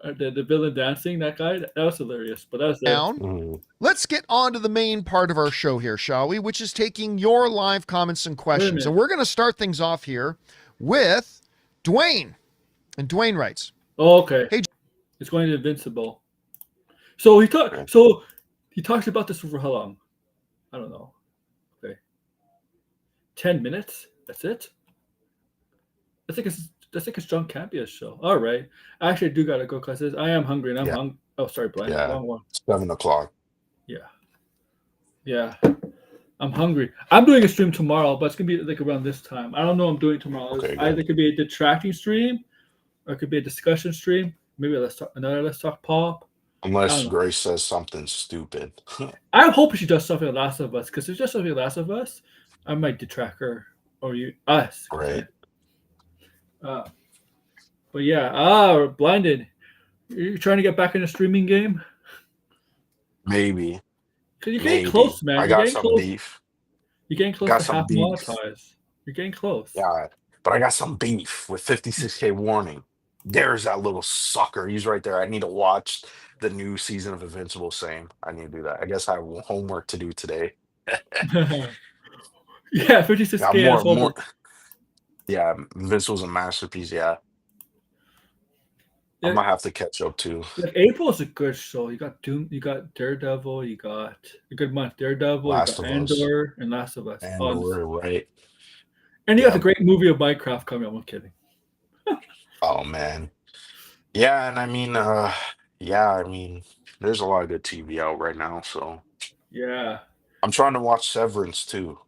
The villain dancing, that guy, that was hilarious. But that was it. Down. Mhm. Let's get on to the main part of our show here, shall we? Which is taking your live comments and questions. minute. And we're going to start things off here with Dwayne. And Dwayne writes, Oh, okay. Hey, It's going to Invincible. So he talked. Okay. So he talks about this for how long? I don't know. Okay. 10 minutes. That's it. I think it's John Campia's show. All right. Actually, I do gotta go because I am hungry and I'm Yeah. hungry. Oh, sorry, Brian. Yeah. Wrong one. 7 o'clock. Yeah. I'm hungry. I'm doing a stream tomorrow, but it's gonna be like around this time. I don't know what I'm doing tomorrow. Okay, It's either good. it could be a detracting stream, or it could be a discussion stream. Maybe let's talk pop. I Unless don't know. Grace says something stupid. I hope she does something with Last of Us, because if she does something with Last of Us, I might detract her or us. Right. But yeah, we're blinded. You're trying to get back in the streaming game? Maybe. Because you're Maybe. getting close, man. I You're got getting some close. beef. You're getting close Got to some half beef. monetized. You're getting close. Yeah. But I got some beef with 56K warning. There's that little sucker. He's right there. I need to watch the new season of Invincible. Same. I need to do that. I guess I have homework to do today. Yeah, 56K. Yeah, is over. Yeah, Invincible's a masterpiece. Yeah. Yeah. I'm gonna have to catch up too. Like April is a good show. You got Doom, you got Daredevil, you got a good month. Daredevil, Last you got of Us. Andor, and Last of Us. And Oh, we're right. and you got Yeah. the great movie of Minecraft coming out. I'm kidding. Oh man. Yeah, and I mean, there's a lot of good TV out right now, so Yeah, I'm trying to watch Severance too.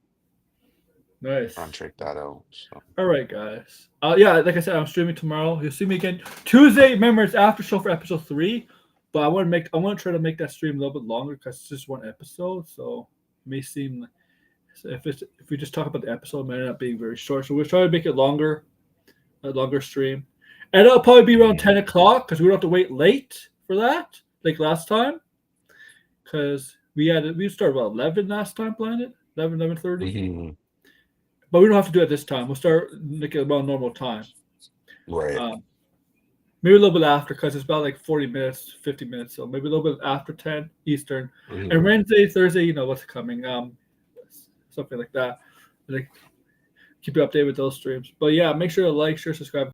nice. Trying to check that out. So All right, guys. Yeah, like I said, I'm streaming tomorrow. You'll see me again Tuesday. Remember, it's after show for episode 3, but I want to try to make that stream a little bit longer because it's just one episode, so it may seem if we just talk about the episode, it might not being very short. So we're trying to make it longer, a longer stream, and it'll probably be around 10 o'clock because we don't have to wait late for that, like last time, because we started about 11 last time, Planet 11:30. Mhm. But we don't have to do it this time. We'll start like around normal time. Right. Maybe a little bit after because it's about like 40 minutes, 50 minutes. So maybe a little bit after 10 Eastern. Mhm. And Wednesday, Thursday, you know what's coming. Something like that. Like keep you updated with those streams. But yeah, make sure to like, share, subscribe.